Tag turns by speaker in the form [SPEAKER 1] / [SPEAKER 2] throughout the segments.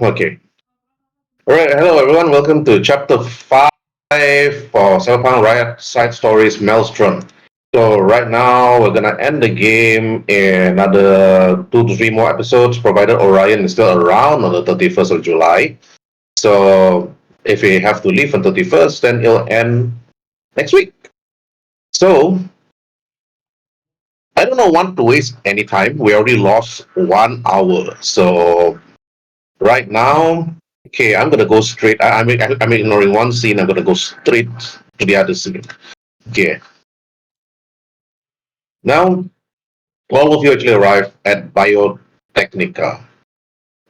[SPEAKER 1] Okay. All right. Hello, everyone. Welcome to chapter 5 for Cyberpunk Riot Side Stories Maelstrom. So, right now, we're going to end the game in another 2 to 3 more episodes, provided Orion is still around on the 31st of July. So, if we have to leave on 31st, then it'll end next week. So, I don't want to waste any time. We already lost 1 hour. So, right now, okay, I'm gonna go straight. I'm ignoring one scene. I'm gonna go straight to the other scene. Okay. Now, all of you actually arrived at BIOTECHNICA.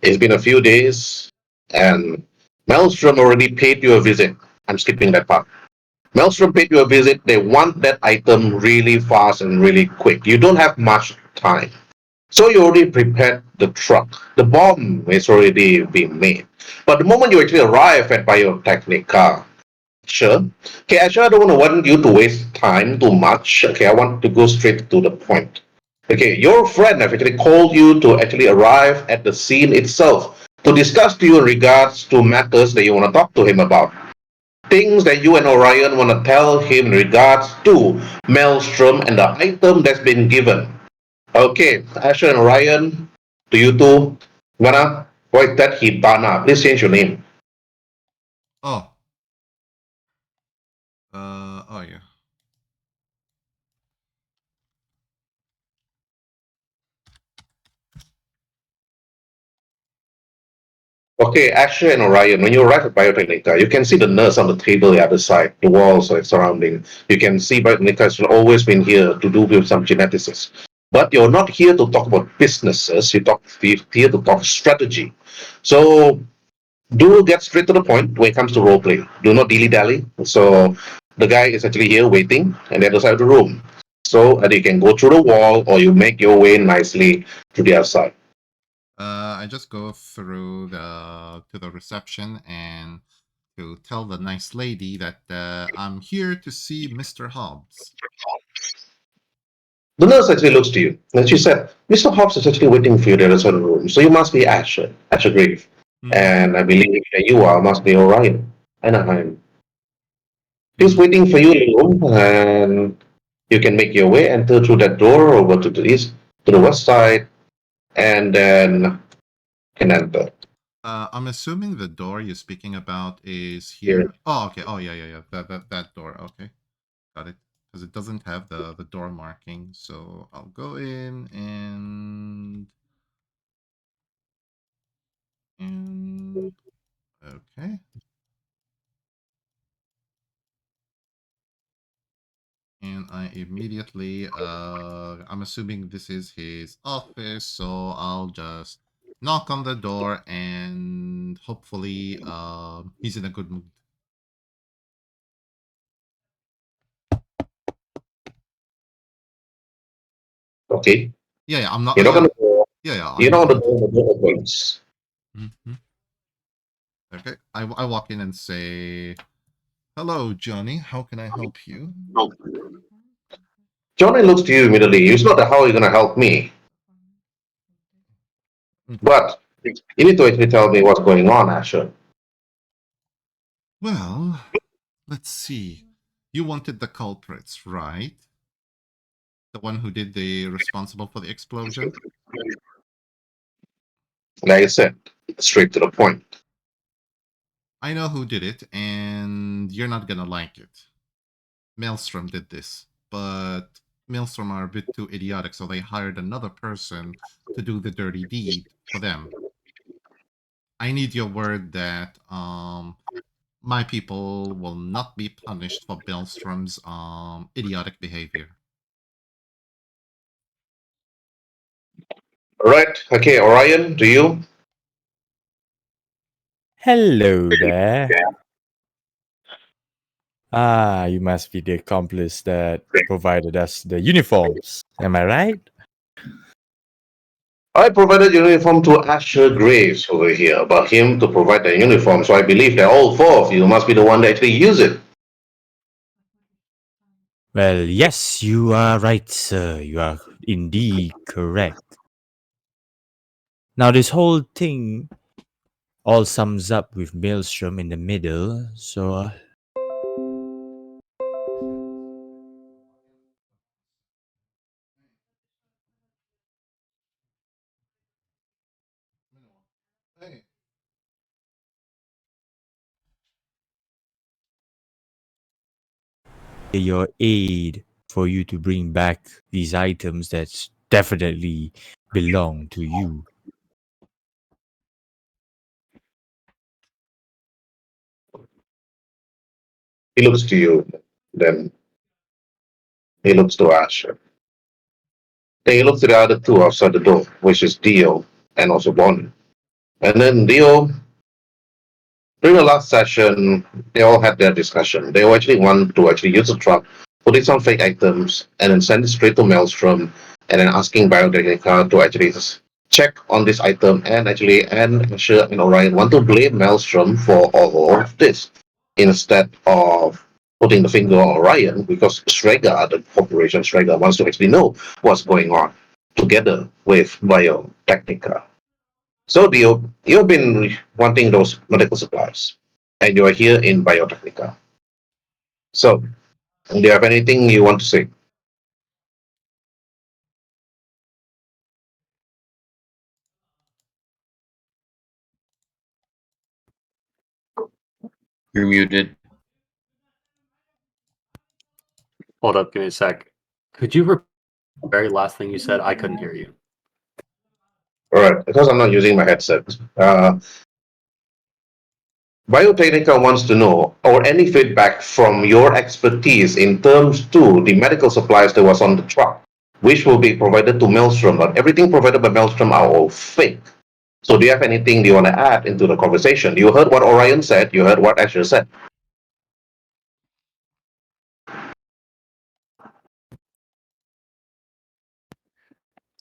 [SPEAKER 1] It's been a few days, and Maelstrom already paid you a visit. I'm skipping that part. Maelstrom paid you a visit. They want that item really fast and really quick. You don't have much time. So you already prepared the truck. The bomb is already being made. But the moment you actually arrive at BIOTECHNICA, sure. Okay, actually, I don't want you to waste time too much. Okay, I want to go straight to the point. Okay, your friend have actually called you to actually arrive at the scene itself to discuss to you in regards to matters that you want to talk to him about. Things that you and Orion want to tell him in regards to Maelstrom and the item that's been given. Okay, Asher and Orion, to you two, Gana, voice that Hibana. Please change your name.
[SPEAKER 2] Oh, oh yeah.
[SPEAKER 1] Okay, Asher and Orion, when you arrive at Biotechnica, you can see the nurse on the table the other side, the walls are surrounding. You can see Biotechnica has always been here to do with some geneticists. But you're not here to talk about businesses, you're here to talk strategy. So do get straight to the point when it comes to role play. Do not dilly-dally. So the guy is actually here waiting on the other side of the room. So you can go through the wall or you make your way nicely to the other side.
[SPEAKER 2] I just go through the reception and to tell the nice lady that I'm here to see Mr. Hobbs.
[SPEAKER 1] The nurse actually looks to you and she said, Mr. Hobbs is actually waiting for you there in the room. So you must be Asher, Asher Grave.
[SPEAKER 2] Mm-hmm.
[SPEAKER 1] And I believe that you must be Orion. Anaheim. He's
[SPEAKER 2] Mm-hmm.
[SPEAKER 1] waiting for you in the room and you can make your way, enter through that door over to the east, to the west side, and then can enter.
[SPEAKER 2] I'm assuming the door you're speaking about is
[SPEAKER 1] Here.
[SPEAKER 2] here. Oh, okay. Oh, yeah, yeah, yeah. That door. Okay, got it. Because it doesn't have the door marking, so I'll go in and okay. And I immediately, I'm assuming this is his office, so I'll just knock on the door and hopefully he's in a good mood.
[SPEAKER 1] Okay.
[SPEAKER 2] Yeah, yeah, I'm not,
[SPEAKER 1] You're not
[SPEAKER 2] yeah,
[SPEAKER 1] gonna go.
[SPEAKER 2] yeah, yeah,
[SPEAKER 1] You're
[SPEAKER 2] I'm
[SPEAKER 1] not
[SPEAKER 2] not
[SPEAKER 1] gonna
[SPEAKER 2] gonna.
[SPEAKER 1] go the door opens.
[SPEAKER 2] Mhm. Okay, I walk in and say, hello, Johnny, how can I help you?
[SPEAKER 1] Johnny looks to you immediately. It's not how you're gonna help me,
[SPEAKER 2] "Mm,
[SPEAKER 1] but you need to actually tell me what's going on, Asher.
[SPEAKER 2] Well, let's see. You wanted the culprits, right? The one who did the responsible for the explosion?
[SPEAKER 1] Like I said, straight to the point.
[SPEAKER 2] I know who did it, and you're not gonna like it. Maelstrom did this, but Maelstrom are a bit too idiotic, so they hired another person to do the dirty deed for them. I need your word that my people will not be punished for Maelstrom's idiotic behavior.
[SPEAKER 1] All right. Okay, Orion, to you.
[SPEAKER 3] Hello there. Ah, you must be the accomplice that provided us the uniforms. Am I right?
[SPEAKER 1] I provided uniform to Asher Graves over here, but him to provide the uniform. So I believe that all four of you must be the one that actually use it.
[SPEAKER 3] Well, yes, you are right, sir. You are indeed correct. Now, this whole thing all sums up with Maelstrom in the middle. So
[SPEAKER 2] Hey.
[SPEAKER 3] your aid for you to bring back these items that definitely belong to you.
[SPEAKER 1] He looks to you, then he looks to Asher. Then he looks to the other two outside the door, which is Dio and also Bonnie. And then Dio, during the last session, they all had their discussion. They all actually want to actually use the truck, put in some fake items, and then send it straight to Maelstrom, and then asking BioTechnica to actually just check on this item. And Asher and Orion want to blame Maelstrom for all of this instead of putting the finger on Orion, because Strega, the corporation Strega, wants to actually know what's going on together with BioTechnica. So you've been wanting those medical supplies, and you are here in BioTechnica. So, do you have anything you want to say?
[SPEAKER 4] You're muted.
[SPEAKER 5] Hold up, give me a sec. Could you repeat the very last thing you said? I couldn't hear you.
[SPEAKER 1] All right, because I'm not using my headset. BioTechnica wants to know, or any feedback from your expertise in terms to the medical supplies that was on the truck, which will be provided to Maelstrom. But everything provided by Maelstrom are all fake. So, do you have anything you want to add into the conversation? You heard what Orion said. You heard what Asher said.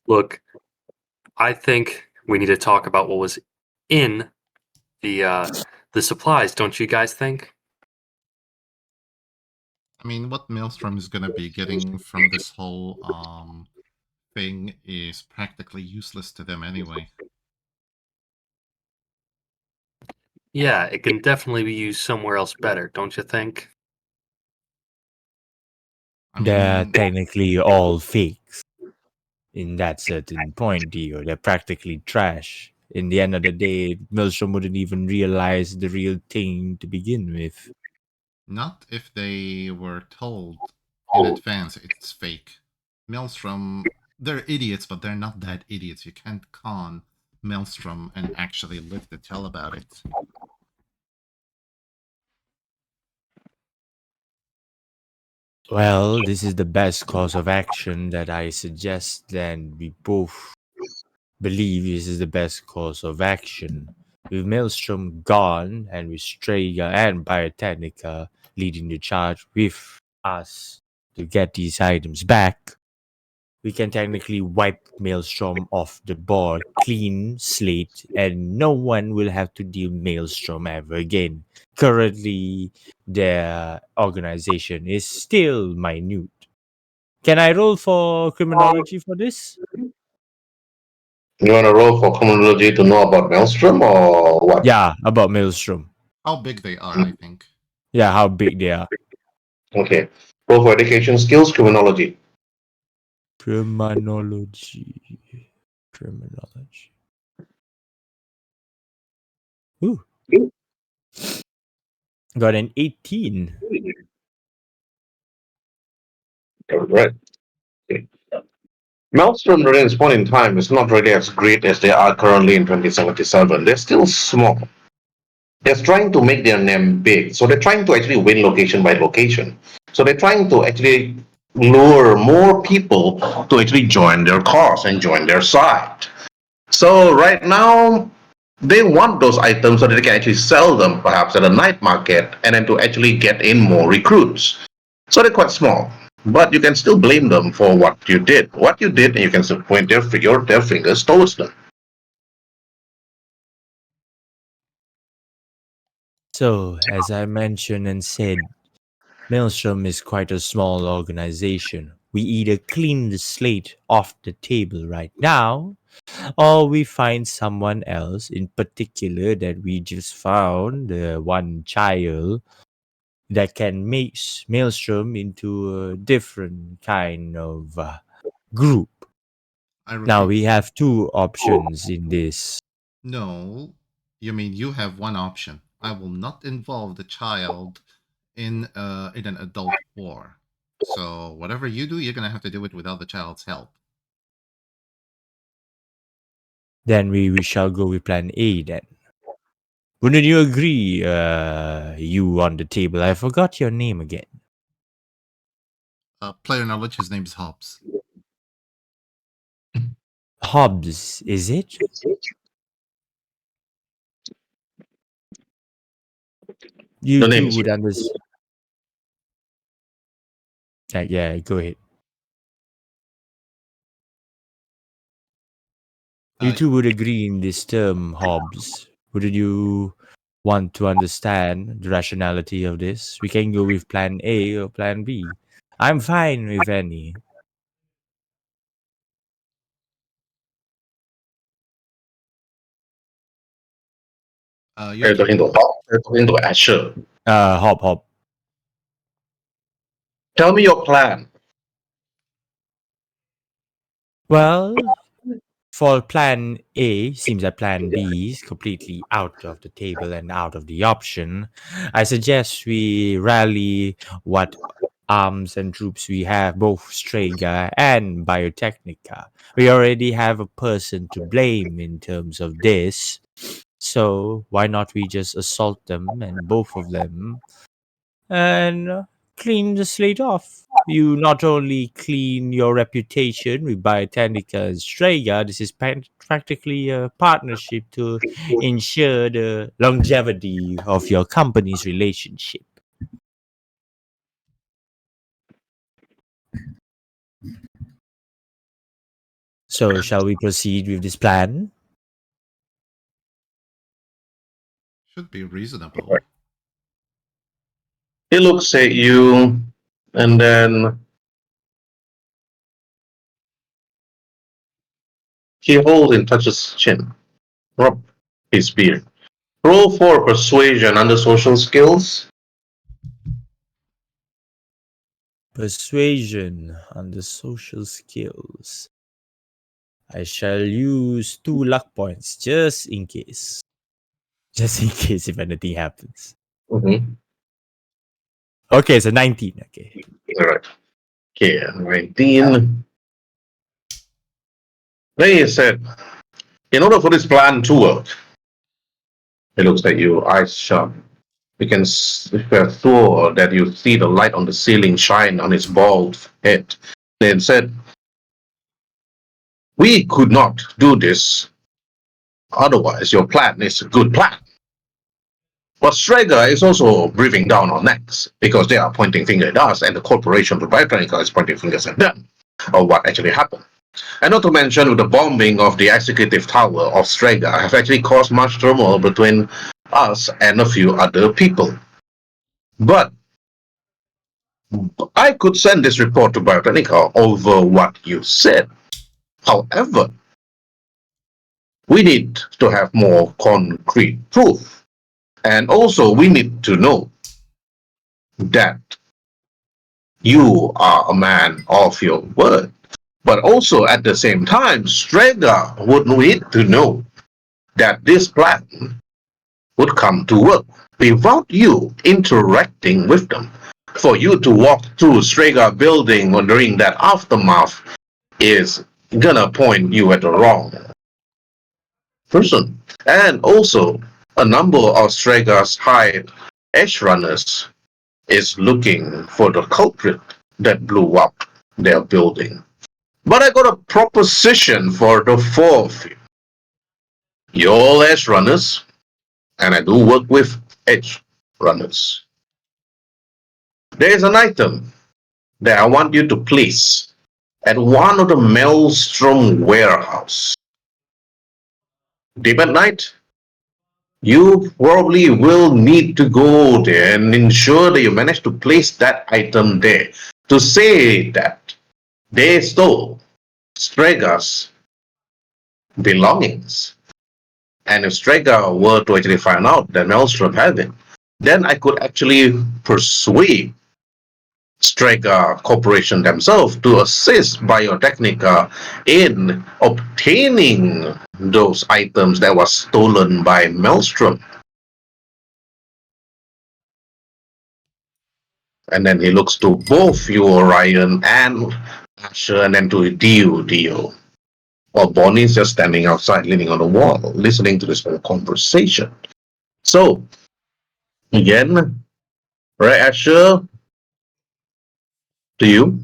[SPEAKER 5] Look, I think we need to talk about what was in the supplies, don't you guys think?
[SPEAKER 2] I mean, what Maelstrom is gonna be getting from this whole thing is practically useless to them anyway.
[SPEAKER 5] Yeah, it can definitely be used somewhere else better, don't you think?
[SPEAKER 2] I
[SPEAKER 3] They're
[SPEAKER 2] mean,
[SPEAKER 3] technically all fakes in that certain point, Dio. They're practically trash. In the end of the day, Maelstrom wouldn't even realize the real thing to begin with.
[SPEAKER 2] not if they were told in advance it's fake. Maelstrom, they're idiots, but they're not that idiots. You can't con Maelstrom and actually live to tell about it.
[SPEAKER 3] Well, this is the best course of action that I suggest, and we both believe this is the best course of action. With Maelstrom gone and with Strega and Biotechnica leading the charge with us to get these items back, we can technically wipe Maelstrom off the board, clean slate, and no one will have to deal Maelstrom ever again. Currently, their organization is still minute. Can I roll for criminology for this?
[SPEAKER 1] You want to roll for criminology to know about Maelstrom or what?
[SPEAKER 3] Yeah, about Maelstrom.
[SPEAKER 2] How big they are, I think.
[SPEAKER 3] Yeah, how big they are.
[SPEAKER 1] Okay. Roll for education skills, criminology.
[SPEAKER 3] Criminology. Criminology. Ooh. Got an 18.
[SPEAKER 1] Right. Okay. Maelstrom during this point in time is not really as great as they are currently in 2077. They're still small. They're trying to make their name big. So they're trying to actually win location by location. So they're trying to actually lure more people to actually join their cause and join their side. So right now, they want those items so that they can actually sell them perhaps at a night market and then to actually get in more recruits. So they're quite small. But you can still blame them for what you did. What you did, and you can still point their fingers towards them.
[SPEAKER 3] So, as I mentioned and said, Maelstrom is quite a small organization. We either clean the slate off the table right now, or we find someone else in particular that we just found, one child that can make Maelstrom into a different kind of group.
[SPEAKER 2] I
[SPEAKER 3] Now
[SPEAKER 2] repeat,
[SPEAKER 3] we have two options in this.
[SPEAKER 2] no. You mean you have one option. I will not involve the child in an adult war. So whatever you do, you're gonna have to do it without the child's help.
[SPEAKER 3] Then we shall go with plan A then. Wouldn't you agree, you on the table? I forgot your name again.
[SPEAKER 2] Player knowledge. His name is Hobbs.
[SPEAKER 3] Hobbs, is it? You
[SPEAKER 1] The name
[SPEAKER 3] two
[SPEAKER 1] is
[SPEAKER 3] would understand. Yeah, go ahead. You
[SPEAKER 2] Uh,
[SPEAKER 3] two would agree in this term, Hobbs. Wouldn't you want to understand the rationality of this? We can go with plan A or plan B. I'm fine with any.
[SPEAKER 2] your turn.
[SPEAKER 1] You're talking to Asher.
[SPEAKER 3] Hop.
[SPEAKER 1] Tell me your plan.
[SPEAKER 3] Well, for plan A, seems that plan B is completely out of the table and out of the option. I suggest we rally what arms and troops we have, both Strega and Biotechnica. We already have a person to blame in terms of this. So why not we just assault them and both of them and clean the slate off? You not only clean your reputation with Biotechnica and Strega, this is practically a partnership to ensure the longevity of your company's relationship. So, shall we proceed with this plan?
[SPEAKER 2] Should be reasonable.
[SPEAKER 1] He looks at you and then he holds and touches his chin. Rub his beard. Roll for persuasion under social skills.
[SPEAKER 3] Persuasion on the social skills. I shall use 2 luck points just in case. Just in case if anything happens.
[SPEAKER 1] Mm-hmm.
[SPEAKER 3] Okay, so 19. Okay.
[SPEAKER 1] All right. Okay, 19. Then he said, in order for this plan to work, he looks at you, eyes sharp. You can sure that you see the light on the ceiling shine on his bald head. Then said, we could not do this. Otherwise, your plan is a good plan. But Strega is also breathing down our necks because they are pointing fingers at us and the corporation, the BIOTECHNICA, is pointing fingers at them of what actually happened. And not to mention, with the bombing of the executive tower of Strega have actually caused much turmoil between us and a few other people. But I could send this report to BIOTECHNICA over what you said. However, we need to have more concrete proof. And also, we need to know that you are a man of your word. But also, at the same time, Strega would need to know that this plan would come to work without you interacting with them. For you to walk through Strega building during that aftermath is gonna point you at the wrong person. And also, a number of Strega's high edge runners is looking for the culprit that blew up their building. But I got a proposition for the four of you. You're all edge runners, and I do work with edge runners. There is an item that I want you to place at one of the Maelstrom warehouse. Deep at night, you probably will need to go there and ensure that you manage to place that item there to say that they stole Strega's belongings. And if Strega were to actually find out that Maelstrom had it, then I could actually persuade Strega Corporation themselves to assist BioTechnica in obtaining those items that was stolen by Maelstrom. And then he looks to both you, Orion, and Asher, and then to Dio. While Bonnie's just standing outside, leaning on the wall, listening to this whole conversation. So, again, right, Asher, to you.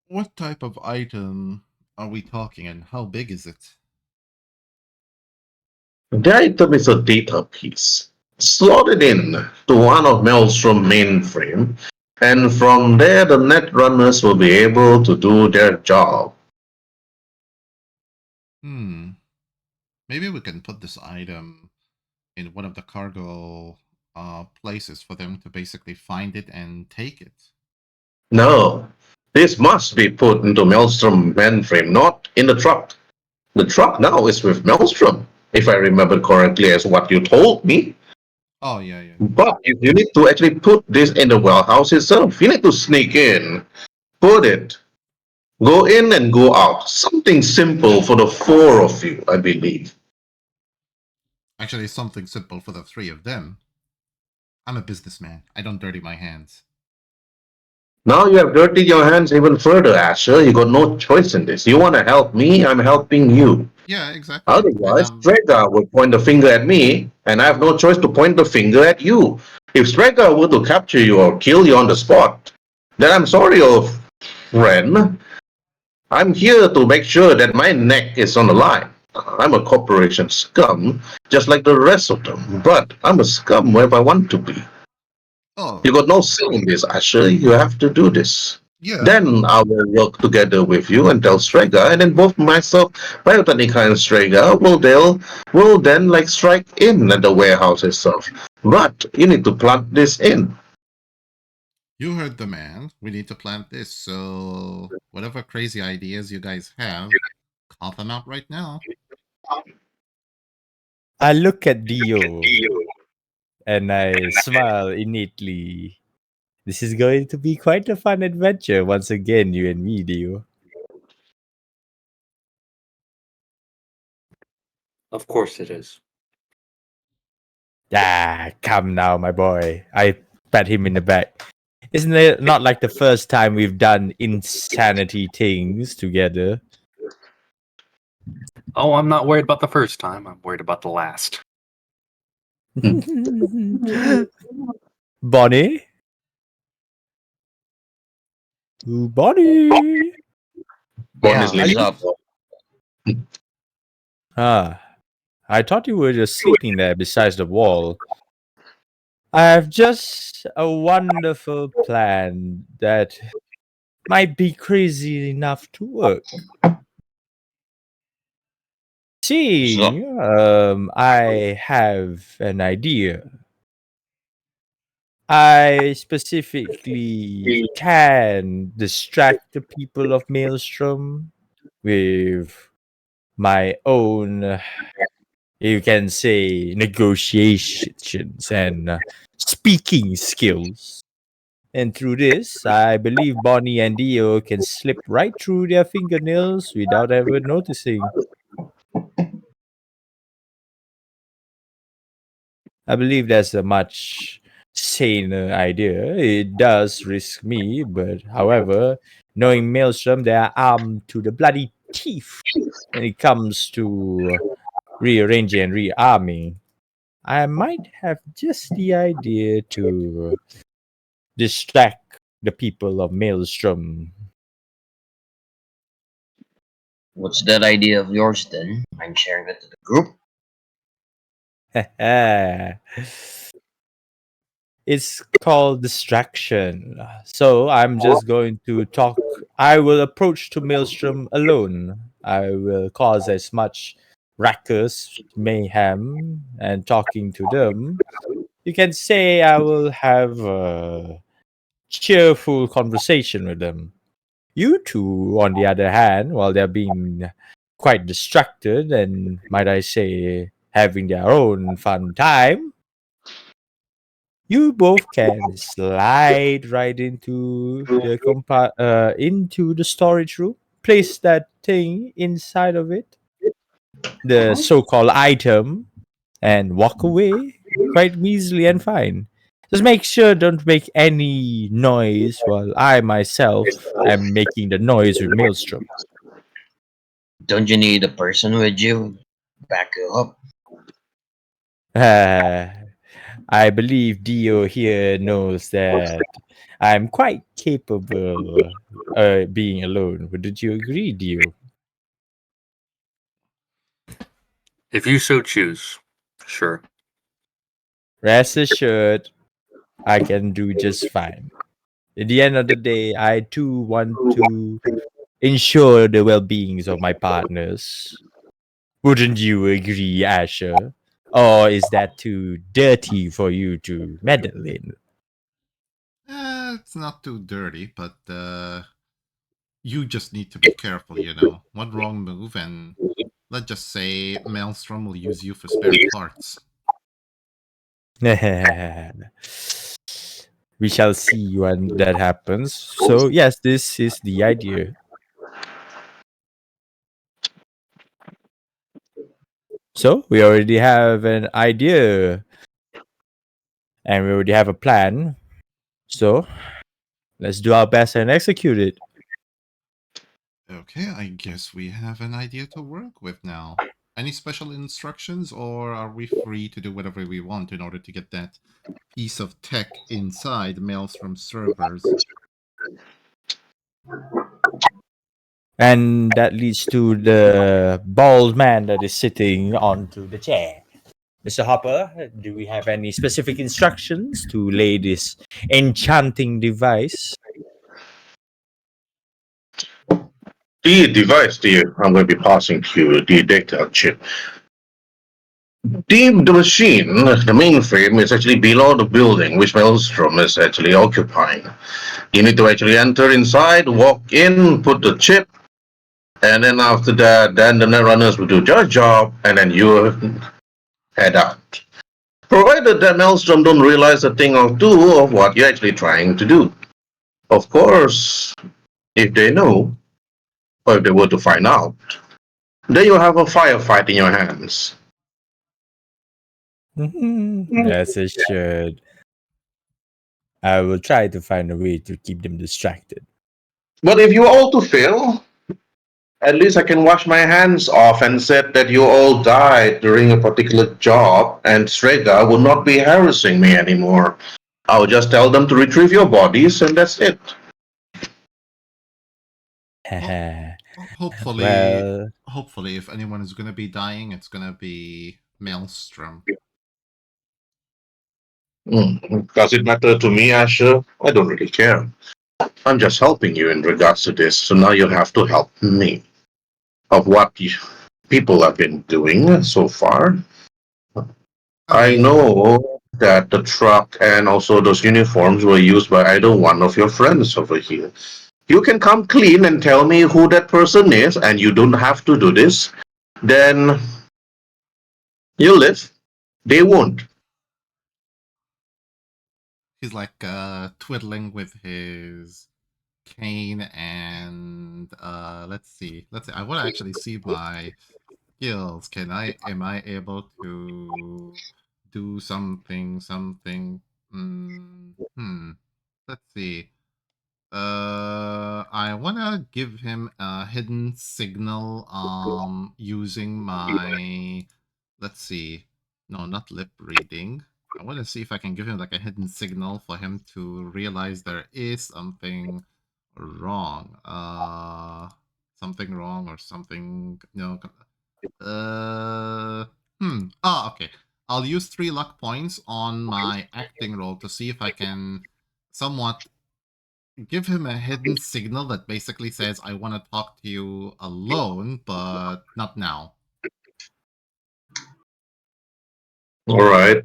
[SPEAKER 2] What type of item are we talking and how big is it?
[SPEAKER 1] The item is a data piece slotted in to one of Maelstrom mainframe, and from there the net runners will be able to do their job.
[SPEAKER 2] Maybe we can put this item in one of the cargo places for them to basically find it and take it.
[SPEAKER 1] No, this must be put into Maelstrom mainframe, not in the truck. The truck now is with Maelstrom, if I remember correctly as what you told me.
[SPEAKER 2] Oh, yeah.
[SPEAKER 1] But if you need to actually put this in the warehouse itself, you need to sneak in, put it, go in and go out. Something simple for the four of you, I believe.
[SPEAKER 2] Actually, something simple for the three of them. I'm a businessman. I don't dirty my hands.
[SPEAKER 1] Now you have dirtied your hands even further, Asher. You got no choice in this. You want to help me, I'm helping you.
[SPEAKER 2] Yeah, exactly.
[SPEAKER 1] Otherwise, Strega will point the finger at me, and I have no choice to point the finger at you. If Strega were to capture you or kill you on the spot, then I'm sorry, old friend. I'm here to make sure that my neck is on the line. I'm a corporation scum, just like the rest of them, but I'm a scum wherever I want to be.
[SPEAKER 2] Oh,
[SPEAKER 1] You got no say in this, Asher. You have to do this.
[SPEAKER 2] yeah.
[SPEAKER 1] Then I will work together with you and tell Strega, and then both myself, BioTechnica and Strega will then like strike in at the warehouse itself. But you need to plant this in.
[SPEAKER 2] You heard the man. We need to plant this. So, whatever crazy ideas you guys have, call them out right now.
[SPEAKER 3] I look at Dio and I smile innately. This is going to be quite a fun adventure once again, you and me, Dio.
[SPEAKER 5] Of course it is.
[SPEAKER 3] Ah, come now, my boy. I pat him in the back. Isn't it not like the first time we've done insanity things together?
[SPEAKER 5] Oh, I'm not worried about the first time. I'm worried about the last.
[SPEAKER 3] Bonnie? Ooh, Bonnie!
[SPEAKER 1] Bonnie's
[SPEAKER 4] Yeah,
[SPEAKER 1] leaning
[SPEAKER 4] what's
[SPEAKER 1] up.
[SPEAKER 4] up?
[SPEAKER 3] Ah, I thought you were just sitting there beside the wall. I have just a wonderful plan that might be crazy enough to work. Seeing, I have an idea. I specifically can distract the people of Maelstrom with my own, you can say, negotiations and speaking skills. And through this, I believe Bonnie and Dio can slip right through their fingernails without ever noticing. I believe that's a much saner idea. It does risk me, but however, knowing Maelstrom, they are armed to the bloody teeth when it comes to rearranging and rearming. I might have just the idea to distract the people of Maelstrom.
[SPEAKER 4] What's that idea of yours then? I'm sharing it to the group.
[SPEAKER 3] It's called distraction. So I'm just going to talk. I will approach to Maelstrom alone. I will cause as much ruckus, mayhem, and talking to them. You can say I will have a cheerful conversation with them. You two, on the other hand, while they're being quite distracted and, might I say, having their own fun time, you both can slide right into the storage room, place that thing inside of it, the so-called item, and walk away quite easily and fine. Just make sure don't make any noise while I myself am making the noise with Maelstrom.
[SPEAKER 4] Don't you need a person with you? Back you up.
[SPEAKER 3] I believe Dio here knows that I'm quite capable being alone. Wouldn't you agree, Dio?
[SPEAKER 5] If you so choose, sure.
[SPEAKER 3] Rest assured, I can do just fine. At the end of the day, I too want to ensure the well-beings of my partners. Wouldn't you agree, Asher? Or is that too dirty for you to meddle in?
[SPEAKER 2] It's not too dirty, but you just need to be careful, you know. One wrong move, and let's just say Maelstrom will use you for spare parts.
[SPEAKER 3] We shall see when that happens. So, yes, this is the idea. So, we already have an idea and we already have a plan. So, let's do our best and execute it.
[SPEAKER 2] Okay, I guess we have an idea to work with now. Any special instructions, or are we free to do whatever we want in order to get that piece of tech inside Maelstrom servers?
[SPEAKER 3] And that leads to the bald man that is sitting onto the chair. Mr. Hopper, do we have any specific instructions to lay this enchanting device?
[SPEAKER 1] The device, I'm going to be passing to you the data chip. The machine, the mainframe, is actually below the building which Maelstrom is actually occupying. You need to actually enter inside, walk in, put the chip, and then after that, then the netrunners will do their job, and then you head out. Provided that Maelstrom don't realize a thing or two of what you're actually trying to do. Of course, if they know, or if they were to find out, then you'll have a firefight in your hands.
[SPEAKER 3] As it should. I will try to find a way to keep them distracted.
[SPEAKER 1] But if you all to fail, at least I can wash my hands off and said that you all died during a particular job, and Strega will not be harassing me anymore. I'll just tell them to retrieve your bodies, and that's it.
[SPEAKER 2] Hopefully,
[SPEAKER 3] Well,
[SPEAKER 2] hopefully, if anyone is gonna be dying, it's gonna be Maelstrom.
[SPEAKER 1] Does it matter to me, Asher? I don't really care. I'm just helping you in regards to this, so now you have to help me. Of what people have been doing so far, I know that the truck and also those uniforms were used by either one of your friends over here. You can come clean and tell me who that person is, and you don't have to do this. Then you live. They won't.
[SPEAKER 2] He's like twiddling with his cane, and let's see. I want to actually see my skills. Am I able to do something? Let's see. I wanna give him a hidden signal. Using my, let's see. No, not lip reading. I want to see if I can give him like a hidden signal for him to realize there is something wrong. Something wrong or something. No. Okay. I'll use 3 luck points on my acting roll to see if I can somewhat give him a hidden signal that basically says, I want to talk to you alone, but not now.
[SPEAKER 1] All right.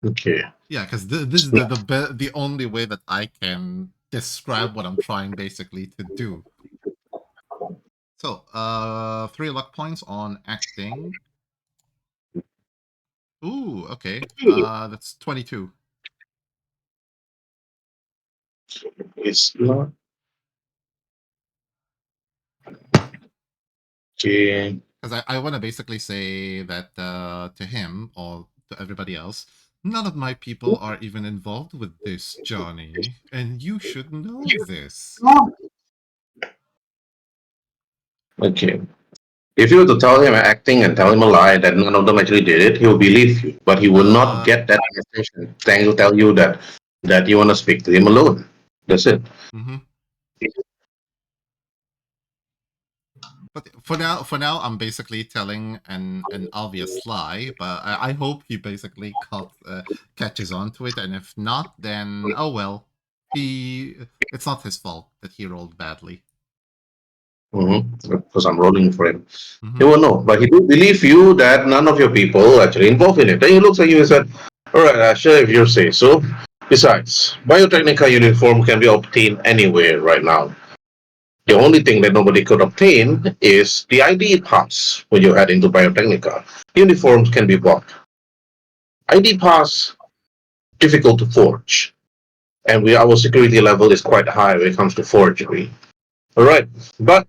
[SPEAKER 1] Okay.
[SPEAKER 2] Yeah, because this is the only way that I can describe what I'm trying basically to do. So, 3 luck points on acting. Ooh, okay. That's 22.
[SPEAKER 1] It's not. Okay.
[SPEAKER 2] Because I want to basically say that to him or to everybody else, none of my people are even involved with this, Johnny. And you should know this.
[SPEAKER 1] Okay. If you were to tell him acting and tell him a lie that none of them actually did it, he will believe you. But he will not get that attention. Trying to tell you that you want to speak to him alone. That's it.
[SPEAKER 2] Mm-hmm. But for now, I'm basically telling an obvious lie. But I hope he basically catches on to it. And if not, then oh well. It's not his fault that he rolled badly.
[SPEAKER 1] Because I'm rolling for him.
[SPEAKER 2] Mm-hmm.
[SPEAKER 1] He will know. But he do believe you that none of your people actually involved in it. Then he looks at you and said, all right, Asher, if you say so. Besides, BIOTECHNICA uniform can be obtained anywhere right now. The only thing that nobody could obtain is the ID pass when you head into BIOTECHNICA. Uniforms can be bought. ID pass, difficult to forge. And our security level is quite high when it comes to forgery. All right, but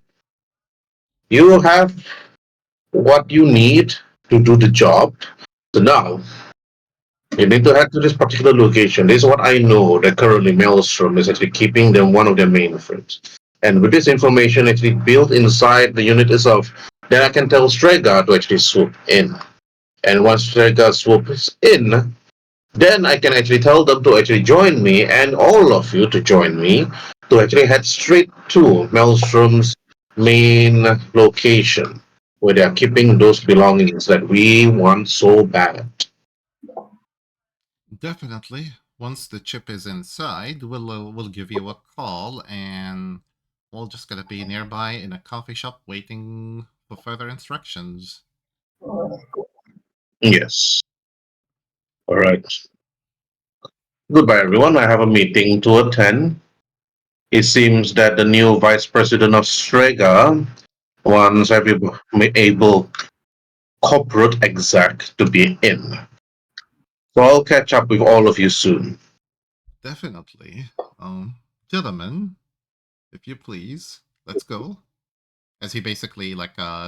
[SPEAKER 1] you have what you need to do the job. So now you need to head to this particular location. This is what I know that currently Maelstrom is actually keeping them one of their mainframes. And with this information actually built inside the unit itself, then I can tell Strega to actually swoop in. And once Strega swoops in, then I can actually tell them to actually join me and all of you to join me to actually head straight to Maelstrom's main location where they are keeping those belongings that we want so bad.
[SPEAKER 2] Definitely. Once the chip is inside, we'll give you a call, and we're just gonna be nearby in a coffee shop waiting for further instructions.
[SPEAKER 1] Yes. All right. Goodbye, everyone. I have a meeting to attend. It seems that the new vice president of Strega wants every able corporate exec to be in. So I'll catch up with all of you soon.
[SPEAKER 2] Definitely. Gentlemen, if you please, let's go. As he basically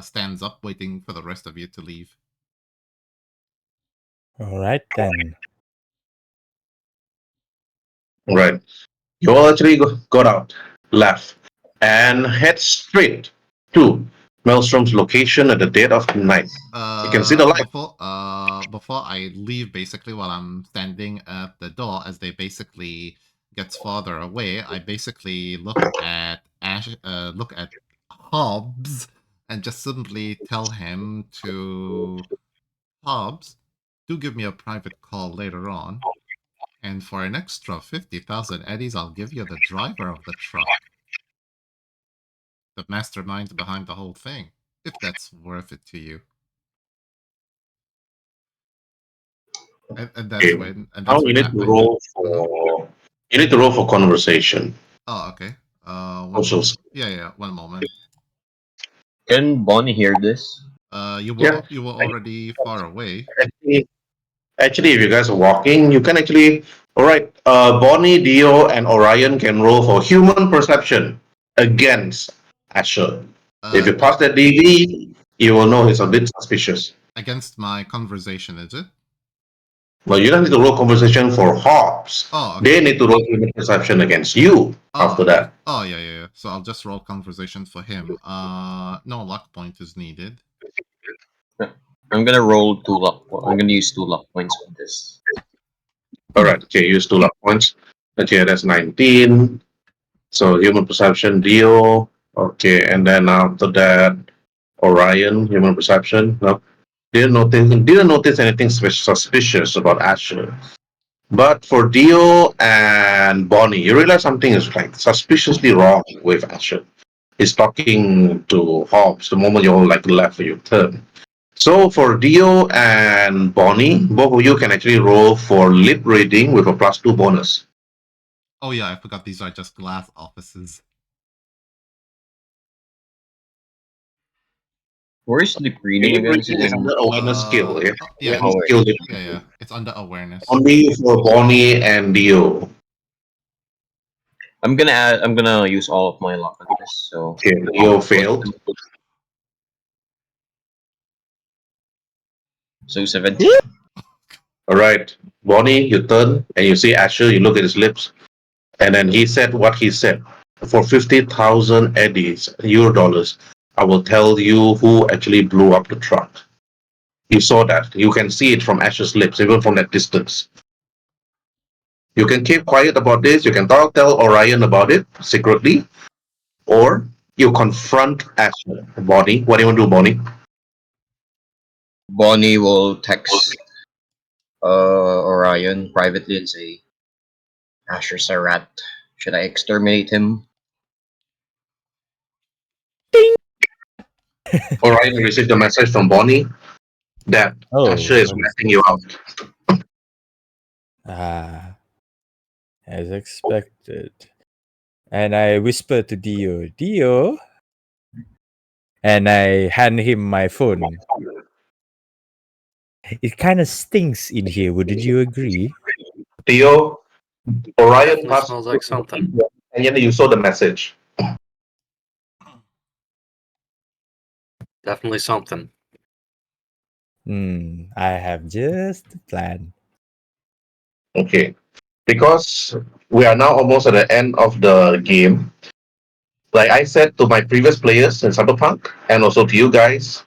[SPEAKER 2] stands up, waiting for the rest of you to leave.
[SPEAKER 3] All right then.
[SPEAKER 1] Right. You all actually got out, left, and head straight to Maelstrom's location at the dead of night. You can see the light.
[SPEAKER 2] Before I leave, basically, while I'm standing at the door, as they basically gets farther away, I basically look at Hobbs, and just simply tell him to Hobbs, do give me a private call later on, and for an extra 50,000 eddies, I'll give you the driver of the truck, the mastermind behind the whole thing, if that's worth it to you. And that's
[SPEAKER 1] Okay.
[SPEAKER 2] when
[SPEAKER 1] Now you need to roll for you need to roll for conversation.
[SPEAKER 2] Oh, okay.
[SPEAKER 1] Socials.
[SPEAKER 2] Yeah, 1 moment.
[SPEAKER 4] Can Bonnie hear this?
[SPEAKER 2] You
[SPEAKER 1] Yeah.
[SPEAKER 2] were already far away.
[SPEAKER 1] Actually, if you guys are walking, you can actually. All right. Bonnie, Dio, and Orion can roll for human perception against Asher. If you pass that DV, you will know he's a bit suspicious.
[SPEAKER 2] Against my conversation, is it?
[SPEAKER 1] Well, you don't need to roll conversation for Hobbs.
[SPEAKER 2] Oh, okay.
[SPEAKER 1] They need to roll human perception against you after that.
[SPEAKER 2] Oh, yeah. So I'll just roll conversation for him. No luck point is needed.
[SPEAKER 4] I'm gonna roll 2 luck. I'm gonna use 2 luck points with this.
[SPEAKER 1] All right. Okay, use 2 luck points. Okay, that's 19. So human perception, Dio. Okay, and then after that, Orion, human perception. No, didn't notice anything suspicious about Asher. But for Dio and Bonnie, you realize something is like suspiciously wrong with Asher. He's talking to Hobbs the moment you all like left for your turn. So for Dio and Bonnie, both of you can actually roll for lip reading with a +2 bonus.
[SPEAKER 2] Oh yeah, I forgot these are just glass offices.
[SPEAKER 4] Where's the reading again? Is it
[SPEAKER 1] Is
[SPEAKER 4] in
[SPEAKER 1] under awareness skill. Yeah,
[SPEAKER 2] Yeah,
[SPEAKER 1] awareness skill.
[SPEAKER 2] yeah. It's under awareness.
[SPEAKER 1] Only for Bonnie and Dio.
[SPEAKER 4] I'm gonna use all of my luck on this. So
[SPEAKER 1] Okay, Dio failed.
[SPEAKER 4] So 17.
[SPEAKER 1] All right, Bonnie, you turn and you see Asher. You look at his lips, and then he said what he said. For 50,000 eddies, euro dollars, I will tell you who actually blew up the truck. You saw that. You can see it from Asher's lips, even from that distance. You can keep quiet about this. You can tell Orion about it secretly, or you confront Asher. Bonnie, what do you want to do, Bonnie?
[SPEAKER 4] Bonnie will text Orion privately and say, Asher's a rat. Should I exterminate him?
[SPEAKER 1] Orion received a message from Bonnie that Asher is
[SPEAKER 3] what is
[SPEAKER 1] messing you out.
[SPEAKER 3] as expected. And I whisper to Dio, and I hand him my phone. It kind of stinks in here. Wouldn't you agree?
[SPEAKER 1] Theo, Orion
[SPEAKER 5] Definitely
[SPEAKER 1] passed,
[SPEAKER 5] smells like something.
[SPEAKER 1] and then you saw the message.
[SPEAKER 5] Definitely something.
[SPEAKER 3] I have just a plan.
[SPEAKER 1] Okay, because we are now almost at the end of the game. Like I said to my previous players in Cyberpunk, and also to you guys,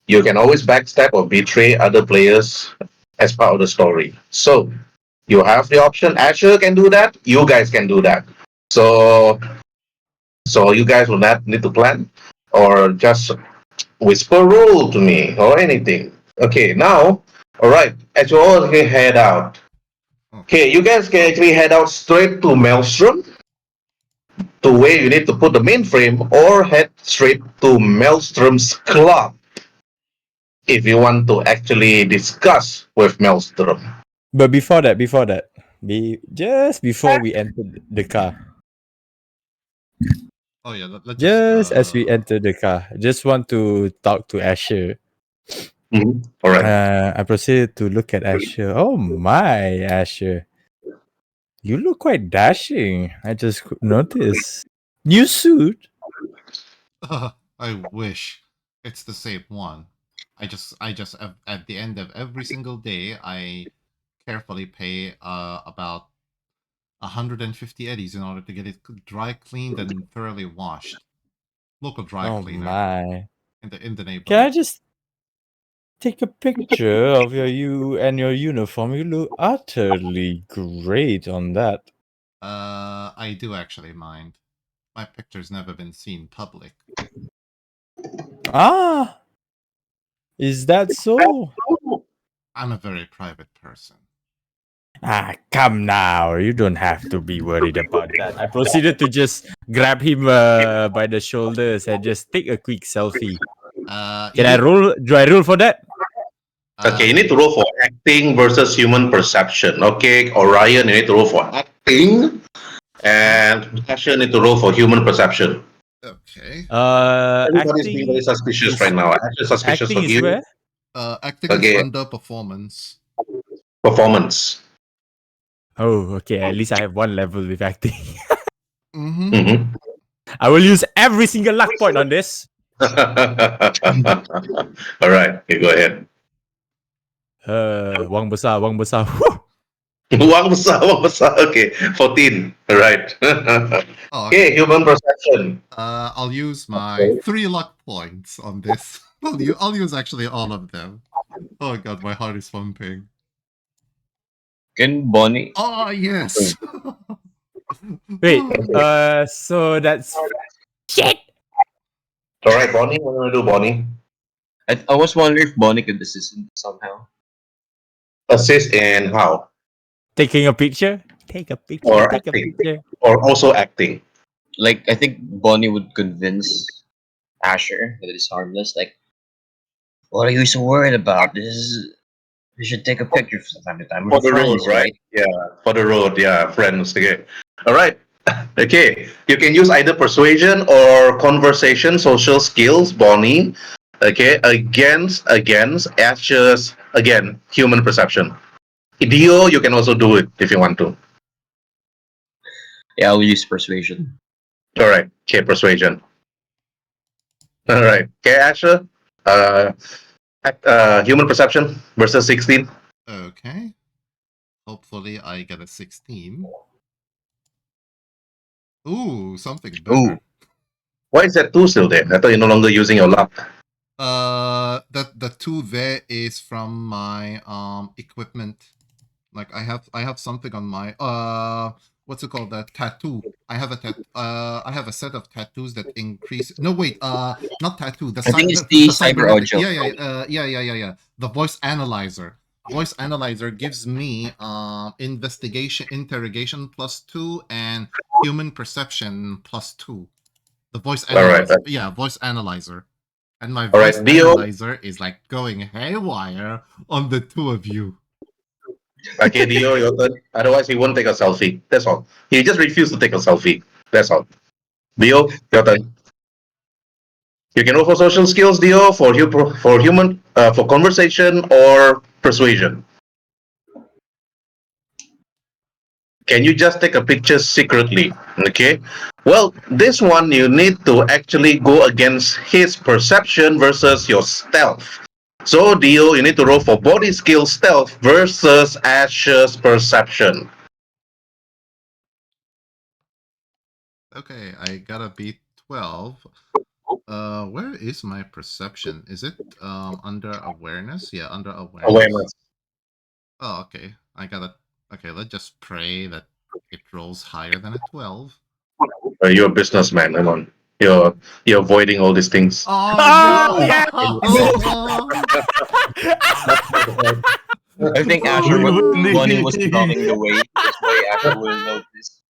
[SPEAKER 1] you can always backstab or betray other players as part of the story. So you have the option. Asher can do that. You guys can do that. So you guys will not need to plan or just whisper rule to me or anything. Okay, now, all right, as you all head out. Okay, you guys can actually head out straight to Maelstrom, to where you need to put the mainframe, or head straight to Maelstrom's club if you want to actually discuss with Maelstrom.
[SPEAKER 3] But before that, just before we entered the car,
[SPEAKER 2] Oh yeah, let's
[SPEAKER 3] just as we enter the car, just want to talk to Asher.
[SPEAKER 1] All right.
[SPEAKER 3] I proceeded to look at Asher. Oh my, Asher. You look quite dashing. I just noticed. New suit?
[SPEAKER 2] I wish it's the same one. I just at the end of every single day, I carefully pay about 150 eddies in order to get it dry cleaned and thoroughly washed. Local dry
[SPEAKER 3] Oh
[SPEAKER 2] cleaner
[SPEAKER 3] my.
[SPEAKER 2] in the neighborhood.
[SPEAKER 3] Can I just take a picture of your uniform? You look utterly great on that.
[SPEAKER 2] I do actually mind. My picture's never been seen public.
[SPEAKER 3] Ah, is that so?
[SPEAKER 2] I'm a very private person.
[SPEAKER 3] Ah, come now. You don't have to be worried about that. I proceeded to just grab him by the shoulders and just take a quick selfie. Can I roll? Do I roll for that?
[SPEAKER 1] Okay, you need to roll for acting versus human perception. Okay, Orion, you need to roll for acting, and Asher need to roll for human perception.
[SPEAKER 2] Okay.
[SPEAKER 1] Everybody's being very suspicious right now. Asher suspicious
[SPEAKER 3] acting
[SPEAKER 1] of
[SPEAKER 3] is
[SPEAKER 1] you.
[SPEAKER 3] where?
[SPEAKER 2] Acting
[SPEAKER 1] Okay.
[SPEAKER 2] is under performance.
[SPEAKER 1] Performance.
[SPEAKER 3] Oh, okay. At least I have one level with acting.
[SPEAKER 2] Mm-hmm.
[SPEAKER 3] I will use every single luck point on this.
[SPEAKER 1] All right, you go ahead.
[SPEAKER 3] Wang besar.
[SPEAKER 1] Wang besar. Okay, 14. All right. Okay, human perception.
[SPEAKER 2] I'll use my 3 luck points on this. I'll use actually all of them. Oh god, my heart is pumping.
[SPEAKER 4] Can Bonnie?
[SPEAKER 2] Oh yes.
[SPEAKER 3] Wait. So that's shit.
[SPEAKER 1] All right, Bonnie. What do you want to do, Bonnie?
[SPEAKER 4] I was wondering if Bonnie could assist him somehow.
[SPEAKER 1] Assist in how?
[SPEAKER 3] Taking a picture. Take a picture.
[SPEAKER 1] Or
[SPEAKER 3] Take a
[SPEAKER 1] acting.
[SPEAKER 3] picture.
[SPEAKER 1] Or also acting.
[SPEAKER 4] Like, I think Bonnie would convince Asher that it's harmless. Like, what are you so worried about? You should take a picture from time to time.
[SPEAKER 1] For
[SPEAKER 4] We're
[SPEAKER 1] the road,
[SPEAKER 4] friends,
[SPEAKER 1] right? Yeah, for the road. Yeah, friends. Okay. All right. Okay. You can use either persuasion or conversation, social skills, Bonnie. Okay, against Asher's again human perception. Dio, you can also do it if you want to.
[SPEAKER 4] Yeah, I'll use persuasion.
[SPEAKER 1] All right. Okay, persuasion. All right. Okay, Asher. Uh, human perception versus 16.
[SPEAKER 2] Okay. Hopefully I get a 16. Ooh, something better.
[SPEAKER 1] Why is that two still there? I thought you're no longer using your luck.
[SPEAKER 2] The 2 there is from my equipment. Like I have something on my what's it called, that tattoo. I have a set of tattoos that increase. No, wait, not tattoo.
[SPEAKER 4] I think it's the cyber
[SPEAKER 2] cybernetic.
[SPEAKER 4] audio.
[SPEAKER 2] Yeah. The voice analyzer. Voice analyzer gives me investigation interrogation +2 and human perception +2. The voice
[SPEAKER 1] All right.
[SPEAKER 2] analyzer. Yeah, voice analyzer. And my
[SPEAKER 1] All right,
[SPEAKER 2] voice
[SPEAKER 1] Dio.
[SPEAKER 2] analyzer is like going haywire on the two of you.
[SPEAKER 1] Okay, Dio, your turn. Otherwise, he won't take a selfie. That's all. He just refused to take a selfie. That's all. Dio, your turn. You can roll for social skills, Dio, for human, for conversation or persuasion. Can you just take a picture secretly? Okay. Well, this one you need to actually go against his perception versus your stealth. So, Dio, you need to roll for body skill stealth versus Asher's perception.
[SPEAKER 2] Okay, I gotta beat 12. Where is my perception? Is it under awareness? Yeah, under awareness.
[SPEAKER 1] Awareness.
[SPEAKER 2] Oh, okay. Okay, let's just pray that it rolls higher than a 12.
[SPEAKER 1] You're a businessman. Come on. You're avoiding all these things.
[SPEAKER 2] Oh,
[SPEAKER 3] Oh,
[SPEAKER 2] no!
[SPEAKER 4] I think Asher Bonnie was blocking the way. That's why Asher wouldn't notice.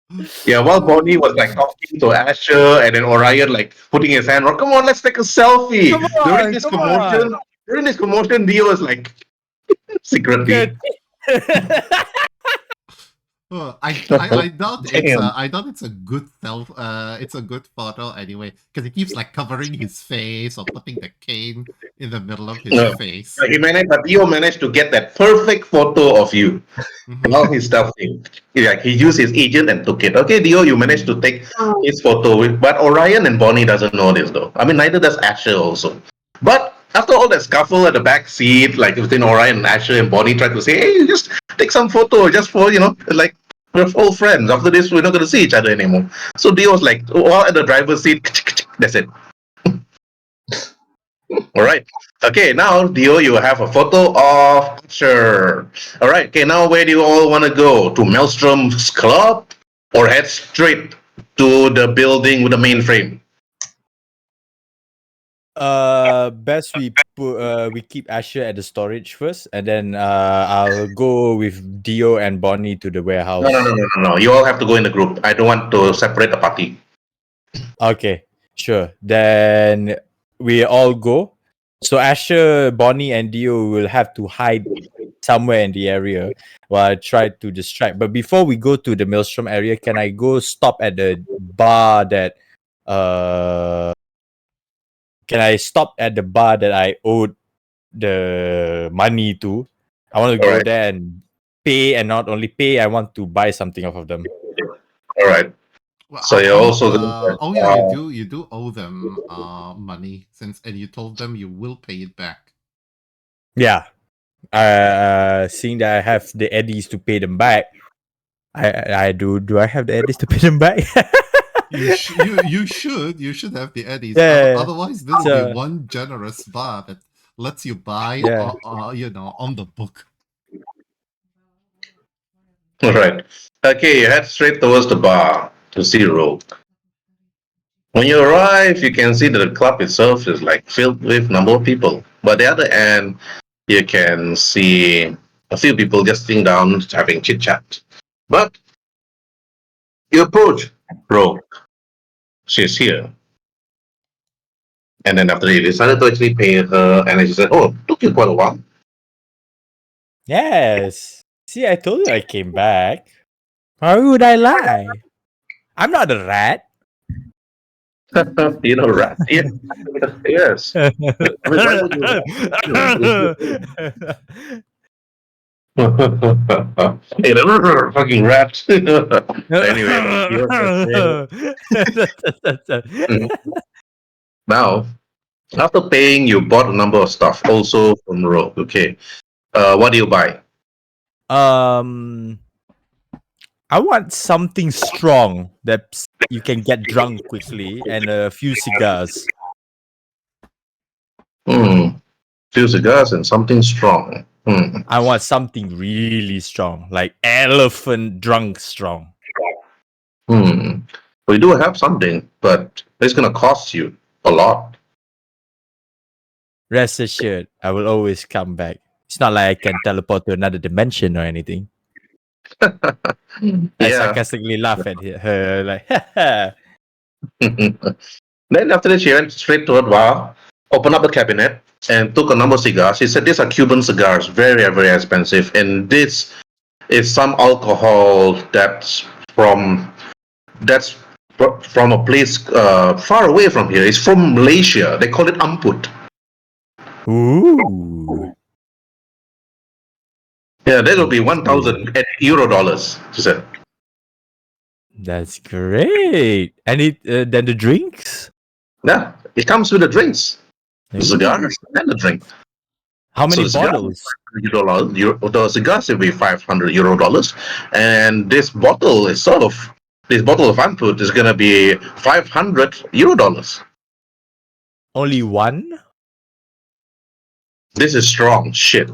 [SPEAKER 1] Yeah, while Bonnie was like talking to Asher and then Orion like putting his hand on, come on, let's take a selfie.
[SPEAKER 3] Come on, come on.
[SPEAKER 1] During this commotion, Dio was like secretly.
[SPEAKER 2] I doubt it's
[SPEAKER 1] Damn.
[SPEAKER 2] I doubt it's a good it's a good photo anyway, because he keeps like covering his face or putting the cane in the middle of his
[SPEAKER 1] No.
[SPEAKER 2] face.
[SPEAKER 1] But Dio managed to get that perfect photo of you.
[SPEAKER 2] Mhm.
[SPEAKER 1] All his stuff. He used his agent and took it. Okay, Dio, you managed to take his photo. But Orion and Bonnie doesn't know this though. I mean, neither does Asher also. But after all that scuffle at the back seat, like between Orion and Asher, and Bonnie tried to say, "Hey, just take some photo, just for like we're old friends. After this, we're not going to see each other anymore." So Dio was like, all at the driver's seat. That's it. All right. Okay, now Dio, you have a photo of Asher. All right. Okay, now where do you all want to go? To Maelstrom's club, or head straight to the building with the mainframe?
[SPEAKER 3] Best we keep Asher at the storage first, and then I'll go with Dio and Bonnie to the warehouse.
[SPEAKER 1] No. You all have to go in the group. I don't want to separate the party.
[SPEAKER 3] Okay, sure. Then we all go. So Asher, Bonnie, and Dio will have to hide somewhere in the area while I try to distract. But before we go to the Maelstrom area, can I go stop at the bar that can I stop at the bar that I owed the money to? I want to go
[SPEAKER 1] Alright.
[SPEAKER 3] there and pay, and not only pay, I want to buy something off of them.
[SPEAKER 1] All right.
[SPEAKER 2] Well,
[SPEAKER 1] So you're also
[SPEAKER 2] oh yeah, you do owe them money, and you told them you will pay it back.
[SPEAKER 3] Yeah. Seeing that I have the eddies to pay them back, I do. Do I have the eddies to pay them back?
[SPEAKER 2] You should have the eddies.
[SPEAKER 3] Yeah.
[SPEAKER 2] Otherwise, this will
[SPEAKER 3] So-
[SPEAKER 2] be one generous bar that lets you buy,
[SPEAKER 3] Yeah.
[SPEAKER 2] on the book.
[SPEAKER 1] all right. Okay, you head straight towards the bar to see Rogue. When you arrive, you can see that the club itself is like filled with number of people. But the other end, you can see a few people just sitting down having chit chat. But you approach Rogue. She's here. And then after you decided to actually pay her, and then she said, "Oh, took you quite a while."
[SPEAKER 3] Yes. See, I told you I came back. Why would I lie? I'm not a rat.
[SPEAKER 1] You know, rat. Yeah. Yes. I mean, why would you? Hey, fucking rat. Anyway, you were saying. Now, after paying, you bought a number of stuff also from Rogue. Okay. What do you buy?
[SPEAKER 3] um, I want something strong that you can get drunk quickly and a few cigars.
[SPEAKER 1] Few cigars and something strong.
[SPEAKER 3] I want something really strong, like elephant drunk strong.
[SPEAKER 1] We do have something, but it's gonna cost you a lot.
[SPEAKER 3] Rest assured, I will always come back. It's not like I can teleport to another dimension or anything. I
[SPEAKER 1] Yeah.
[SPEAKER 3] sarcastically laugh at her, like,
[SPEAKER 1] Then after that, she went straight to her bar, opened up the cabinet, and took a number of cigars. She said, "These are Cuban cigars, very, very expensive, and this is some alcohol from that's from a place far away from here. It's from Malaysia. They call it amput.
[SPEAKER 3] ooh,
[SPEAKER 1] Yeah, that will be
[SPEAKER 3] okay.
[SPEAKER 1] 1,000 euro dollars." She said,
[SPEAKER 3] That's great. And then the drinks?
[SPEAKER 1] "Yeah, it comes with the drinks, the cigars, and the drink."
[SPEAKER 3] How
[SPEAKER 1] So
[SPEAKER 3] many
[SPEAKER 1] the cigar
[SPEAKER 3] bottles?
[SPEAKER 1] the cigars will be 500 euro dollars, and this bottle itself, this bottle of amput is gonna be 500 euro dollars.
[SPEAKER 3] Only one?
[SPEAKER 1] This is strong shit,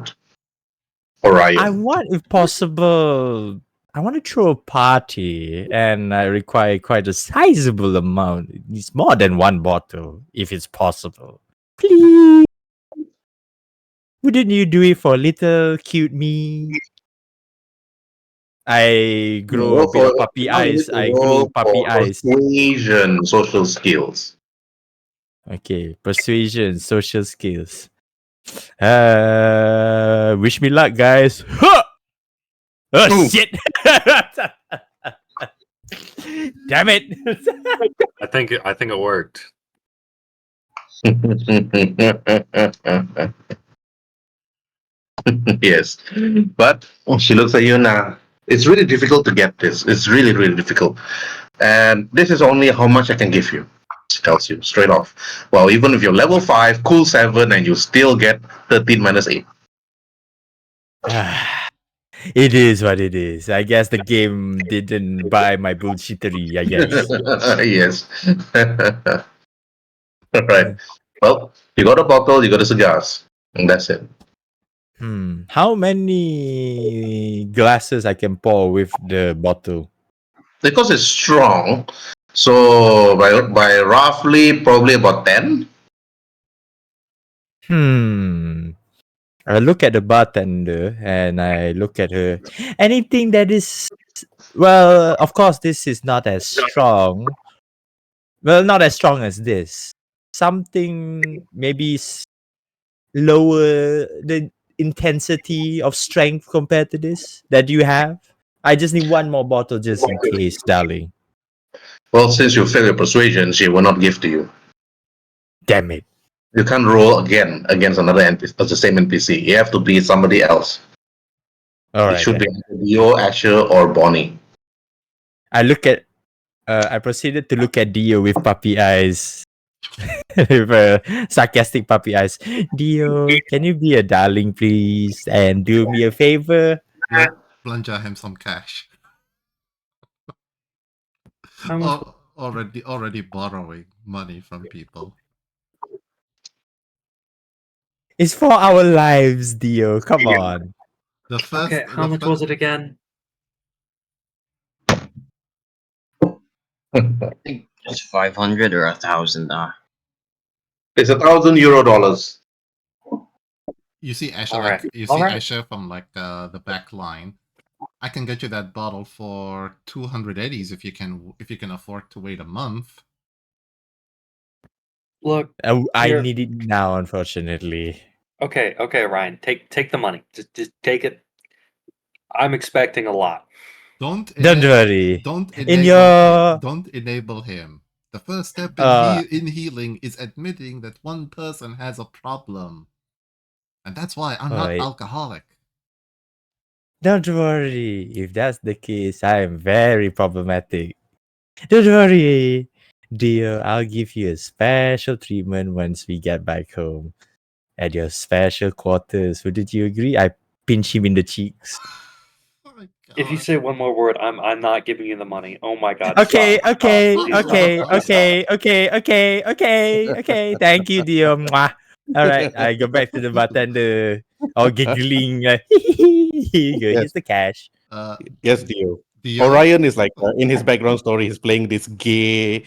[SPEAKER 3] I
[SPEAKER 1] Orion.
[SPEAKER 3] want, if possible, I want to throw a party, and I require quite a sizable amount. It's more than one bottle, if it's possible. Please, wouldn't you do it for little cute me? I grow a
[SPEAKER 1] Roll
[SPEAKER 3] bit
[SPEAKER 1] for
[SPEAKER 3] of puppy
[SPEAKER 1] now. You need
[SPEAKER 3] eyes.
[SPEAKER 1] to
[SPEAKER 3] I grew
[SPEAKER 1] roll
[SPEAKER 3] puppy
[SPEAKER 1] for
[SPEAKER 3] eyes.
[SPEAKER 1] persuasion, social skills.
[SPEAKER 3] Okay, persuasion, social skills. Wish me luck, guys. Huh! Oh
[SPEAKER 1] Ooh.
[SPEAKER 3] shit! Damn it!
[SPEAKER 5] I think it worked.
[SPEAKER 1] Yes, but she looks at you now. It's really difficult to get this. It's really, really difficult. And this is only how much I can give you. She tells you straight off. Well, even if you're level 5, cool 7, and you still get 13 minus 8.
[SPEAKER 3] It is what it is. I guess the game didn't buy my bullshittery, I guess.
[SPEAKER 1] Yes. All right. Well, you got a bottle, you got the cigars, and that's it.
[SPEAKER 3] How many glasses I can pour with the bottle?
[SPEAKER 1] Because it's strong, so by roughly probably about 10.
[SPEAKER 3] I look at the bartender and I look at her. Anything that is, well, of course, this is not as strong. Well, not as strong as this. Something maybe lower the intensity of strength compared to this that you have. I just need one more bottle just in case, darling.
[SPEAKER 1] Well, since you failed your persuasion, she will not give to you.
[SPEAKER 3] Damn it.
[SPEAKER 1] You can't roll again against another NPC, the same NPC. You have to be somebody else.
[SPEAKER 3] All
[SPEAKER 1] It
[SPEAKER 3] right.
[SPEAKER 1] should
[SPEAKER 3] Then.
[SPEAKER 1] be Dio, Asher, or Bonnie.
[SPEAKER 3] I proceeded to look at Dio with puppy eyes. With sarcastic puppy eyes. Dio, can you be a darling, please? And do me a favor?
[SPEAKER 2] Plunge him some cash.
[SPEAKER 5] Um,
[SPEAKER 2] Already borrowing money from people.
[SPEAKER 3] It's for our lives, Dio. Come on.
[SPEAKER 2] The first.
[SPEAKER 5] okay, how much was it again?
[SPEAKER 4] I think it's 500 or 1,000.
[SPEAKER 1] It's 1,000 euro dollars.
[SPEAKER 2] You see Asher,
[SPEAKER 5] Alright,
[SPEAKER 2] Asher from like the back line. I can get you that bottle for 200 eddies if you can afford to wait a month.
[SPEAKER 5] Look,
[SPEAKER 3] I
[SPEAKER 5] Here.
[SPEAKER 3] need it now, unfortunately.
[SPEAKER 5] okay, Ryan, take the money. Just take it. I'm expecting a lot.
[SPEAKER 3] Don't worry.
[SPEAKER 2] Don't
[SPEAKER 3] In your
[SPEAKER 2] enable him. The first step in healing is admitting that one person has a problem. And that's why I'm not
[SPEAKER 3] Alright.
[SPEAKER 2] alcoholic.
[SPEAKER 3] Don't worry. If that's the case, I am very problematic. Don't worry, dear. I'll give you a special treatment once we get back home at your special quarters. Wouldn't you agree? I pinch him in the cheeks.
[SPEAKER 2] Oh my
[SPEAKER 5] If you
[SPEAKER 2] God.
[SPEAKER 5] say one more word, I'm not giving you the money. Oh my god.
[SPEAKER 3] Okay,
[SPEAKER 5] stop,
[SPEAKER 3] okay,
[SPEAKER 5] stop, please stop,
[SPEAKER 3] okay,
[SPEAKER 5] please stop.
[SPEAKER 3] okay, okay, okay, okay, okay. Thank you, dear. Mwah. All right, I go back to the bartender. All giggling. Here you go. Here's the cash.
[SPEAKER 6] Yes, Dio.
[SPEAKER 2] Dio?
[SPEAKER 6] Orion is like in his background story, he's playing this gay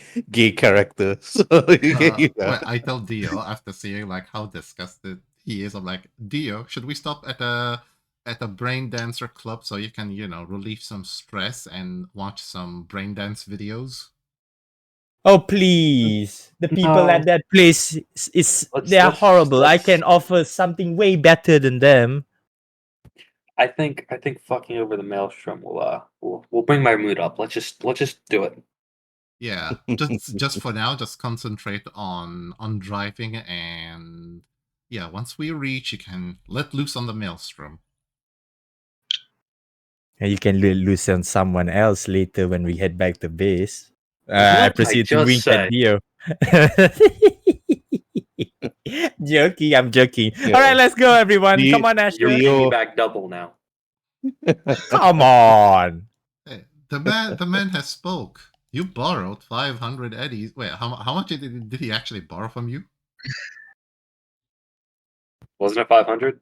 [SPEAKER 6] character. So
[SPEAKER 2] Wait, I tell Dio after seeing like how disgusted he is. I'm like, Dio, should we stop at a brain dancer club so you can relieve some stress and watch some brain dance videos?
[SPEAKER 3] Oh please! The people
[SPEAKER 5] No.
[SPEAKER 3] at that place they are
[SPEAKER 5] Let's-
[SPEAKER 3] horrible. I
[SPEAKER 5] let's-
[SPEAKER 3] can offer something way better than them.
[SPEAKER 5] I think fucking over the maelstrom will bring my mood up. Let's just do it.
[SPEAKER 2] Yeah, just for now, just concentrate on driving, and yeah, once we reach, you can let loose on the maelstrom.
[SPEAKER 3] And you can loosen someone else later when we head back to base.
[SPEAKER 5] What
[SPEAKER 3] I
[SPEAKER 5] did I
[SPEAKER 3] proceed to
[SPEAKER 5] just
[SPEAKER 3] wink
[SPEAKER 5] say?
[SPEAKER 3] at Dio. Joking, I'm joking.
[SPEAKER 6] Yeah.
[SPEAKER 3] All right, let's go, everyone.
[SPEAKER 6] Dio-
[SPEAKER 3] Come on, Asher.
[SPEAKER 5] You're
[SPEAKER 6] Dio-
[SPEAKER 5] paying me back double now.
[SPEAKER 3] Come on.
[SPEAKER 2] Hey, the man has spoke. You borrowed 500 eddies. Wait, how much did he actually borrow from you?
[SPEAKER 5] Wasn't it 500?
[SPEAKER 3] It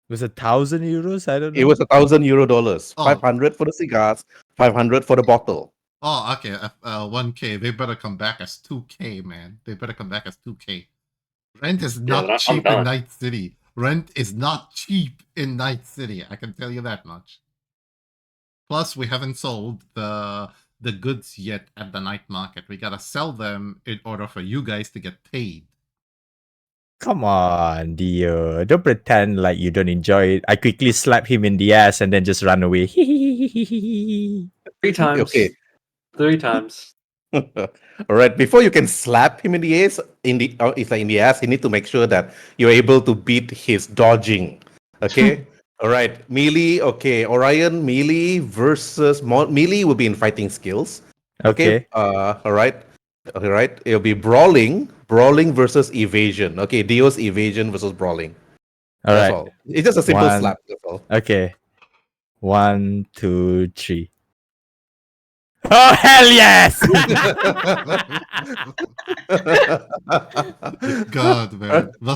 [SPEAKER 3] was 1,000 euros. I don't know.
[SPEAKER 6] It was $1,000.
[SPEAKER 2] Oh.
[SPEAKER 6] 500 for the cigars, 500 for the bottle.
[SPEAKER 2] Oh, okay. 1K. They better come back as 2K, man. They better come back as 2K. Rent is not
[SPEAKER 5] I'm
[SPEAKER 2] cheap in
[SPEAKER 5] done.
[SPEAKER 2] Night City. Rent is not cheap in Night City. I can tell you that much. Plus, we haven't sold the goods yet at the night market. We gotta sell them in order for you guys to get paid.
[SPEAKER 3] Come on, Dio. Don't pretend like you don't enjoy it. I quickly slap him in the ass and then just run away.
[SPEAKER 5] 3 times.
[SPEAKER 6] Okay.
[SPEAKER 5] 3 times.
[SPEAKER 6] All right. Before you can slap him in the ass, it's like in the ass, you need to make sure that you're able to beat his dodging. Okay. All right. Melee. Okay. Orion melee versus melee will be in fighting skills.
[SPEAKER 3] Okay.
[SPEAKER 6] All right. All right. It'll be brawling versus evasion. Okay. Dio's evasion versus brawling.
[SPEAKER 3] All
[SPEAKER 6] That's
[SPEAKER 3] right.
[SPEAKER 6] all. It's just a simple
[SPEAKER 3] One.
[SPEAKER 6] slap. That's all.
[SPEAKER 3] Okay. 1, 2, 3. Oh hell yes!
[SPEAKER 2] God, man. The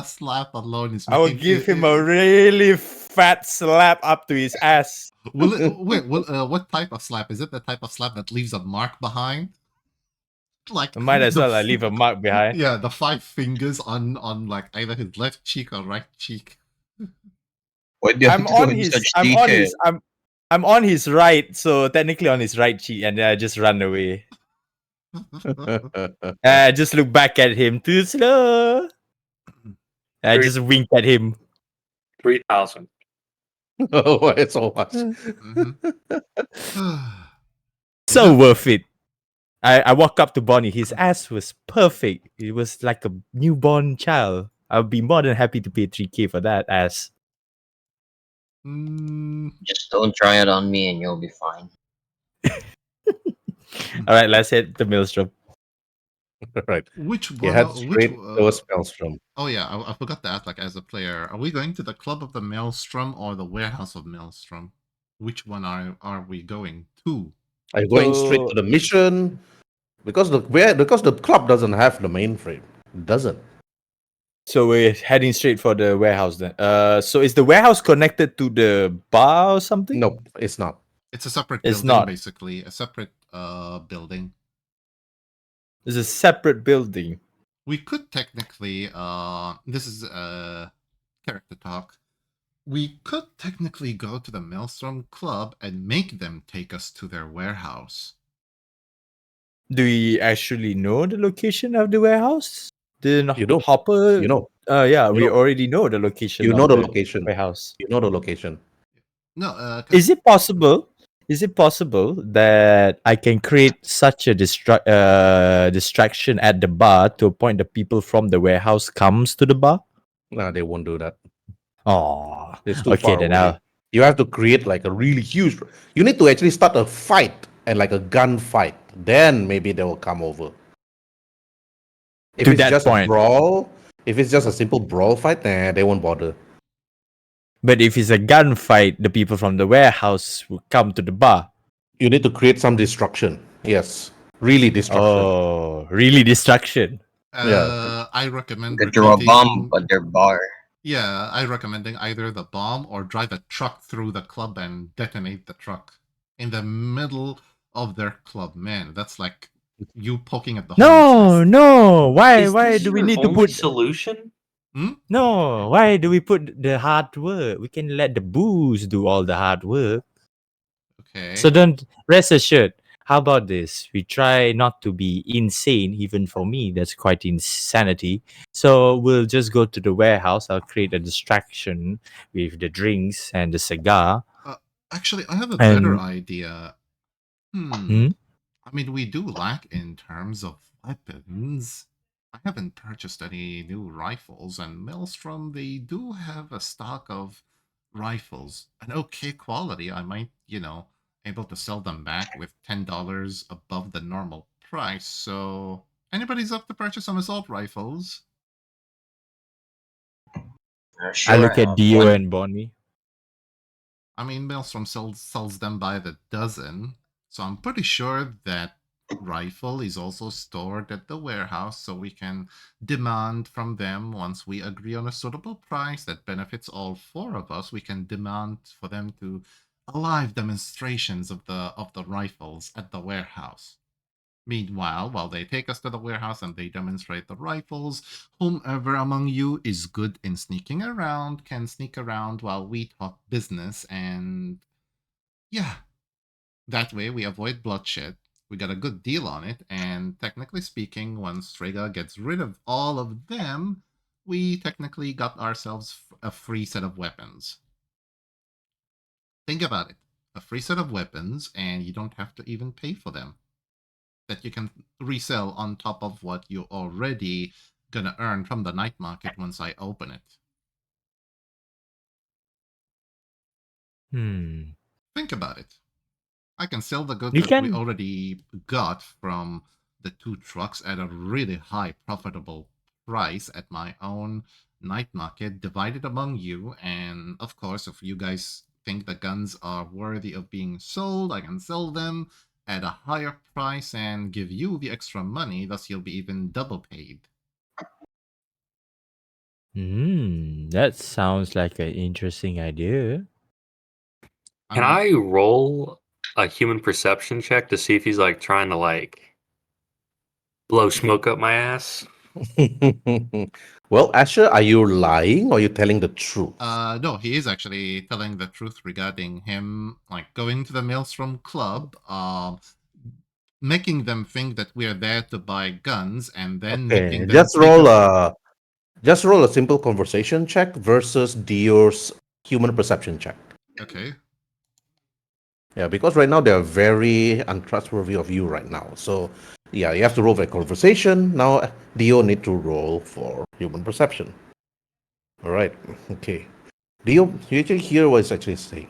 [SPEAKER 2] slap alone is
[SPEAKER 3] I will
[SPEAKER 2] making
[SPEAKER 3] give him a really fat slap up to his ass.
[SPEAKER 2] What type of slap? Is it the type of slap that leaves a mark behind? Like
[SPEAKER 3] Might as
[SPEAKER 2] the
[SPEAKER 3] well leave a mark behind.
[SPEAKER 2] Yeah, the 5 fingers on like either his left cheek or right cheek.
[SPEAKER 4] Why do you have
[SPEAKER 3] I'm
[SPEAKER 4] to go
[SPEAKER 3] on
[SPEAKER 4] into
[SPEAKER 3] his
[SPEAKER 4] such
[SPEAKER 3] I'm
[SPEAKER 4] detail?
[SPEAKER 3] on his I'm on his right, so technically on his right cheek, and then I just run away. I just look back at him too slow. I
[SPEAKER 5] Three-
[SPEAKER 3] just wink at him.
[SPEAKER 5] 3,000.
[SPEAKER 6] Oh, it's so much.
[SPEAKER 2] Mhm.
[SPEAKER 3] So worth it. I walk up to Bonnie. His ass was perfect. It was like a newborn child. I'll be more than happy to pay 3K for that ass.
[SPEAKER 2] Mm,
[SPEAKER 4] Just don't try it on me and you'll be fine.
[SPEAKER 3] All right, let's hit the maelstrom.
[SPEAKER 6] Right.
[SPEAKER 2] which
[SPEAKER 6] You
[SPEAKER 2] one?
[SPEAKER 6] head straight towards Maelstrom.
[SPEAKER 2] Oh yeah, I forgot to ask. Like as a player, are we going to the Club of the Maelstrom or the Warehouse of Maelstrom? Which one are we going to?
[SPEAKER 6] Are you going straight to
[SPEAKER 3] So-
[SPEAKER 6] the mission? Because the club doesn't have the mainframe. It doesn't.
[SPEAKER 3] So we're heading straight for the warehouse then. So is the warehouse connected to the bar or something?
[SPEAKER 6] No, it's not.
[SPEAKER 2] It's a separate
[SPEAKER 3] It's
[SPEAKER 2] building,
[SPEAKER 3] not.
[SPEAKER 2] basically. A separate building.
[SPEAKER 3] It's a separate building.
[SPEAKER 2] We could technically this is character talk. We could technically go to the Maelstrom Club and make them take us to their warehouse.
[SPEAKER 3] Do we actually know the location of the warehouse? Didn't
[SPEAKER 6] You don't.
[SPEAKER 3] Hopper?
[SPEAKER 6] You know.
[SPEAKER 3] Yeah,
[SPEAKER 6] You
[SPEAKER 3] we
[SPEAKER 6] know.
[SPEAKER 3] already know the location.
[SPEAKER 6] You
[SPEAKER 3] of
[SPEAKER 6] know the location.
[SPEAKER 3] warehouse.
[SPEAKER 6] You know the location.
[SPEAKER 2] No,
[SPEAKER 3] Is it possible Is it possible that I can create such a distraction at the bar to a point that people from the warehouse comes to the bar?
[SPEAKER 6] No, they won't do that.
[SPEAKER 3] Oh,
[SPEAKER 6] It's too
[SPEAKER 3] okay.
[SPEAKER 6] far
[SPEAKER 3] Then
[SPEAKER 6] away. You have to create like a really huge. You need to actually start a fight and like a gunfight. Then maybe they will come over. If
[SPEAKER 3] To
[SPEAKER 6] it's
[SPEAKER 3] that
[SPEAKER 6] just a
[SPEAKER 3] point.
[SPEAKER 6] brawl, if it's just a simple brawl fight, nah, they won't bother.
[SPEAKER 3] But if it's a gunfight, the people from the warehouse will come to the bar.
[SPEAKER 6] You need to create some destruction. Yes, really destruction.
[SPEAKER 3] Oh, really destruction.
[SPEAKER 6] Yeah.
[SPEAKER 2] I recommend
[SPEAKER 4] Could throw a bomb
[SPEAKER 2] recruiting.
[SPEAKER 4] at their bar.
[SPEAKER 2] Yeah, I recommending either the bomb or drive a truck through the club and detonate the truck in the middle of their club. Man, that's like you poking at the hornet's
[SPEAKER 3] No,
[SPEAKER 2] nest.
[SPEAKER 3] no. Why
[SPEAKER 5] Is this
[SPEAKER 3] do we
[SPEAKER 5] your
[SPEAKER 3] need to
[SPEAKER 5] only
[SPEAKER 3] put
[SPEAKER 5] solution?
[SPEAKER 3] No, why do we put the hard work? We can let the booze do all the hard work.
[SPEAKER 2] Okay.
[SPEAKER 3] So don't rest assured. How about this? We try not to be insane, even for me, that's quite insanity. So we'll just go to the warehouse. I'll create a distraction with the drinks and the cigar.
[SPEAKER 2] Actually, I have a better
[SPEAKER 3] And
[SPEAKER 2] idea.
[SPEAKER 3] Hmm?
[SPEAKER 2] I mean, we do lack in terms of weapons. I haven't purchased any new rifles, and Maelstrom, they do have a stock of rifles. An okay quality. I might, able to sell them back with $10 above the normal price. So, anybody's up to purchase some assault rifles?
[SPEAKER 3] I
[SPEAKER 4] Sure,
[SPEAKER 3] look
[SPEAKER 4] I
[SPEAKER 3] at
[SPEAKER 4] have
[SPEAKER 3] Dio
[SPEAKER 4] one.
[SPEAKER 3] and Bonnie.
[SPEAKER 2] I mean, Maelstrom sells them by the dozen, so I'm pretty sure that rifle is also stored at the warehouse, so we can demand from them once we agree on a suitable price that benefits all four of us. We can demand for them to live demonstrations of the rifles at the warehouse. Meanwhile, while they take us to the warehouse and they demonstrate the rifles, whomever among you is good in sneaking around can sneak around while we talk business, and yeah, that way we avoid bloodshed. We got a good deal on it, and technically speaking, once Strega gets rid of all of them, we technically got ourselves a free set of weapons. Think about it. A free set of weapons, and you don't have to even pay for them. That you can resell on top of what you already gonna earn from the night market once I open it. Think about it. I can sell the goods
[SPEAKER 3] You
[SPEAKER 2] that we
[SPEAKER 3] can
[SPEAKER 2] already got from the two trucks at a really high profitable price at my own night market, divided among you. And of course, if you guys think the guns are worthy of being sold, I can sell them at a higher price and give you the extra money, thus you'll be even double paid.
[SPEAKER 3] That sounds like an interesting idea.
[SPEAKER 5] Can I roll a human perception check to see if he's like trying to like blow smoke up my ass?
[SPEAKER 6] Well, Asher, are you lying or are you telling the truth?
[SPEAKER 2] No, he is actually telling the truth regarding him, like going to the Maelstrom Club, making them think that we are there to buy guns, and then
[SPEAKER 6] Okay,
[SPEAKER 2] making them take
[SPEAKER 6] just roll a simple conversation check versus Dio's human perception check.
[SPEAKER 2] Okay.
[SPEAKER 6] Yeah, because right now they're very untrustworthy of you right now. So yeah, you have to roll for conversation. Now Dio need to roll for human perception. All right. Okay. Dio, you actually hear what he's actually saying.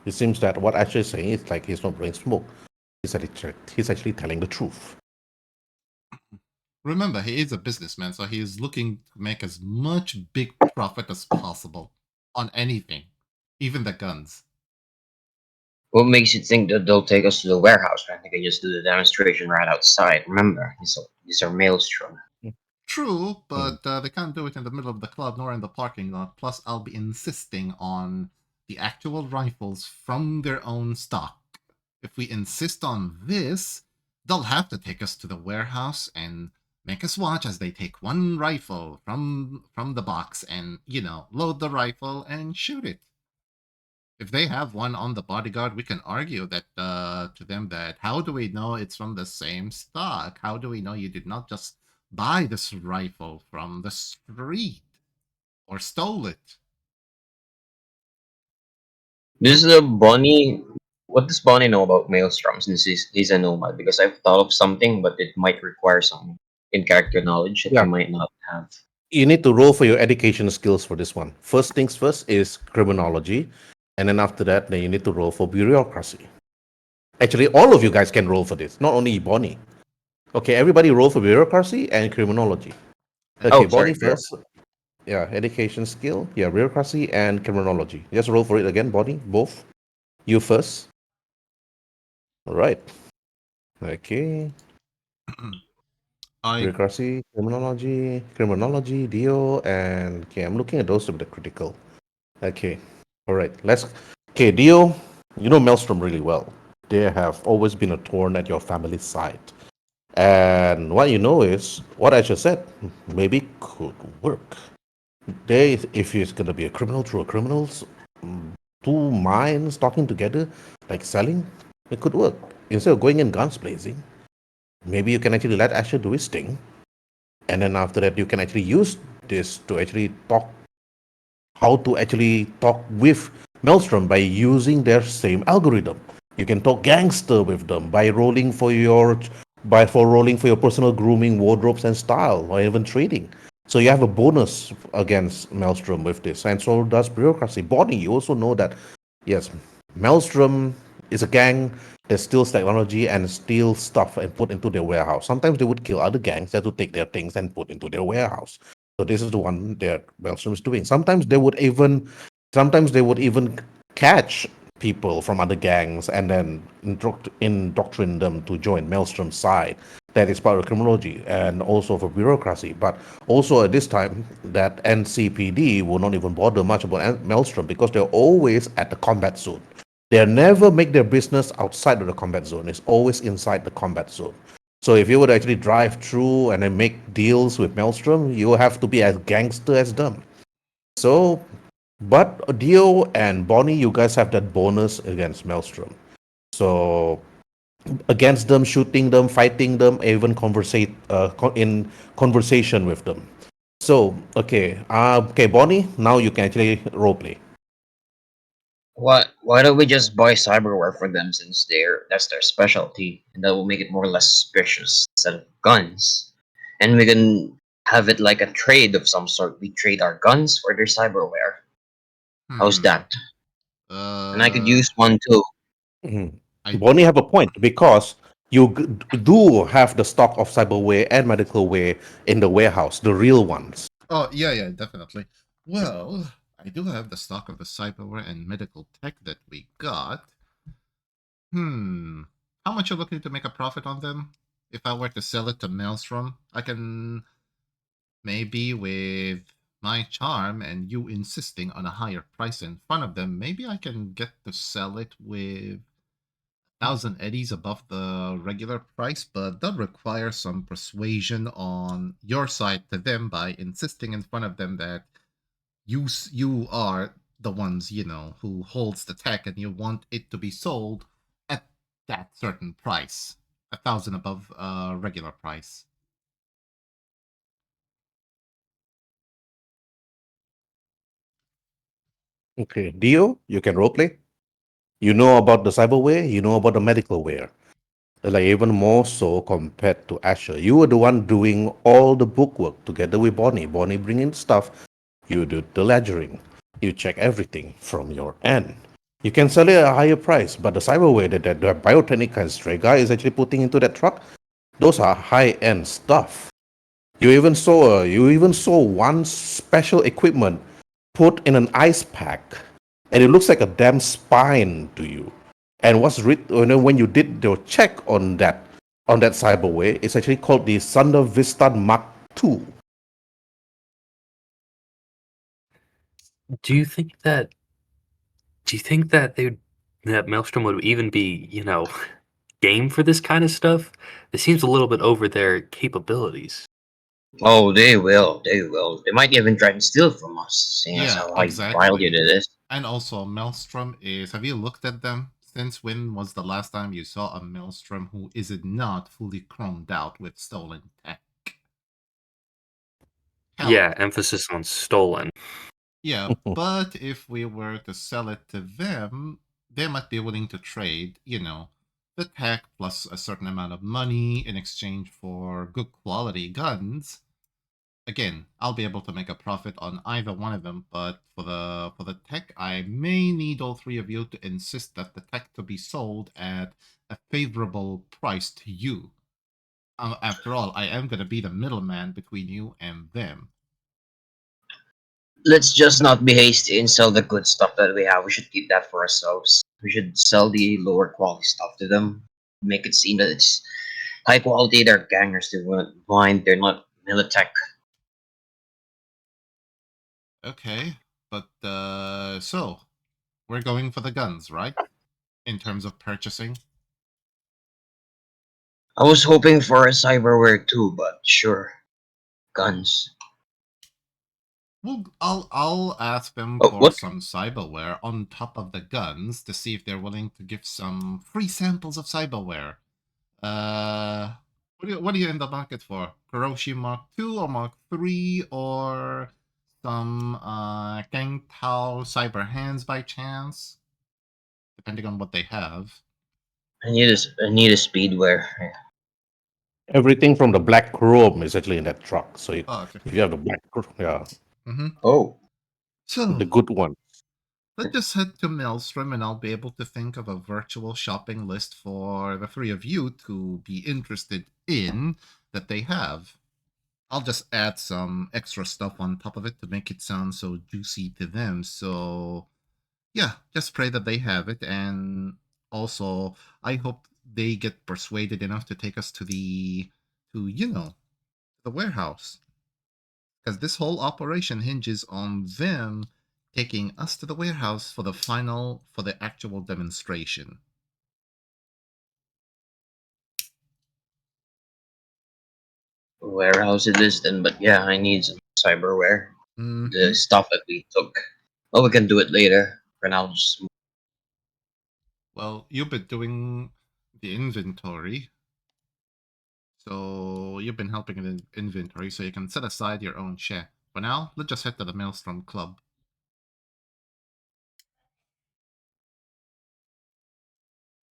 [SPEAKER 6] It seems that what actually saying is like he's not blowing smoke. He's actually telling the truth.
[SPEAKER 2] Remember, he is a businessman, so he is looking to make as much big profit as possible on anything, even the guns.
[SPEAKER 4] What makes you think that they'll take us to the warehouse when they can just do the demonstration right outside? Remember, these are Maelstrom.
[SPEAKER 2] True, but they can't do it in the middle of the club nor in the parking lot. Plus, I'll be insisting on the actual rifles from their own stock. If we insist on this, they'll have to take us to the warehouse and make us watch as they take one rifle from the box and, load the rifle and shoot it. If they have one on the bodyguard, we can argue that to them that how do we know it's from the same stock? How do we know you did not just buy this rifle from the street or stole it?
[SPEAKER 4] This is a Bonnie. What does Bonnie know about Maelstrom since he's a nomad? Because I've thought of something, but it might require some in-character knowledge that
[SPEAKER 6] Yeah.
[SPEAKER 4] we might not have.
[SPEAKER 6] You need to roll for your education skills for this one. First things first is criminology, and then after that, then you need to roll for bureaucracy. Actually, all of you guys can roll for this, not only Bonnie. Okay, everybody roll for bureaucracy and criminology. Okay,
[SPEAKER 4] Oh,
[SPEAKER 6] Bonnie
[SPEAKER 4] sorry,
[SPEAKER 6] first. Yeah, education skill. Yeah, bureaucracy and criminology. Just roll for it again, Bonnie. Both. You first. All right. Okay.
[SPEAKER 2] I
[SPEAKER 6] Bureaucracy, criminology, Dio, and okay, I'm looking at those to be the critical. Okay. All right. Let's. Okay, Dio, you know Maelstrom really well. They have always been a thorn at your family's side. And what you know is what I just said maybe could work. They, if it's gonna be a criminal through a criminals, two minds talking together, like selling, it could work. Instead of going in guns blazing, maybe you can actually let Asher do his thing, and then after that, you can actually use this to actually talk how to actually talk with Maelstrom by using their same algorithm. You can talk gangster with them by rolling for your personal grooming, wardrobes, and style, or even trading. So you have a bonus against Maelstrom with this, and so does bureaucracy. Bonnie, you also know that yes, Maelstrom is a gang that steals technology and steals stuff and put into their warehouse. Sometimes they would kill other gangs that would take their things and put into their warehouse. So this is the one that Maelstrom is doing. Sometimes they would even catch people from other gangs and then indoctrinate them to join Maelstrom's side. That is part of criminology and also for bureaucracy. But also at this time, that NCPD will not even bother much about Maelstrom because they're always at the combat zone. They never make their business outside of the combat zone. It's always inside the combat zone. So if you would actually drive through and then make deals with Maelstrom, you have to be as gangster as them. So, but Dio and Bonnie, you guys have that bonus against Maelstrom. So against them, shooting them, fighting them, even in conversation with them. So okay, Bonnie, now you can actually roleplay.
[SPEAKER 4] Why don't we just buy cyberware for them since that's their specialty, and that will make it more or less suspicious instead of guns. And we can have it like a trade of some sort. We trade our guns for their cyberware. How's
[SPEAKER 2] hmm.
[SPEAKER 4] that? And I could
[SPEAKER 2] Uh,
[SPEAKER 4] use one too.
[SPEAKER 6] Mhm.
[SPEAKER 2] I
[SPEAKER 6] Bonnie have a point because you do have the stock of cyberware and medical wear in the warehouse, the real ones.
[SPEAKER 2] Oh, yeah, definitely. Well, I do have the stock of the cyberware and medical tech that we got. How much you looking to make a profit on them? If I were to sell it to Maelstrom, I can maybe with my charm and you insisting on a higher price in front of them, maybe I can get to sell it with 1,000 eddies above the regular price, but that requires some persuasion on your side to them by insisting in front of them that you are the ones who holds the tech and you want it to be sold at that certain price, 1,000 above regular price.
[SPEAKER 6] Okay, Dio, you can roleplay. You know about the cyberware, you know about the medical wear. Like even more so compared to Asher. You were the one doing all the bookwork together with Bonnie. Bonnie bringing stuff. You do the ledgering. You check everything from your end. You can sell it at a higher price, but the cyberware that BIOTECHNICA and Strega is actually putting into that truck, those are high-end stuff. You even saw one special equipment put in an ice pack, and it looks like a damn spine to you. And when you did your check on that cyberware, it's actually called the Thunder Vista Mark II.
[SPEAKER 5] Do you think that? Do you think that that Maelstrom would even be, game for this kind of stuff? It seems a little bit over their capabilities.
[SPEAKER 4] Oh, they will. They will. They might even try to steal from us, seeing as
[SPEAKER 2] Yeah,
[SPEAKER 4] how I violated
[SPEAKER 2] exactly.
[SPEAKER 4] it.
[SPEAKER 2] And also, Maelstrom is. Have you looked at them? Since when was the last time you saw a Maelstrom who is not fully chromed out with stolen tech? Hell,
[SPEAKER 5] Yeah, emphasis on stolen.
[SPEAKER 2] yeah, but if we were to sell it to them, they might be willing to trade, the tech plus a certain amount of money in exchange for good quality guns. Again, I'll be able to make a profit on either one of them, but for the tech, I may need all three of you to insist that the tech to be sold at a favorable price to you. After all, I am going to be the middleman between you and them.
[SPEAKER 4] Let's just not be hasty and sell the good stuff that we have. We should keep that for ourselves. We should sell the lower quality stuff to them. Make it seem that it's high quality. They're gangers. They won't mind. They're not Militech.
[SPEAKER 2] Okay, but so we're going for the guns, right? In terms of purchasing.
[SPEAKER 4] I was hoping for a cyberware too, but sure. Guns.
[SPEAKER 2] Well, I'll ask them
[SPEAKER 4] Oh,
[SPEAKER 2] for
[SPEAKER 4] what?
[SPEAKER 2] some cyberware on top of the guns to see if they're willing to give some free samples of cyberware. What do you in the market for? Kuroshi Mark II or Mark III or some Kang Tao Cyber Hands by chance? Depending on what they have.
[SPEAKER 4] I need a speedwear. Yeah.
[SPEAKER 6] Everything from the black chrome is actually in that truck. So
[SPEAKER 2] Oh, okay.
[SPEAKER 6] if you have the black, yeah,
[SPEAKER 2] Mm-hmm.
[SPEAKER 4] Oh.
[SPEAKER 2] So
[SPEAKER 6] the good one.
[SPEAKER 2] let's just head to Maelstrom and I'll be able to think of a virtual shopping list for the three of you to be interested in that they have. I'll just add some extra stuff on top of it to make it sound so juicy to them. So, yeah, just pray that they have it. And also, I hope they get persuaded enough to take us to the warehouse. Because this whole operation hinges on them taking us to the warehouse for the actual demonstration.
[SPEAKER 4] Warehouse it is then, but yeah, I need some cyberware.
[SPEAKER 2] Mhm.
[SPEAKER 4] The stuff that we took. Oh, we can do it later. For now, just
[SPEAKER 2] Well, you've been doing the inventory. So you've been helping in the inventory, so you can set aside your own share. For now, let's just head to the Maelstrom Club.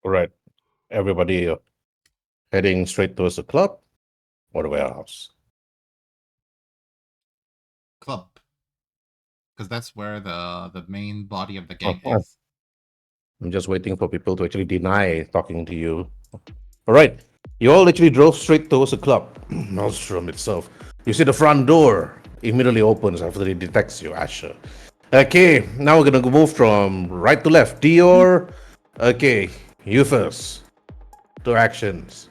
[SPEAKER 6] All right. Everybody heading straight towards the club or the warehouse.
[SPEAKER 2] Club. Because that's where the main body of the
[SPEAKER 6] Oh,
[SPEAKER 2] gang is.
[SPEAKER 6] I'm just waiting for people to actually deny talking to you. All right. You all actually drove straight towards the club, Maelstrom itself. You see the front door immediately opens after it detects you, Asher. Okay, now we're gonna move from right to left. Dior. Okay, you first. To actions.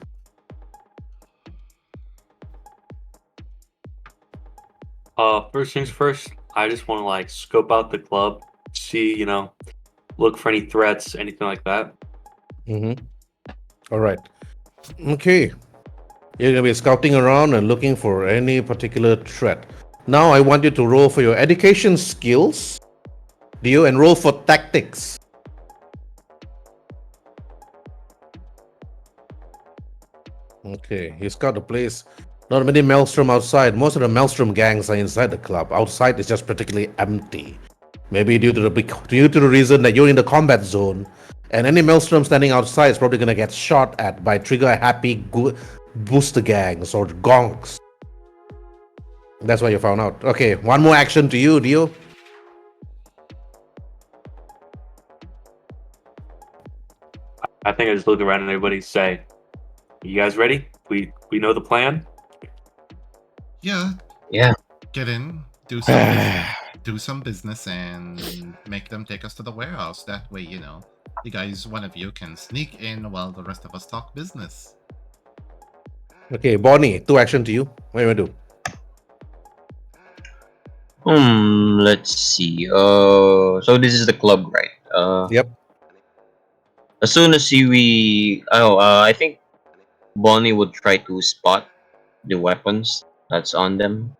[SPEAKER 5] First things first, I just want to like scope out the club, see, look for any threats, anything like that.
[SPEAKER 6] Mm-hmm. All right. Okay. You're gonna be scouting around and looking for any particular threat. Now I want you to roll for your education skills. Do you enroll for tactics? Okay, you scout the place. Not many Maelstrom outside. Most of the Maelstrom gangs are inside the club. Outside is just particularly empty. Maybe due to the reason that you're in the combat zone, and any Maelstrom standing outside is probably gonna get shot at by trigger-happy booster gangs or gonks. That's what you found out. Okay, one more action to you, Dio.
[SPEAKER 5] I think I just look around and everybody say, "You guys ready? We know the plan."
[SPEAKER 2] Yeah,
[SPEAKER 4] yeah.
[SPEAKER 2] get in, do some business, and make them take us to the warehouse. That way, you guys, one of you can sneak in while the rest of us talk business.
[SPEAKER 6] Okay, Bonnie, two action to you. What do you want to do?
[SPEAKER 4] Let's see. So this is the club, right?
[SPEAKER 6] Yep.
[SPEAKER 4] As soon as I think Bonnie would try to spot the weapons that's on them.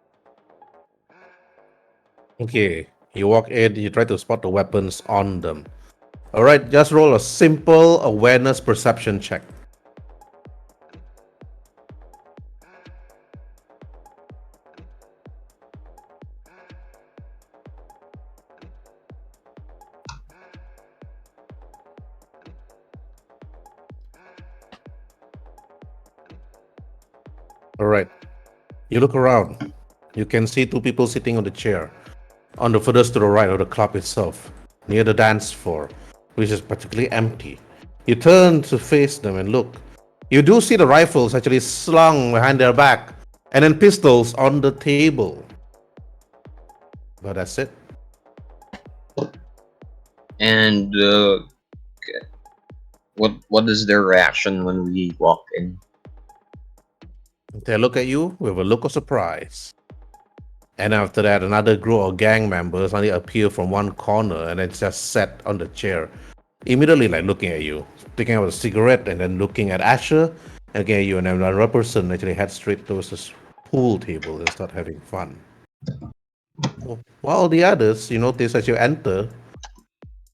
[SPEAKER 6] Okay, you walk in, you try to spot the weapons on them. All right, just roll a simple awareness perception check. All right. You look around. You can see two people sitting on the chair, on the furthest to the right of the club itself, near the dance floor, which is particularly empty. You turn to face them and look. You do see the rifles actually slung behind their back, and then pistols on the table. But that's it.
[SPEAKER 4] And what is their reaction when we walk in?
[SPEAKER 6] They look at you with a look of surprise. And after that, another group of gang members suddenly appear from one corner and then just sat on the chair, immediately like looking at you, taking out a cigarette and then looking at Asher, and looking at you, and then another person actually head straight towards this pool table and start having fun. While the others, you notice as you enter,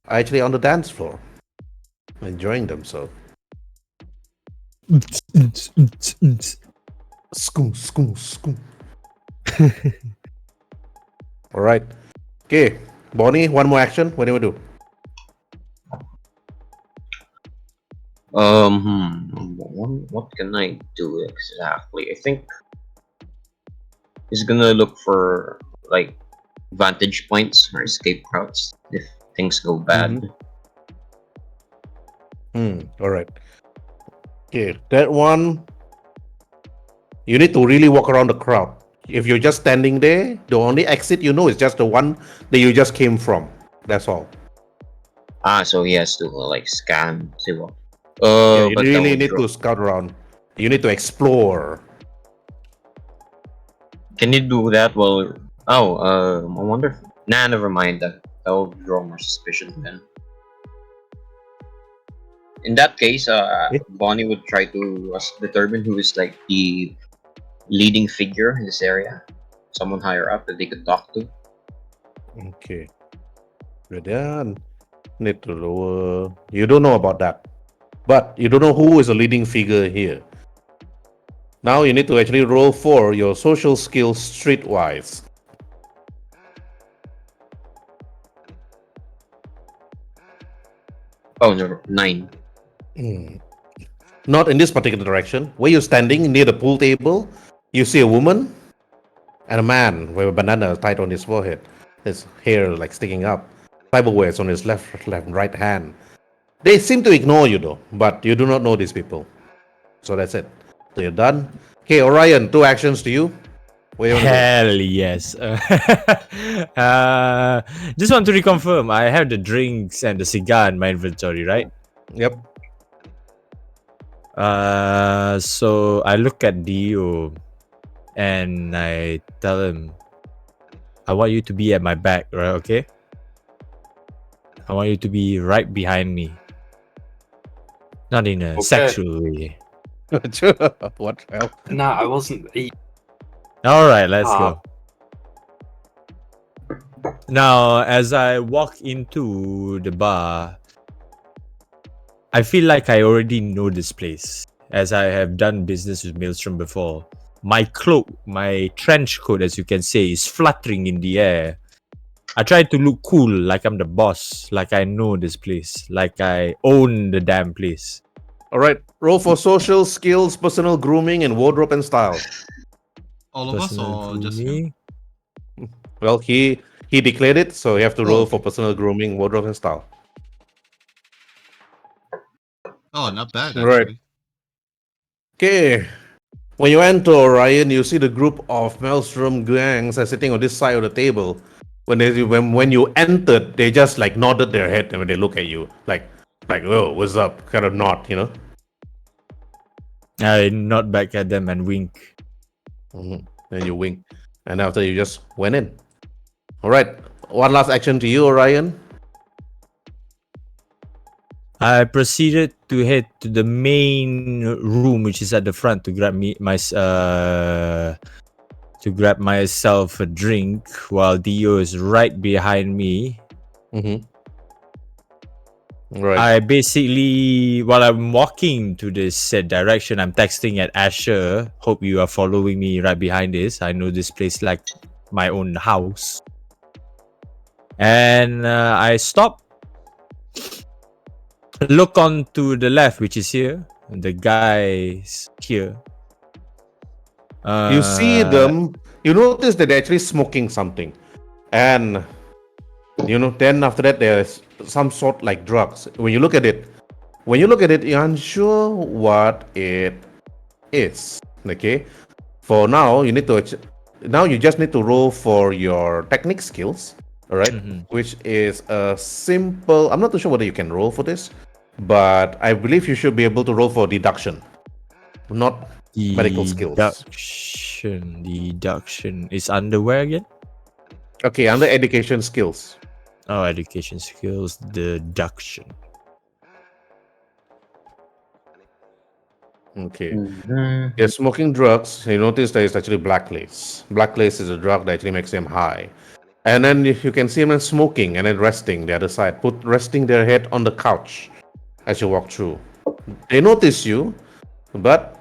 [SPEAKER 6] are actually on the dance floor, enjoying themselves. Skoom, skoom, skoom. All right. Okay, Bonnie, one more action. What do you do?
[SPEAKER 4] What can I do exactly? I think he's gonna look for like vantage points or escape routes if things go bad.
[SPEAKER 6] All right. Okay, that one. You need to really walk around the crowd. If you're just standing there, the only exit you know is just the one that you just came from. That's all.
[SPEAKER 4] So he has to like scan, see what.
[SPEAKER 6] Yeah, you
[SPEAKER 4] But that
[SPEAKER 6] really
[SPEAKER 4] would
[SPEAKER 6] need to scout around. You need to explore.
[SPEAKER 4] Can you do that? Well, I wonder. Nah, never mind. That'll draw more suspicion then. In that case,
[SPEAKER 6] Yeah.
[SPEAKER 4] Bonnie would try to determine who is like the leading figure in this area, someone higher up that they could talk to.
[SPEAKER 6] Okay. Good done. Need to lower. You don't know about that. But you don't know who is the leading figure here. Now you need to actually roll for your social skills streetwise.
[SPEAKER 4] Oh no, 9.
[SPEAKER 6] Not in this particular direction. Where you're standing near the pool table, you see a woman and a man with a banana tied on his forehead, his hair like sticking up, cyberware on his left, right hand. They seem to ignore you though, but you do not know these people. So that's it. So you're done. Okay, Orion, 2 actions to you. What do you want to do?
[SPEAKER 3] Hell yes. Just want to reconfirm. I have the drinks and the cigar in my inventory, right?
[SPEAKER 6] Yep.
[SPEAKER 3] So I look at Dio and I tell him, I want you to be at my back, right? Okay. I want you to be right behind me. Not in a sexual way.
[SPEAKER 6] What hell?
[SPEAKER 5] Nah, I wasn't.
[SPEAKER 3] All right, let's go. Now, as I walk into the bar, I feel like I already know this place, as I have done business with Maelstrom before. My cloak, my trench coat, as you can say, is fluttering in the air. I try to look cool, like I'm the boss, like I know this place, like I own the damn place.
[SPEAKER 6] All right, roll for social skills, personal grooming, and wardrobe and style.
[SPEAKER 2] All of us
[SPEAKER 3] Personal
[SPEAKER 2] or just him?
[SPEAKER 3] grooming.
[SPEAKER 6] Well, he declared it, so you have to roll
[SPEAKER 2] okay.
[SPEAKER 6] for personal grooming, wardrobe, and style.
[SPEAKER 2] Oh, not bad
[SPEAKER 6] Right.
[SPEAKER 2] actually.
[SPEAKER 6] Okay. When you enter Orion, you see the group of Maelstrom gangs are sitting on this side of the table. When you entered, they just like nodded their head when they look at you, like oh, what's up? Kind of nod, you know.
[SPEAKER 3] I nod back at them and wink.
[SPEAKER 6] Then you wink, and after you just went in. All right. One last action to you, Orion.
[SPEAKER 3] I proceeded to head to the main room, which is at the front, to grab myself a drink, while Dio is right behind me.
[SPEAKER 6] Right.
[SPEAKER 3] I basically, while I'm walking to this said direction, I'm texting at Asher. Hope you are following me right behind this. I know this place like my own house. And I stop, look on to the left, which is here. The guy's here.
[SPEAKER 6] You see
[SPEAKER 3] Uh,
[SPEAKER 6] them. You notice that they're actually smoking something, and then after that there's some sort like drugs. When you look at it, you're unsure what it is. Okay, for now you just need to roll for your technique skills. All right,
[SPEAKER 3] mhm.
[SPEAKER 6] which is a simple. I'm not too sure whether you can roll for this, but I believe you should be able to roll for deduction, not medical skills.
[SPEAKER 3] Deduction is underwear again.
[SPEAKER 6] Okay, under education skills.
[SPEAKER 3] Oh, education skills deduction.
[SPEAKER 6] Okay.
[SPEAKER 4] Mhm.
[SPEAKER 6] They're smoking drugs. You notice that it's actually black lace. Black lace is a drug that actually makes them high. And then you can see them smoking and then resting the other side, resting their head on the couch as you walk through. They notice you, but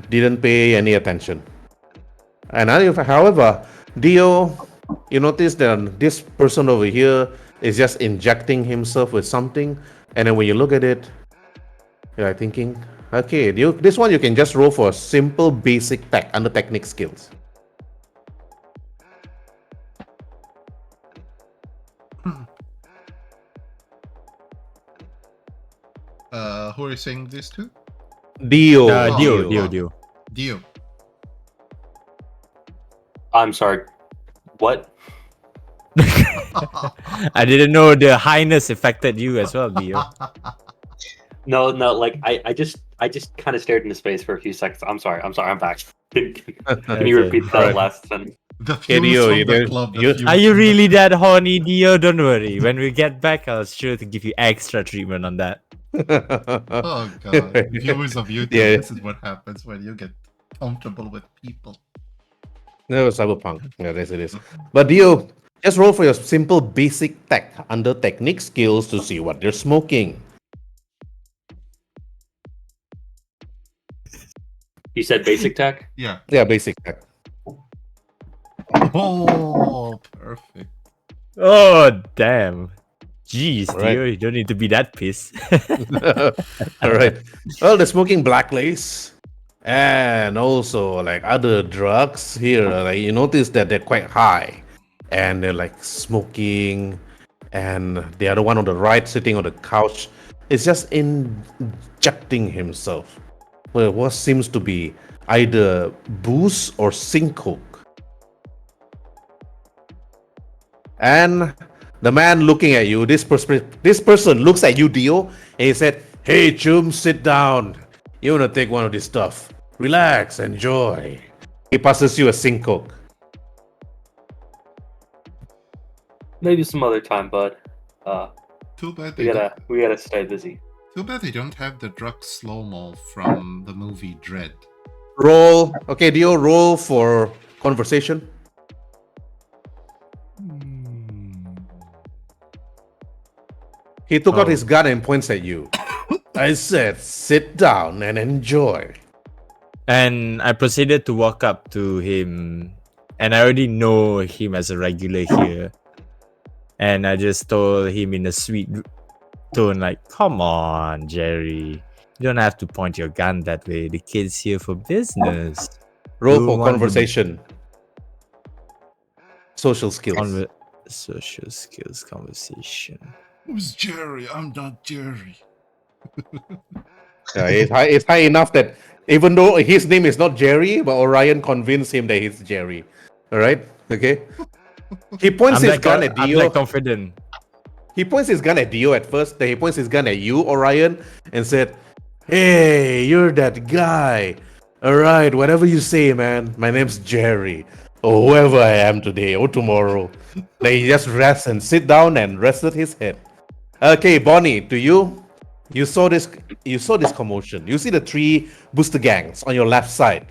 [SPEAKER 6] didn't pay any attention. And however, Dio, you notice that this person over here is just injecting himself with something, and then when you look at it, you're like thinking, okay, this one you can just roll for a simple basic tech under technique skills.
[SPEAKER 2] Who are you saying this to?
[SPEAKER 6] Dio,
[SPEAKER 3] Dio,
[SPEAKER 6] Dio.
[SPEAKER 3] Dio, Dio.
[SPEAKER 2] Dio.
[SPEAKER 5] I'm sorry. What?
[SPEAKER 3] I didn't know the highness affected you as well, Dio.
[SPEAKER 5] No, like I just kind of stared into space for a few seconds. I'm sorry. I'm back. Can you
[SPEAKER 3] Okay.
[SPEAKER 5] repeat that
[SPEAKER 6] Alright.
[SPEAKER 5] last sentence?
[SPEAKER 2] The
[SPEAKER 6] Okay,
[SPEAKER 2] fumes
[SPEAKER 6] Dio,
[SPEAKER 2] from the club.
[SPEAKER 6] you-
[SPEAKER 2] The
[SPEAKER 3] Are you
[SPEAKER 2] fumes-
[SPEAKER 3] really that horny, Dio? Don't worry. When we get back, I'll sure to give you extra treatment on that.
[SPEAKER 2] Oh god. Viewers of YouTube,
[SPEAKER 6] Yeah.
[SPEAKER 2] this is what happens when you get comfortable with people.
[SPEAKER 6] No, cyberpunk. Yeah, yes, it is. But Dio, just roll for your simple basic tech under technique skills to see what they're smoking.
[SPEAKER 5] You said basic tech.
[SPEAKER 2] Yeah.
[SPEAKER 6] Yeah, basic tech.
[SPEAKER 2] Oh, perfect.
[SPEAKER 3] Oh, damn. Jeez,
[SPEAKER 6] Alright.
[SPEAKER 3] Dio, you don't need to be that pissed.
[SPEAKER 6] All right. Well, they're smoking black lace and also like other drugs here. Like you notice that they're quite high and they're like smoking, and the other one on the right sitting on the couch is just injecting himself. Well, what seems to be either booze or syncoke. And the man looking at you, this person looks at you, Dio, and he said, "Hey, chum, sit down. You wanna take one of this stuff? Relax, enjoy." He passes you a syncoke.
[SPEAKER 5] Maybe some other time, bud.
[SPEAKER 2] Too bad
[SPEAKER 5] We
[SPEAKER 2] they
[SPEAKER 5] gotta stay busy.
[SPEAKER 2] Too bad they don't have the drug slow-mo from the movie Dread.
[SPEAKER 6] Roll, okay, Dio, roll for conversation. He took out
[SPEAKER 3] Oh.
[SPEAKER 6] his gun and points at you. I said, "Sit down and enjoy."
[SPEAKER 3] And I proceeded to walk up to him, and I already know him as a regular here. And I just told him in a sweet tone, like, "Come on, Jerry. You don't have to point your gun that way. The kid's here for business."
[SPEAKER 6] Roll
[SPEAKER 3] You
[SPEAKER 6] for
[SPEAKER 3] want to-
[SPEAKER 6] conversation. Social skills.
[SPEAKER 3] Social skills conversation.
[SPEAKER 2] Who's Jerry? I'm not Jerry.
[SPEAKER 6] Yeah, it's high enough that even though his name is not Jerry, but Orion convinced him that he's Jerry. All right, okay. He points his gun at
[SPEAKER 3] I'm
[SPEAKER 6] Dio.
[SPEAKER 3] that confident.
[SPEAKER 6] He points his gun at Dio at first. Then he points his gun at you, Orion, and said, "Hey, you're that guy. All right, whatever you say, man. My name's Jerry, or whoever I am today or tomorrow." Then he just rests and sit down and rested his head. Okay, Bonnie, to you. You saw this commotion. You see the three booster gangs on your left side,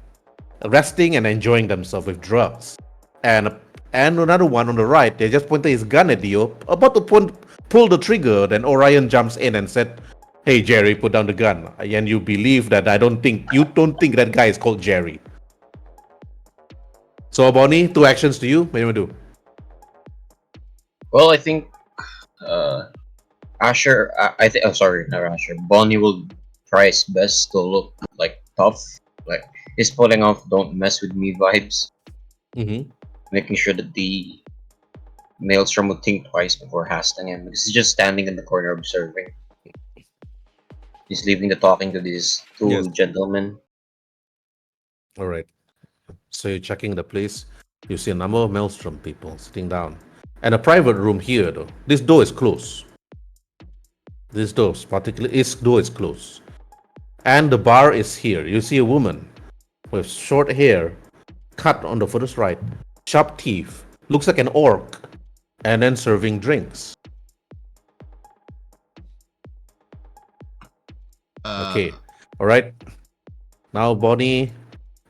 [SPEAKER 6] resting and enjoying themselves with drugs. And another one on the right, they just pointed his gun at Dio, about to pull the trigger. Then Orion jumps in and said, "Hey Jerry, put down the gun." And you believe that you don't think that guy is called Jerry. So Bonnie, 2 actions to you. What do you want to do?
[SPEAKER 4] Well, I think Asher. I think. Oh, sorry, not Asher. Bonnie will try his best to look like tough, like He's pulling off "Don't mess with me" vibes,
[SPEAKER 6] Mm-hmm.
[SPEAKER 4] making sure that the Maelstrom would think twice before hassling him because he's just standing in the corner observing. He's leaving the talking to these
[SPEAKER 3] Yes.
[SPEAKER 4] two gentlemen.
[SPEAKER 6] All right. So you're checking the place. You see a number of Maelstrom people sitting down. And a private room here, though. This door is closed. This door, particularly, this door is closed. And the bar is here. You see a woman with short hair, cut on the furthest right, sharp teeth, looks like an orc, and then serving drinks. Okay. All right. Now, Bonnie,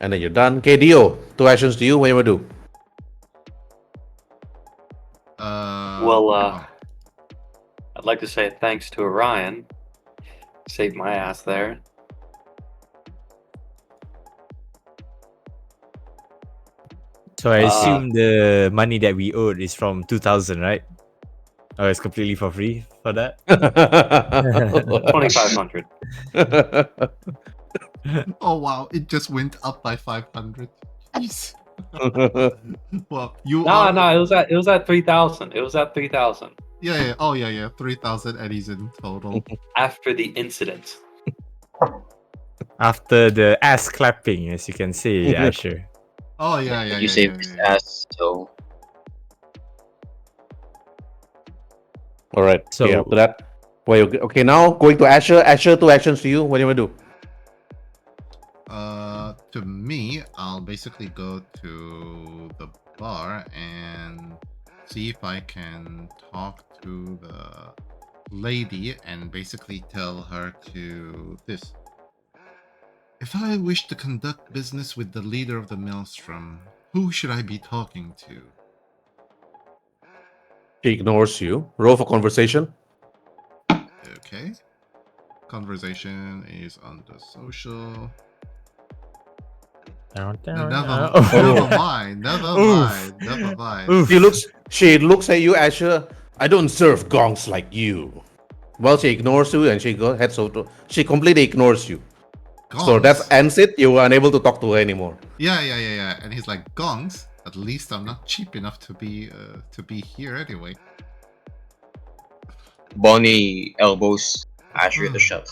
[SPEAKER 6] and then you're done. Okay, Dio, 2 actions to you. What do you want to do?
[SPEAKER 5] I'd like to say thanks to Orion. Saved my ass there.
[SPEAKER 3] So I assume the money that we owed is from 2000, right? Oh, it's completely for free for that?
[SPEAKER 5] 2,500.
[SPEAKER 2] Oh wow, it just went up by 500. Jeez. Well, you
[SPEAKER 5] No,
[SPEAKER 2] are.
[SPEAKER 5] no, it was at 3,000. It was at 3,000
[SPEAKER 2] Yeah. Oh yeah. 3,000 eddies in total.
[SPEAKER 5] after the incident.
[SPEAKER 3] After the ass clapping, as you can say, Asher.
[SPEAKER 2] Oh yeah.
[SPEAKER 4] You saved his ass, so
[SPEAKER 6] All right.
[SPEAKER 3] So-
[SPEAKER 6] okay, after that. Okay, now going to Asher. Asher, 2 actions to you. What do you want to do?
[SPEAKER 2] To me, I'll basically go to the bar and see if I can talk to the lady and basically tell her to this. If I wish to conduct business with the leader of the Maelstrom, who should I be talking to?
[SPEAKER 6] She ignores you. Roll for conversation.
[SPEAKER 2] Okay. Conversation is on the social. Never mind.
[SPEAKER 3] Oof.
[SPEAKER 6] She looks at you, Asher. I don't serve gongs like you. Well, she ignores you and heads over. She completely ignores you. So
[SPEAKER 2] Gongs?
[SPEAKER 6] that ends it. You are unable to talk to her anymore.
[SPEAKER 2] Yeah. And he's like, gongs? At least I'm not cheap enough to be here anyway.
[SPEAKER 4] Bonnie elbows Asher to shut.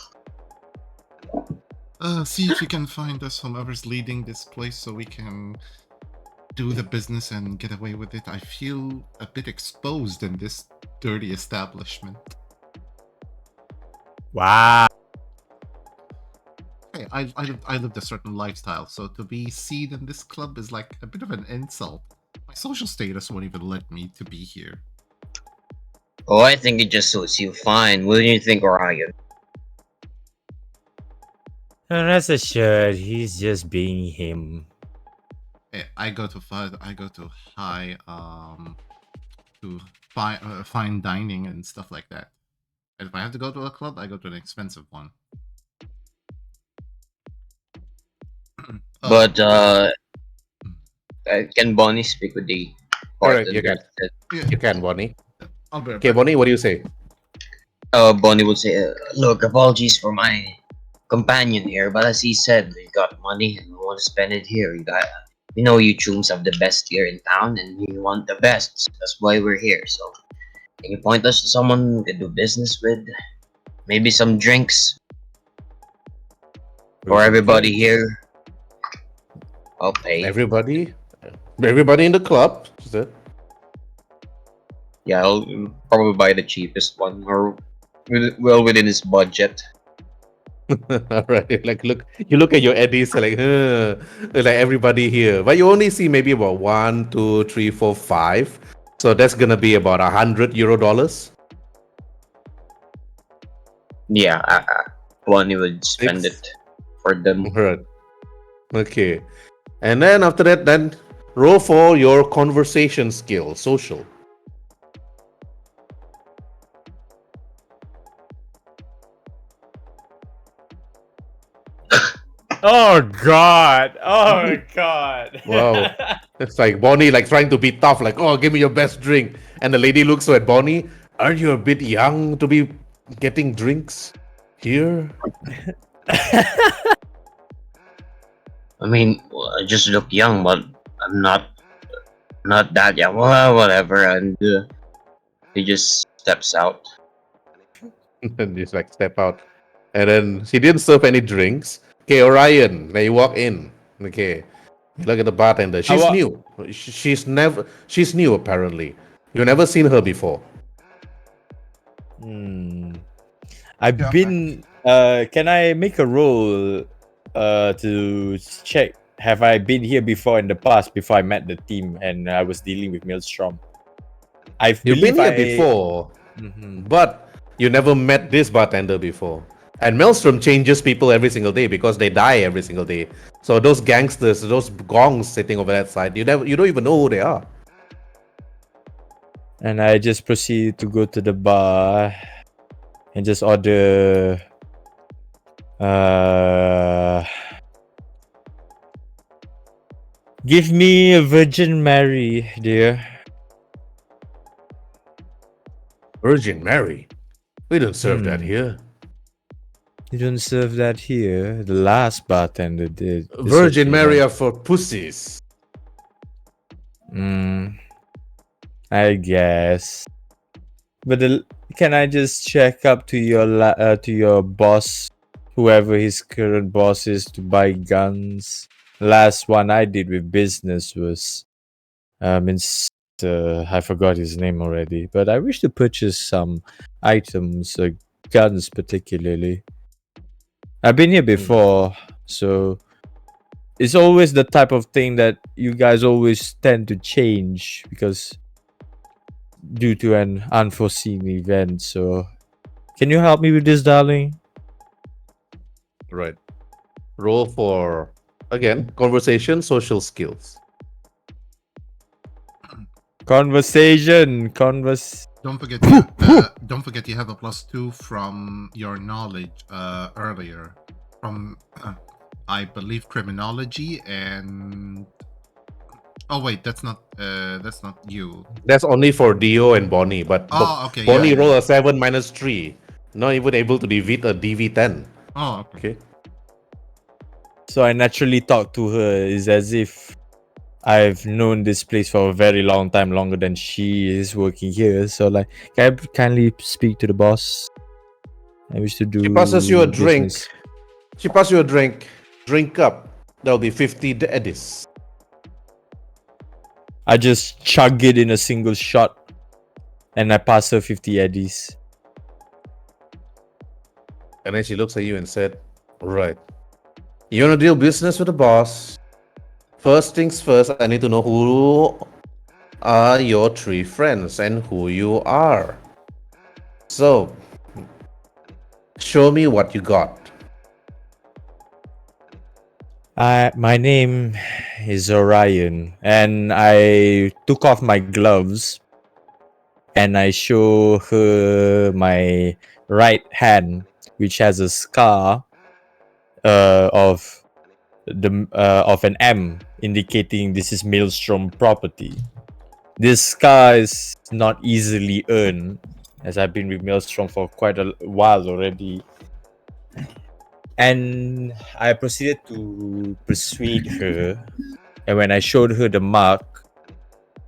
[SPEAKER 2] See if you can find us whomever's leading this place so we can do the business and get away with it. I feel a bit exposed in this dirty establishment.
[SPEAKER 3] Wow.
[SPEAKER 2] Hey, I lived a certain lifestyle, so to be seen in this club is like a bit of an insult. My social status won't even let me to be here.
[SPEAKER 4] Oh, I think it just suits you fine. What do you think, Orion?
[SPEAKER 3] Rest assured, he's just being him.
[SPEAKER 2] Hey, I go to fine dining and stuff like that. And if I have to go to a club, I go to an expensive one.
[SPEAKER 4] But can Bonnie speak with the
[SPEAKER 6] Alright,
[SPEAKER 4] part
[SPEAKER 6] you can.
[SPEAKER 2] Yeah,
[SPEAKER 6] You can, Bonnie.
[SPEAKER 2] I'll be right
[SPEAKER 6] Okay,
[SPEAKER 2] back.
[SPEAKER 6] Bonnie, what do you say?
[SPEAKER 4] Bonnie would say, "Look, apologies for my companion here, but as he said, we got money and we want to spend it here. We know you chooms have the best here in town, and we want the best. That's why we're here. So, can you point us to someone we can do business with? Maybe some drinks for everybody here. I'll pay.
[SPEAKER 6] Everybody in the club. Is it?
[SPEAKER 4] Yeah, I'll probably buy the cheapest one, or well within his budget."
[SPEAKER 6] All right. Like you look at your eddies like everybody here, but you only see maybe about 1, 2, 3, 4, 5. So that's gonna be about $100.
[SPEAKER 4] Yeah, Bonnie would spend
[SPEAKER 6] Six.
[SPEAKER 4] it for them.
[SPEAKER 6] Right. Okay. And then after that, then roll for your conversation skill, social.
[SPEAKER 3] Oh god. Oh god.
[SPEAKER 6] Wow. It's like Bonnie like trying to be tough, like, oh, give me your best drink. And the lady looks at Bonnie, aren't you a bit young to be getting drinks here?
[SPEAKER 4] I mean, I just look young, but I'm not that young. Well, whatever. And he just steps out.
[SPEAKER 6] And he's like, step out. And then she didn't serve any drinks. Okay, Orion, now you walk in. Okay. You look at the bartender. She's
[SPEAKER 3] wa-
[SPEAKER 6] new. She's new apparently. You've never seen her before.
[SPEAKER 3] I've
[SPEAKER 2] Yeah.
[SPEAKER 3] been. Can I make a roll to check? Have I been here before in the past before I met the team and I was dealing with Maelstrom?
[SPEAKER 6] You've been here before,
[SPEAKER 3] Mhm.
[SPEAKER 6] but you never met this bartender before. And Maelstrom changes people every single day because they die every single day. So those gangsters, those gongs sitting over that side, you don't even know who they are.
[SPEAKER 3] And I just proceed to go to the bar and just order. Give me a Virgin Mary, dear.
[SPEAKER 6] Virgin Mary. We don't serve that
[SPEAKER 3] Hmm.
[SPEAKER 6] here.
[SPEAKER 3] You don't serve that here. The last bartender did. This was
[SPEAKER 6] Virgin
[SPEAKER 3] the
[SPEAKER 6] Mary
[SPEAKER 3] one-
[SPEAKER 6] are for pussies.
[SPEAKER 3] I guess. But can I just check up to your boss, whoever his current boss is, to buy guns? Last one I did with business was, I forgot his name already. But I wish to purchase some items, guns particularly. I've been here before, so it's always the type of thing that you guys always tend to change because due to an unforeseen event. So, can you help me with this, darling?
[SPEAKER 6] Right. Roll for, again, conversation, social skills.
[SPEAKER 3] Conversation,
[SPEAKER 2] Don't forget, don't forget you have a +2 from your knowledge earlier from I believe criminology and oh wait, that's not you.
[SPEAKER 6] That's only for Dio and Bonnie, but
[SPEAKER 2] Oh, okay,
[SPEAKER 6] Bonnie
[SPEAKER 2] yeah.
[SPEAKER 6] roll a 7 minus 3. Not even able to defeat a DV10.
[SPEAKER 2] Oh, okay.
[SPEAKER 6] Okay.
[SPEAKER 3] So I naturally talk to her. It's as if I've known this place for a very long time, longer than she is working here. So like, can I kindly speak to the boss? I wish to do.
[SPEAKER 6] She passes you a drink.
[SPEAKER 3] business.
[SPEAKER 6] She passes you a drink. Drink up. That'll be 50 eddies.
[SPEAKER 3] I just chug it in a single shot, and I pass her 50 eddies.
[SPEAKER 6] And then she looks at you and said, right. You want to deal business with the boss? First things first, I need to know who are your 3 friends and who you are. So, show me what you got.
[SPEAKER 3] My name is Orion, and I took off my gloves and I show her my right hand, which has a scar of an M, indicating this is Maelstrom property. This scar is not easily earned, as I've been with Maelstrom for quite a while already. And I proceeded to persuade her. And when I showed her the mark,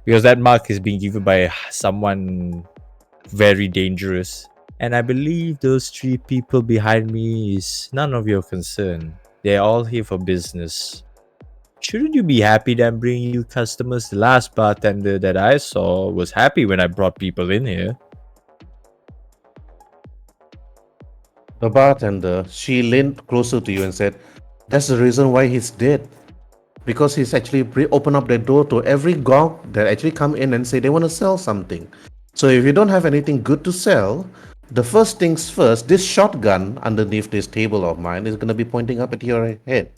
[SPEAKER 3] because that mark is being given by someone very dangerous, and I believe those 3 people behind me is none of your concern. They're all here for business. Shouldn't you be happy that I'm bringing you customers? The last bartender that I saw was happy when I brought people in here.
[SPEAKER 6] The bartender, she leaned closer to you and said, that's the reason why he's dead. Because he's actually opened up the door to every gong that actually come in and say they want to sell something. So if you don't have anything good to sell, the first things first, this shotgun underneath this table of mine is going to be pointing up at your head.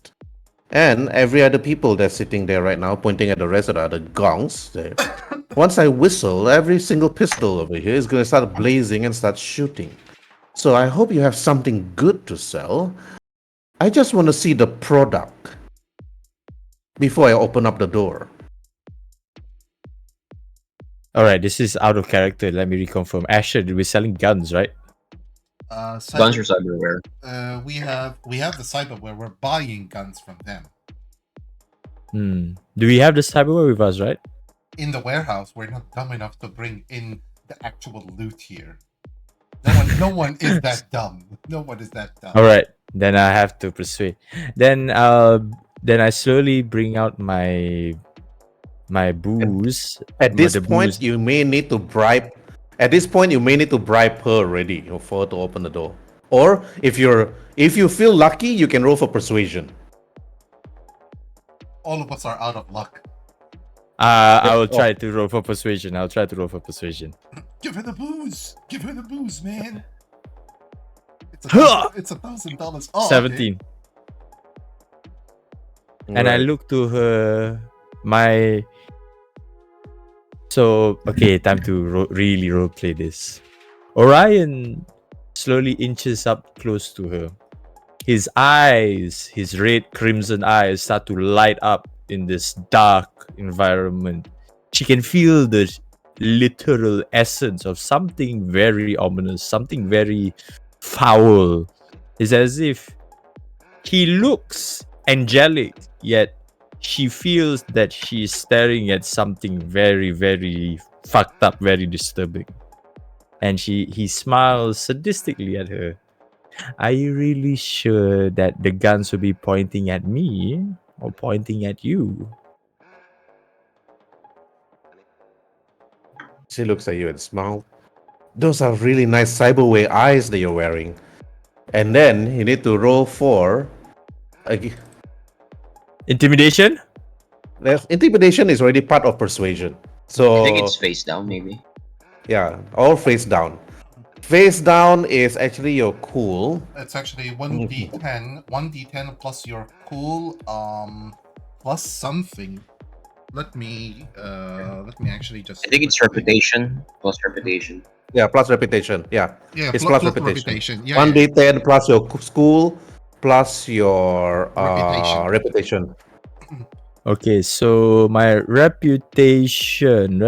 [SPEAKER 6] And every other people that's sitting there right now pointing at the rest of the other gongs there. Once I whistle, every single pistol over here is going to start blazing and start shooting. So I hope you have something good to sell. I just want to see the product before I open up the door.
[SPEAKER 3] Alright, this is out of character. Let me reconfirm. Asher, we're selling guns, right?
[SPEAKER 4] Guns or cyberware?
[SPEAKER 2] We have the cyberware. We're buying guns from them.
[SPEAKER 3] Do we have the cyberware with us, right?
[SPEAKER 2] In the warehouse, we're not dumb enough to bring in the actual loot here. No one is that dumb. No one is that dumb.
[SPEAKER 3] All right, then I have to persuade. Then I slowly bring out my booze.
[SPEAKER 6] At this
[SPEAKER 3] the
[SPEAKER 6] point,
[SPEAKER 3] booze.
[SPEAKER 6] you may need to bribe. At this point, you may need to bribe her already for her to open the door. Or if you feel lucky, you can roll for persuasion.
[SPEAKER 2] All of us are out of luck.
[SPEAKER 3] I will
[SPEAKER 6] Oh.
[SPEAKER 3] try to roll for persuasion. I'll try to roll for persuasion.
[SPEAKER 2] Give her the booze. Give her the booze, man.
[SPEAKER 3] Huh!
[SPEAKER 2] It's $1,000. Oh,
[SPEAKER 3] 17. And I
[SPEAKER 6] Right.
[SPEAKER 3] look to her. So okay, time to really roleplay this. Orion slowly inches up close to her. His eyes, his red crimson eyes, start to light up in this dark environment. She can feel the literal essence of something very ominous, something very foul. It's as if he looks angelic, yet she feels that she's staring at something very, very fucked up, very disturbing. And he smiles sadistically at her. Are you really sure that the guns will be pointing at me or pointing at you?
[SPEAKER 6] She looks at you and smiles. Those are really nice cyberware eyes that you're wearing. And then you need to roll for.
[SPEAKER 3] Intimidation?
[SPEAKER 6] Intimidation is already part of persuasion. So
[SPEAKER 4] I think it's face down, maybe.
[SPEAKER 6] yeah, all face down. Face down is actually your cool.
[SPEAKER 2] It's actually 1d10. 1d10 plus your cool, plus something. Let me actually just.
[SPEAKER 4] I think it's reputation plus reputation.
[SPEAKER 6] Yeah, plus reputation. Yeah,
[SPEAKER 2] Yeah,
[SPEAKER 6] it's
[SPEAKER 2] plus
[SPEAKER 6] plus
[SPEAKER 2] reputation. Yeah,
[SPEAKER 6] 1d10 plus your school plus your
[SPEAKER 2] Reputation.
[SPEAKER 6] reputation.
[SPEAKER 3] Okay, so my reputation.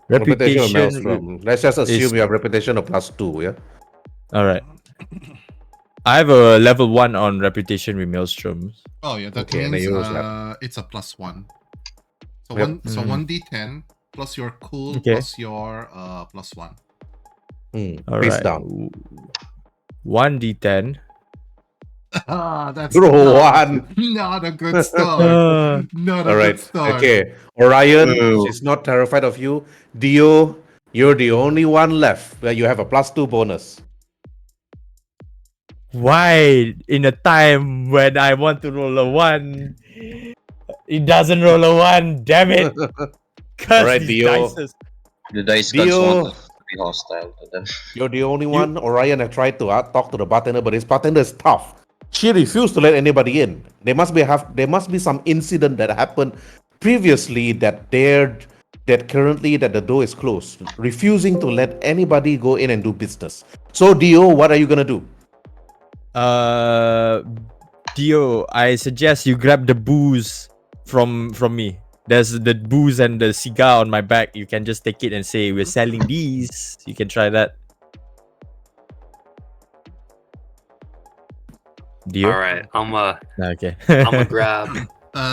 [SPEAKER 6] Reputation of Maelstrom. Let's just assume
[SPEAKER 3] is-
[SPEAKER 6] you have reputation of +2, yeah?
[SPEAKER 3] All right. I have a level 1 on reputation with Maelstrom.
[SPEAKER 2] Oh yeah, that
[SPEAKER 6] Okay, and then
[SPEAKER 2] means
[SPEAKER 6] you roll
[SPEAKER 2] it's a +1. So
[SPEAKER 6] Yep.
[SPEAKER 2] so 1d10 plus your cool
[SPEAKER 3] Okay.
[SPEAKER 2] plus your +1.
[SPEAKER 3] All
[SPEAKER 6] Face
[SPEAKER 3] right.
[SPEAKER 6] down.
[SPEAKER 3] 1d10.
[SPEAKER 2] That's
[SPEAKER 6] Roll one.
[SPEAKER 2] not a good start. Not a
[SPEAKER 6] All right.
[SPEAKER 2] good start.
[SPEAKER 6] Okay. Orion,
[SPEAKER 4] Ooh.
[SPEAKER 6] she's not terrified of you. Dio, you're the only one left where you have a +2 bonus.
[SPEAKER 3] Why in a time when I want to roll a 1, it doesn't roll a 1? Damn it! Curse
[SPEAKER 6] Alright,
[SPEAKER 3] these
[SPEAKER 6] Dio.
[SPEAKER 3] dices.
[SPEAKER 4] The dice gods
[SPEAKER 6] Dio.
[SPEAKER 4] want to be hostile to them.
[SPEAKER 6] You're the only one. Orion had tried to talk to the bartender, but his bartender is tough. She refused to let anybody in. There must be some incident that happened previously that currently that the door is closed, refusing to let anybody go in and do business. So Dio, what are you gonna do?
[SPEAKER 3] Dio, I suggest you grab the booze from me. There's the booze and the cigar on my back. You can just take it and say we're selling these. You can try that. Dio?
[SPEAKER 5] All right,
[SPEAKER 3] Okay.
[SPEAKER 5] I'm gonna grab.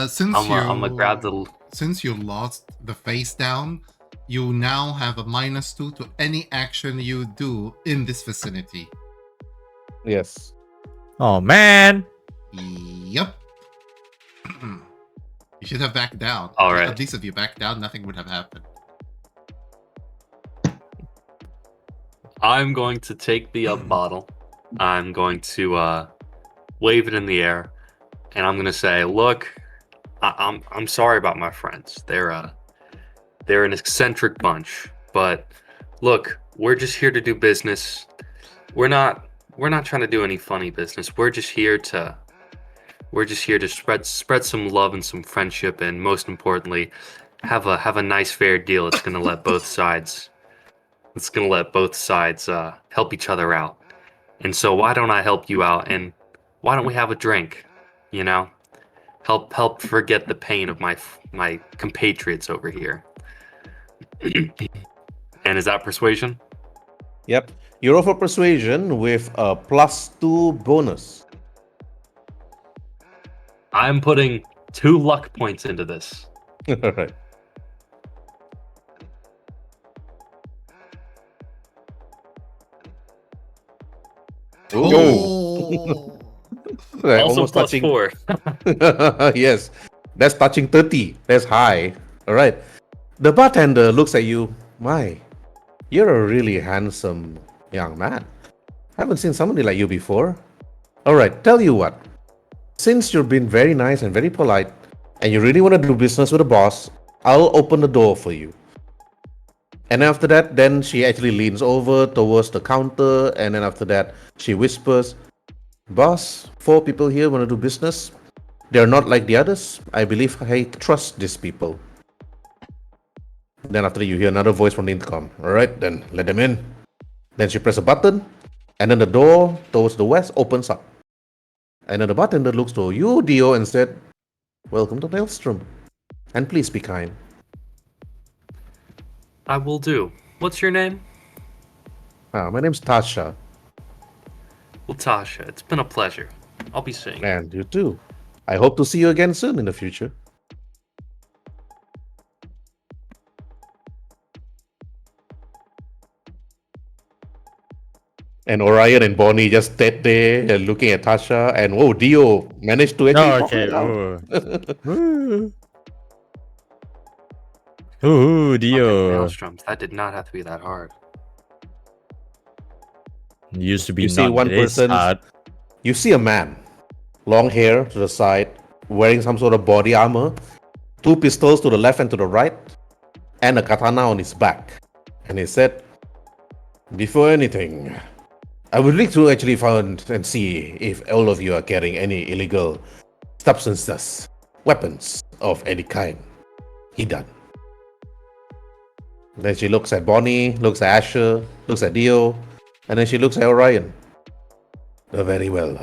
[SPEAKER 2] Since
[SPEAKER 5] I'm gonna grab the.
[SPEAKER 2] since you lost the face down, you now have a -2 to any action you do in this vicinity.
[SPEAKER 6] Yes.
[SPEAKER 3] Oh man.
[SPEAKER 2] Yep. You should have backed down.
[SPEAKER 5] All right.
[SPEAKER 2] At least if you backed down, nothing would have happened.
[SPEAKER 5] I'm going to take the bottle. I'm going to wave it in the air, and I'm gonna say, "Look, I'm sorry about my friends. They're an eccentric bunch, but look, we're just here to do business. We're not trying to do any funny business. We're just here to spread some love and some friendship, and most importantly, have a nice fair deal. It's gonna let both sides. It's gonna let both sides help each other out. And so why don't I help you out? And why don't we have a drink? You know, help forget the pain of my compatriots over here." And is that persuasion?
[SPEAKER 6] Yep. You roll for persuasion with a +2 bonus.
[SPEAKER 5] I'm putting 2 luck points into this.
[SPEAKER 6] All right.
[SPEAKER 2] Oh.
[SPEAKER 6] Right,
[SPEAKER 5] Also
[SPEAKER 6] almost
[SPEAKER 5] plus
[SPEAKER 6] touching.
[SPEAKER 5] 4.
[SPEAKER 6] Yes, that's touching 30. That's high. All right. The bartender looks at you. My, you're a really handsome young man. Haven't seen somebody like you before. All right, tell you what. Since you've been very nice and very polite, and you really want to do business with the boss, I'll open the door for you. And after that, then she actually leans over towards the counter, and then after that, she whispers, "Boss, 4 people here want to do business. They're not like the others. I believe I trust these people." Then after you hear another voice from the intercom. "All right, then let them in." Then she press a button, and then the door towards the west opens up. And then the bartender looks to you, Dio, and said, "Welcome to Maelstrom. And please be kind."
[SPEAKER 5] I will do. What's your name?
[SPEAKER 6] My name's Tasha,
[SPEAKER 5] Well, Tasha, it's been a pleasure. I'll be seeing you.
[SPEAKER 6] and you too. I hope to see you again soon in the future. And Orion and Bonnie just stayed there and looking at Tasha, and oh, Dio managed to actually
[SPEAKER 3] Oh,
[SPEAKER 6] talk
[SPEAKER 3] okay.
[SPEAKER 6] her out.
[SPEAKER 3] Ooh. Ooh,
[SPEAKER 5] Fucking
[SPEAKER 3] Dio.
[SPEAKER 5] maelstroms. That did not have to be that hard.
[SPEAKER 3] Used to be
[SPEAKER 6] You see
[SPEAKER 3] not
[SPEAKER 6] one
[SPEAKER 3] this
[SPEAKER 6] person,
[SPEAKER 3] hard.
[SPEAKER 6] you see a man, long hair to the side, wearing some sort of body armor, 2 pistols to the left and to the right, and a katana on his back. And he said, "Before anything, I would like to actually find and see if all of you are carrying any illegal substances, weapons of any kind." He done. Then she looks at Bonnie, looks at Asher, looks at Dio, and then she looks at Orion. Very well.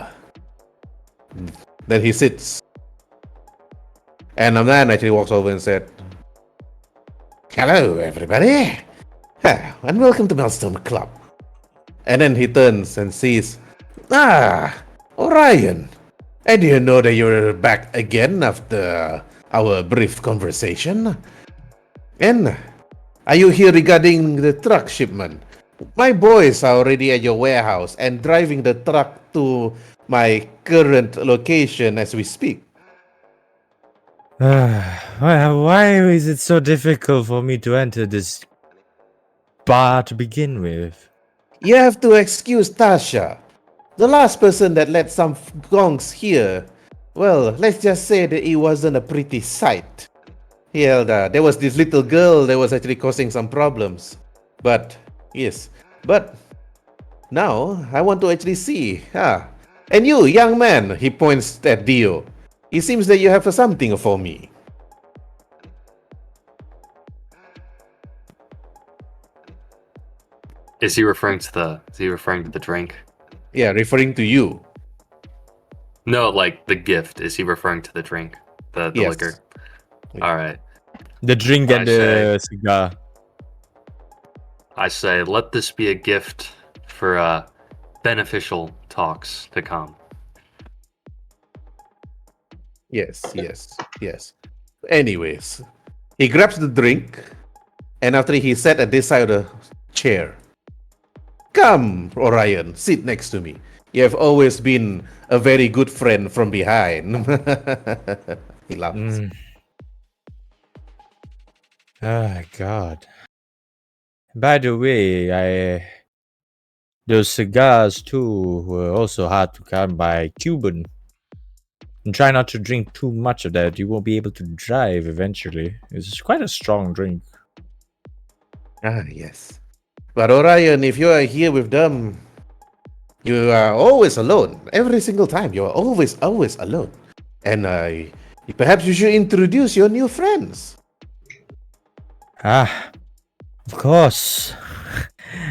[SPEAKER 6] Then he sits. And a man actually walks over and said, "Hello, everybody. And welcome to Maelstrom Club." And then he turns and sees, Orion. I didn't know that you're back again after our brief conversation. And are you here regarding the truck shipment? My boys are already at your warehouse and driving the truck to my current location as we speak.
[SPEAKER 3] Why is it so difficult for me to enter this bar to begin with?
[SPEAKER 6] You have to excuse Tasha. The last person that let some gongs here, well, let's just say that it wasn't a pretty sight. Yeah, there was this little girl that was actually causing some problems. But, yes, but now I want to actually see. And you, young man, he points at Dio. It seems that you have something for me.
[SPEAKER 5] Is he referring to the drink?
[SPEAKER 6] Yeah, referring to you.
[SPEAKER 5] No, like the gift. Is he referring to the drink? The
[SPEAKER 6] Yes.
[SPEAKER 5] liquor? Alright.
[SPEAKER 3] The drink and
[SPEAKER 5] I
[SPEAKER 3] the cigar.
[SPEAKER 5] I say, let this be a gift for beneficial talks to come.
[SPEAKER 6] Yes. Anyways, he grabs the drink, and after he sat at this side of the chair. "Come, Orion, sit next to me. You have always been a very good friend from behind." He laughs.
[SPEAKER 3] Oh, God. By the way, those cigars too were also hard to come by. Cuban. And try not to drink too much of that. You won't be able to drive eventually. It's quite a strong drink.
[SPEAKER 6] Yes. But Orion, if you are here with them, you are always alone. Every single time, you are always alone. And perhaps you should introduce your new friends.
[SPEAKER 3] Of course.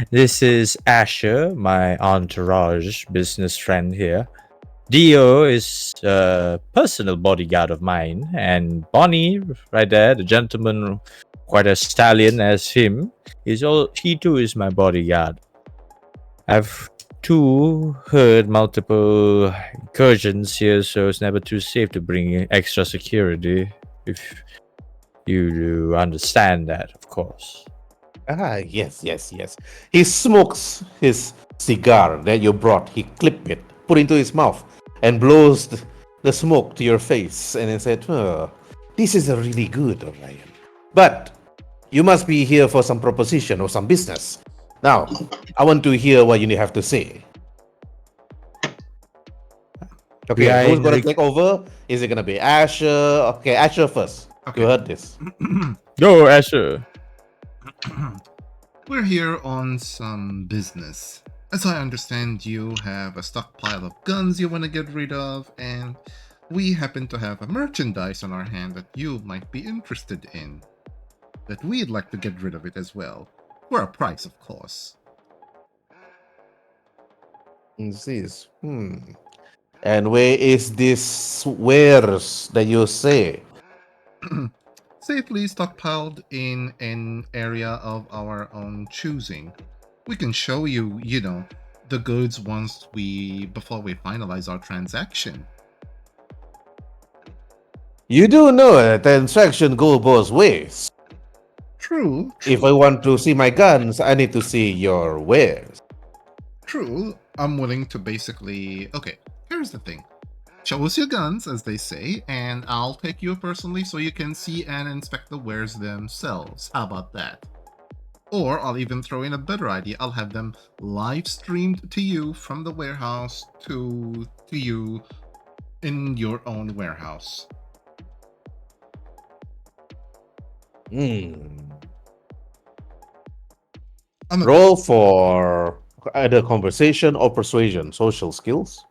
[SPEAKER 3] This is Asher, my entourage business friend here. Dio is a personal bodyguard of mine, and Bonnie, right there, the gentleman, quite a stallion as him, he too is my bodyguard. I've two, heard multiple incursions here, so it's never too safe to bring in extra security. If you do understand that, of course.
[SPEAKER 6] Yes. He smokes his cigar that you brought. He clipped it, put it into his mouth, and blows the smoke to your face, and then said, "This is a really good, Orion. But you must be here for some proposition or some business. Now, I want to hear what you have to say." Okay, who's
[SPEAKER 3] Behind
[SPEAKER 6] gonna
[SPEAKER 3] the-
[SPEAKER 6] take over? Is it gonna be Asher? Okay, Asher first.
[SPEAKER 2] Okay.
[SPEAKER 6] You heard this.
[SPEAKER 3] Go, Asher.
[SPEAKER 2] We're here on some business. As I understand, you have a stockpile of guns you want to get rid of, and we happen to have a merchandise on our hand that you might be interested in. That we'd like to get rid of it as well. For a price, of course.
[SPEAKER 6] This. And where is this wares that you say?
[SPEAKER 2] Safely stockpiled in an area of our own choosing. We can show you, the goods before we finalize our transaction.
[SPEAKER 6] You do know that transaction go both ways.
[SPEAKER 2] True.
[SPEAKER 6] If I want to see my guns, I need to see your wares.
[SPEAKER 2] True, I'm willing to basically. Okay, here's the thing. Show us your guns, as they say, and I'll take you personally so you can see and inspect the wares themselves. How about that? Or I'll even throw in a better idea. I'll have them live streamed to you from the warehouse to you in your own warehouse.
[SPEAKER 6] Roll for either conversation or persuasion. Social skills.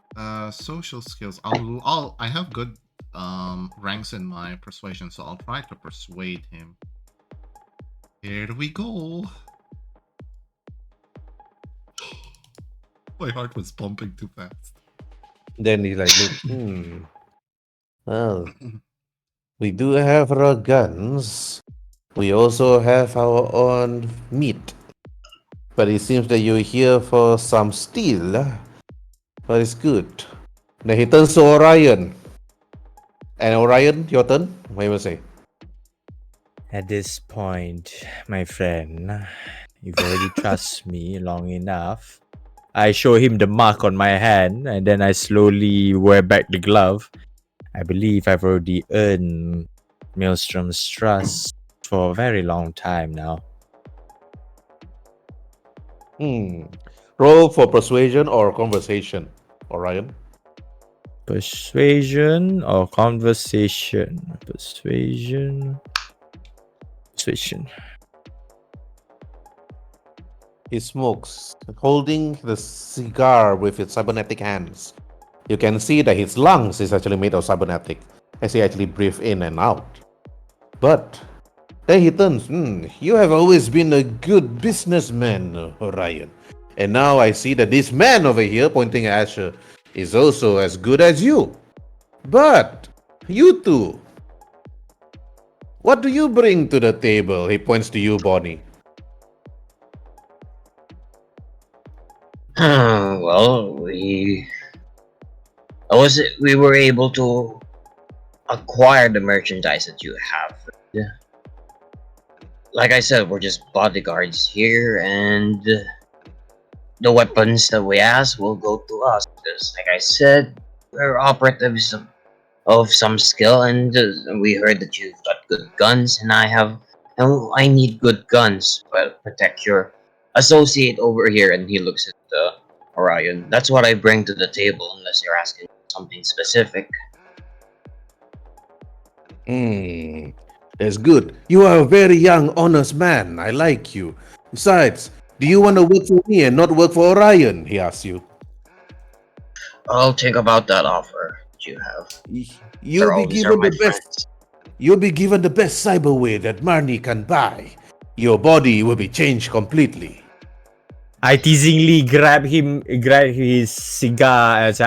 [SPEAKER 2] Social skills. I have good ranks in my persuasion, so I'll try to persuade him. Here we go. My heart was pumping too fast.
[SPEAKER 6] Then he like, well, we do have our guns. We also have our own meat. But it seems that you're here for some steel. But it's good. Then he turns to Orion. And Orion, your turn. What you will say?
[SPEAKER 3] At this point, my friend, you've already trust me long enough. I show him the mark on my hand, and then I slowly wear back the glove. I believe I've already earned Maelstrom's trust for a very long time now.
[SPEAKER 6] Roll for persuasion or conversation, Orion.
[SPEAKER 3] Persuasion or conversation? Persuasion.
[SPEAKER 6] He smokes, holding the cigar with his cybernetic hands. You can see that his lungs is actually made of cybernetic, as he actually breathes in and out. But then he turns, you have always been a good businessman, Orion. And now I see that this man over here, pointing at Asher, is also as good as you. But you two, what do you bring to the table? He points to you, Bonnie.
[SPEAKER 4] Well, we were able to acquire the merchandise that you have. Like I said, we're just bodyguards here, and the weapons that we ask will go to us. Because, like I said, we're operatives of some skill, and we heard that you've got good guns, and I need good guns to protect your associate over here. And he looks at Orion. That's what I bring to the table, unless you're asking something specific.
[SPEAKER 6] That's good. You are a very young, honest man. I like you. Besides, do you want to work for me and not work for Orion? He asks you.
[SPEAKER 4] I'll think about that offer that you have.
[SPEAKER 6] You'll be
[SPEAKER 4] These are
[SPEAKER 6] given
[SPEAKER 4] my
[SPEAKER 6] the best.
[SPEAKER 4] friends.
[SPEAKER 6] You'll be given the best cyberware that Marnie can buy. Your body will be changed completely.
[SPEAKER 3] I teasingly grab his cigar and say,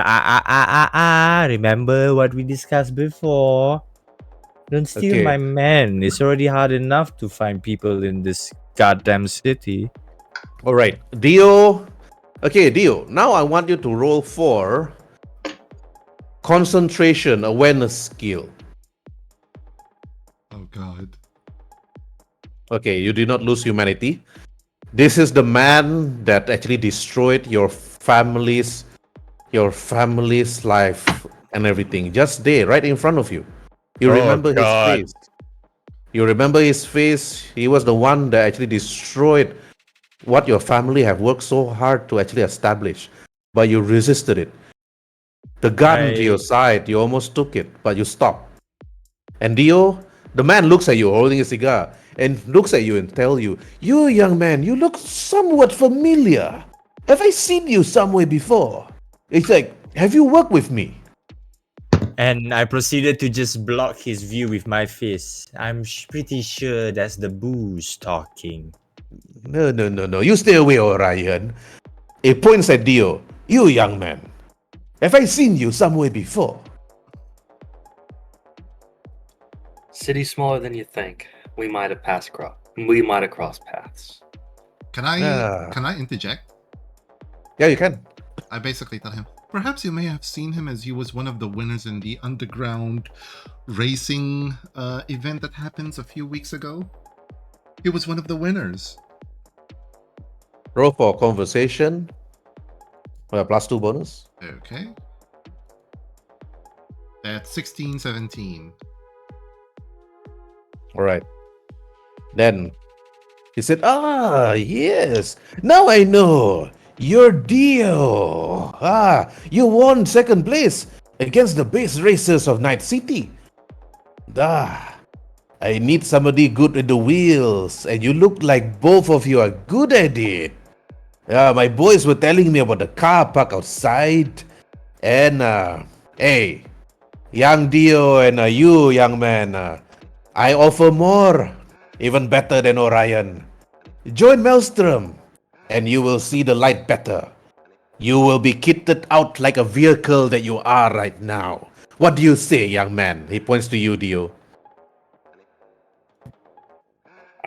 [SPEAKER 3] remember what we discussed before? Don't steal
[SPEAKER 6] Okay.
[SPEAKER 3] my man. It's already hard enough to find people in this goddamn city.
[SPEAKER 6] All right, Dio, Okay, Dio. Now I want you to roll for concentration awareness skill.
[SPEAKER 2] Oh God.
[SPEAKER 6] Okay, you did not lose humanity. This is the man that actually destroyed your family's life and everything. Just there, right in front of you. You
[SPEAKER 3] Oh
[SPEAKER 6] remember his
[SPEAKER 3] God.
[SPEAKER 6] face. You remember his face. He was the one that actually destroyed what your family have worked so hard to actually establish, but you resisted it. The gun to your side, you almost took it, but you stopped. And Dio, the man looks at you holding a cigar and looks at you and tell you, "You young man, you look somewhat familiar. Have I seen you somewhere before?" It's like, "Have you worked with me?"
[SPEAKER 3] And I proceeded to just block his view with my fist. I'm pretty sure that's the booze talking.
[SPEAKER 6] No, no, no, no. You stay away, Orion. He points at Dio. "You young man, have I seen you somewhere before?"
[SPEAKER 5] City smaller than you think. We might have crossed paths.
[SPEAKER 2] Can I
[SPEAKER 6] Ah.
[SPEAKER 2] can I interject?
[SPEAKER 6] Yeah, you can.
[SPEAKER 2] I basically tell him, perhaps you may have seen him as he was one of the winners in the underground racing event that happens a few weeks ago. He was one of the winners.
[SPEAKER 6] Roll for conversation. +2 bonus.
[SPEAKER 2] Okay. That's 16, 17.
[SPEAKER 6] All right. Then he said, "Ah, yes. Now I know. You're Dio. You won second place against the base racers of Night City. I need somebody good at the wheels, and you look like both of you are good at it. My boys were telling me about the car park outside, and hey, young Dio and you, young man, I offer more, even better than Orion. Join Maelstrom, and you will see the light better. You will be kitted out like a vehicle that you are right now. What do you say, young man?" He points to you, Dio.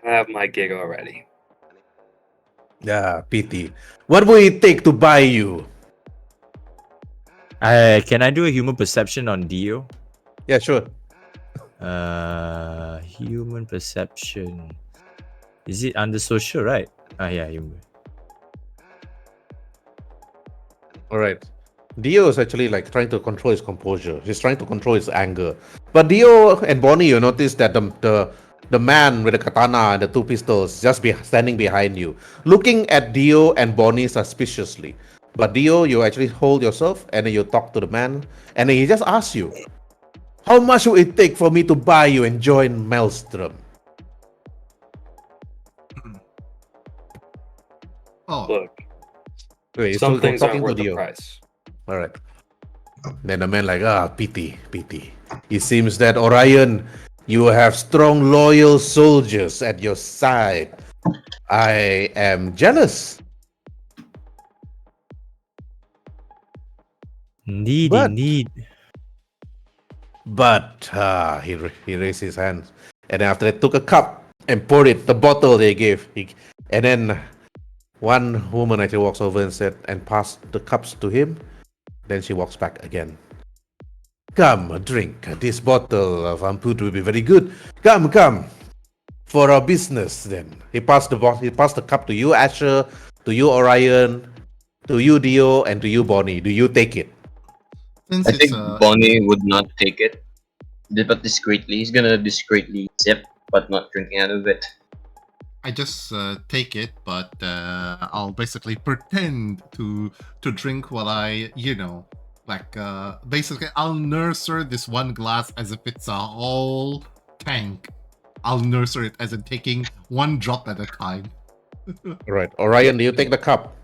[SPEAKER 5] I have my gig already.
[SPEAKER 6] Pity. What will it take to buy you?
[SPEAKER 3] Can I do a human perception on Dio?
[SPEAKER 6] Yeah, sure.
[SPEAKER 3] Human perception. Is it under social, right? Yeah, human.
[SPEAKER 6] All right. Dio is actually like trying to control his composure. He's trying to control his anger. But Dio and Bonnie, you notice that the man with the katana and the two pistols just standing behind you, looking at Dio and Bonnie suspiciously. But Dio, you actually hold yourself and then you talk to the man, and then he just asks you, "How much will it take for me to buy you and join Maelstrom?"
[SPEAKER 2] Oh,
[SPEAKER 5] Look,
[SPEAKER 6] Wait, he's
[SPEAKER 5] some
[SPEAKER 6] still
[SPEAKER 5] things aren't
[SPEAKER 6] talking to
[SPEAKER 5] worth the
[SPEAKER 6] Dio.
[SPEAKER 5] price.
[SPEAKER 6] All right. Then the man like, pity. It seems that Orion, you have strong, loyal soldiers at your side. I am jealous.
[SPEAKER 3] Indeed,
[SPEAKER 6] But-
[SPEAKER 3] indeed.
[SPEAKER 6] But he raised his hands, and then after that took a cup and poured it, the bottle they gave. And then one woman actually walks over and passed the cups to him. Then she walks back again. "Come, drink. This bottle of Amput will be very good. Come. For our business, then." He passed the cup to you, Asher, to you, Orion, to you, Dio, and to you, Bonnie. Do you take it?
[SPEAKER 2] since
[SPEAKER 4] I
[SPEAKER 2] it's
[SPEAKER 4] think Bonnie would not take it, but discreetly. He's gonna discreetly sip, but not drinking out of it.
[SPEAKER 2] I just take it, but I'll basically pretend to drink while I, basically I'll nurture this one glass as if it's a whole tank. I'll nurture it as in taking one drop at a time.
[SPEAKER 6] Right. Orion, do you take the cup?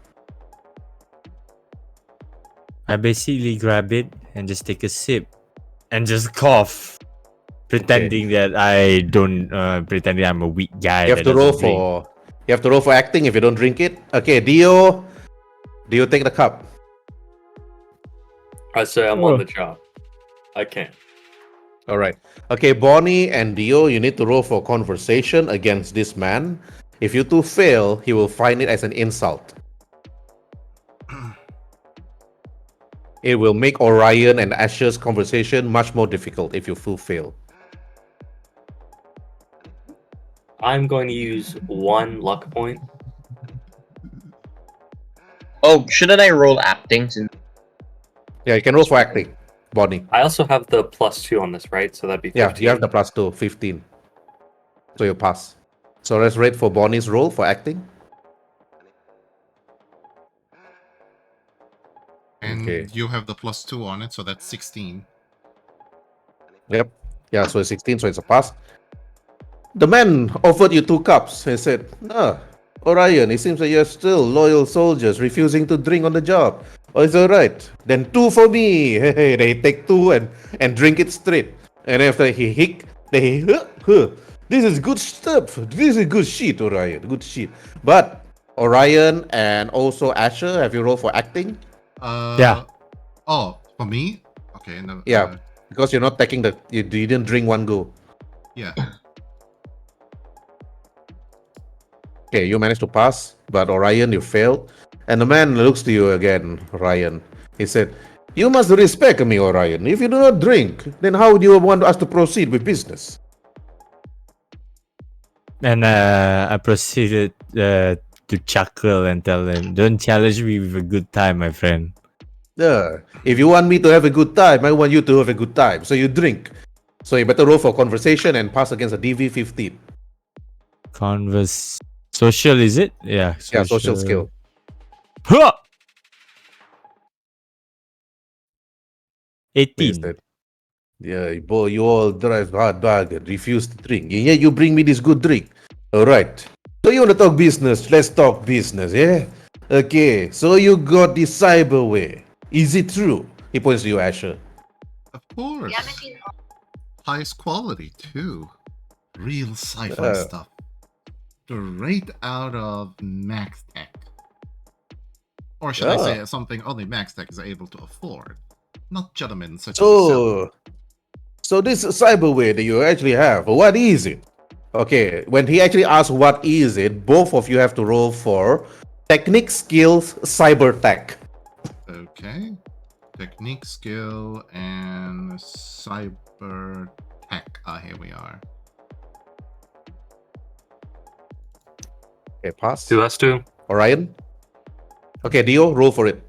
[SPEAKER 3] I basically grab it and just take a sip and just cough, pretending that I don't, pretending I'm a weak guy.
[SPEAKER 6] You have
[SPEAKER 3] that
[SPEAKER 6] to roll
[SPEAKER 3] doesn't drink.
[SPEAKER 6] for acting if you don't drink it. Okay, Dio, do you take the cup?
[SPEAKER 5] I say I'm on the job. I can't.
[SPEAKER 6] All right. Okay, Bonnie and Dio, you need to roll for conversation against this man. If you two fail, he will find it as an insult. It will make Orion and Asher's conversation much more difficult if you fail.
[SPEAKER 5] I'm going to use 1 luck point.
[SPEAKER 4] Oh, shouldn't I roll acting?
[SPEAKER 6] Yeah, you can roll for acting, Bonnie.
[SPEAKER 5] I also have the +2 on this, right? So that'd be 15.
[SPEAKER 6] Yeah, you have the +2, 15. So you pass. So let's rate for Bonnie's roll for acting.
[SPEAKER 2] And
[SPEAKER 6] Okay.
[SPEAKER 2] you have the +2 on it, so that's 16.
[SPEAKER 6] Yep. Yeah, so it's 16, so it's a pass. The man offered you 2 cups and said, Orion, it seems that you're still loyal soldiers refusing to drink on the job. Oh, it's alright. Then 2 for me. Hey, they take 2 and drink it straight. And after he hick, they this is good stuff. This is good shit, Orion. Good shit. But Orion and also Asher, have you rolled for acting?
[SPEAKER 3] Yeah.
[SPEAKER 2] Oh, for me? Okay. No,
[SPEAKER 6] Yeah. Because you're not taking you didn't drink one go.
[SPEAKER 2] Yeah.
[SPEAKER 6] Okay, you managed to pass, but Orion, you failed. And the man looks to you again, Orion. He said, "You must respect me, Orion. If you do not drink, then how do you want us to proceed with business?"
[SPEAKER 3] And I proceeded to chuckle and tell him, "Don't challenge me with a good time, my friend."
[SPEAKER 6] If you want me to have a good time, I want you to have a good time. So you drink. So you better roll for conversation and pass against a DV 15.
[SPEAKER 3] Social, is it? Yeah.
[SPEAKER 6] Yeah, social skill.
[SPEAKER 3] Huh!
[SPEAKER 6] Is
[SPEAKER 3] 18.
[SPEAKER 6] that? Yeah, boy, you all drive hard bag and refuse to drink. Yeah, you bring me this good drink. All right. So you want to talk business? Let's talk business, yeah? Okay, so you got the cyberware. Is it true? He points to you, Asher.
[SPEAKER 2] Of course. Highest quality, too. Real sci-fi stuff. Straight out of Max Tech. Or should I say something only Max Tech is able to afford? Not gentlemen such as yourself.
[SPEAKER 6] So this cyberware that you actually have, what is it? Okay, when he actually asks what is it, both of you have to roll for technique, skills, cyber tech.
[SPEAKER 2] Okay. Technique, skill, and cyber tech. Here we are.
[SPEAKER 6] Okay, pass.
[SPEAKER 5] 2s2.
[SPEAKER 6] Orion. Okay, Dio, roll for it.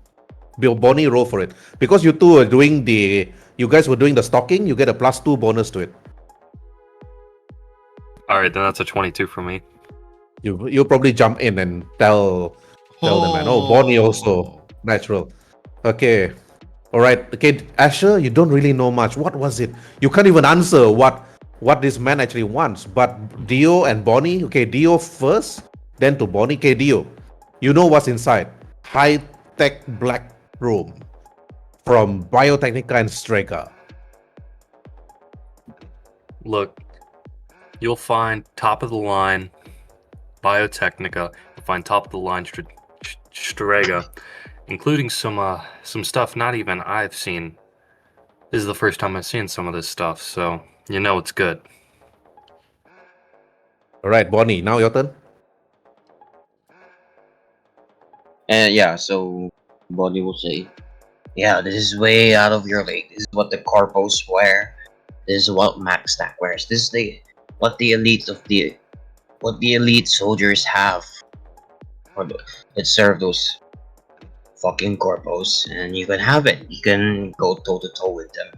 [SPEAKER 6] Bonnie, roll for it. Because you two are doing you guys were doing the stocking, you get a +2 bonus to it.
[SPEAKER 5] Alright, then that's a 22 for me.
[SPEAKER 6] You'll probably jump in and tell the man. Oh, Bonnie also. Natural. Okay. Alright. Okay, Asher, you don't really know much. What was it? You can't even answer what this man actually wants. But Dio and Bonnie, okay, Dio first, then to Bonnie. Okay, Dio, you know what's inside. High-tech black room from BIOTECHNICA and Strega.
[SPEAKER 5] Look, you'll find top of the line BIOTECHNICA. You'll find top of the line Strega, including some stuff not even I've seen. This is the first time I've seen some of this stuff, so you know it's good.
[SPEAKER 6] Alright, Bonnie, now your turn.
[SPEAKER 4] And yeah, so Bonnie will say, "Yeah, this is way out of your league. This is what the corpos wear. This is what Max Stack wears. This is what the elite soldiers have, that serve those fucking corpos, and you can have it. You can go toe to toe with them,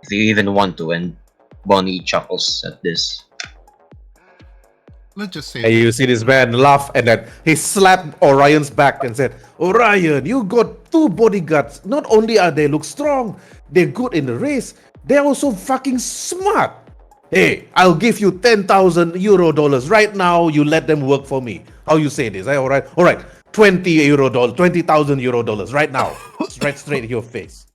[SPEAKER 4] if you even want to." And Bonnie chuckles at this.
[SPEAKER 2] Let's just say.
[SPEAKER 6] And you see this man laugh, and then he slapped Orion's back and said, "Orion, you got 2 bodyguards. Not only are they look strong, they're good in the race, they're also fucking smart. Hey, I'll give you 10,000 euro dollars right now. You let them work for me. How you say this? All right, 20,000 euro dollars right now, straight in your face."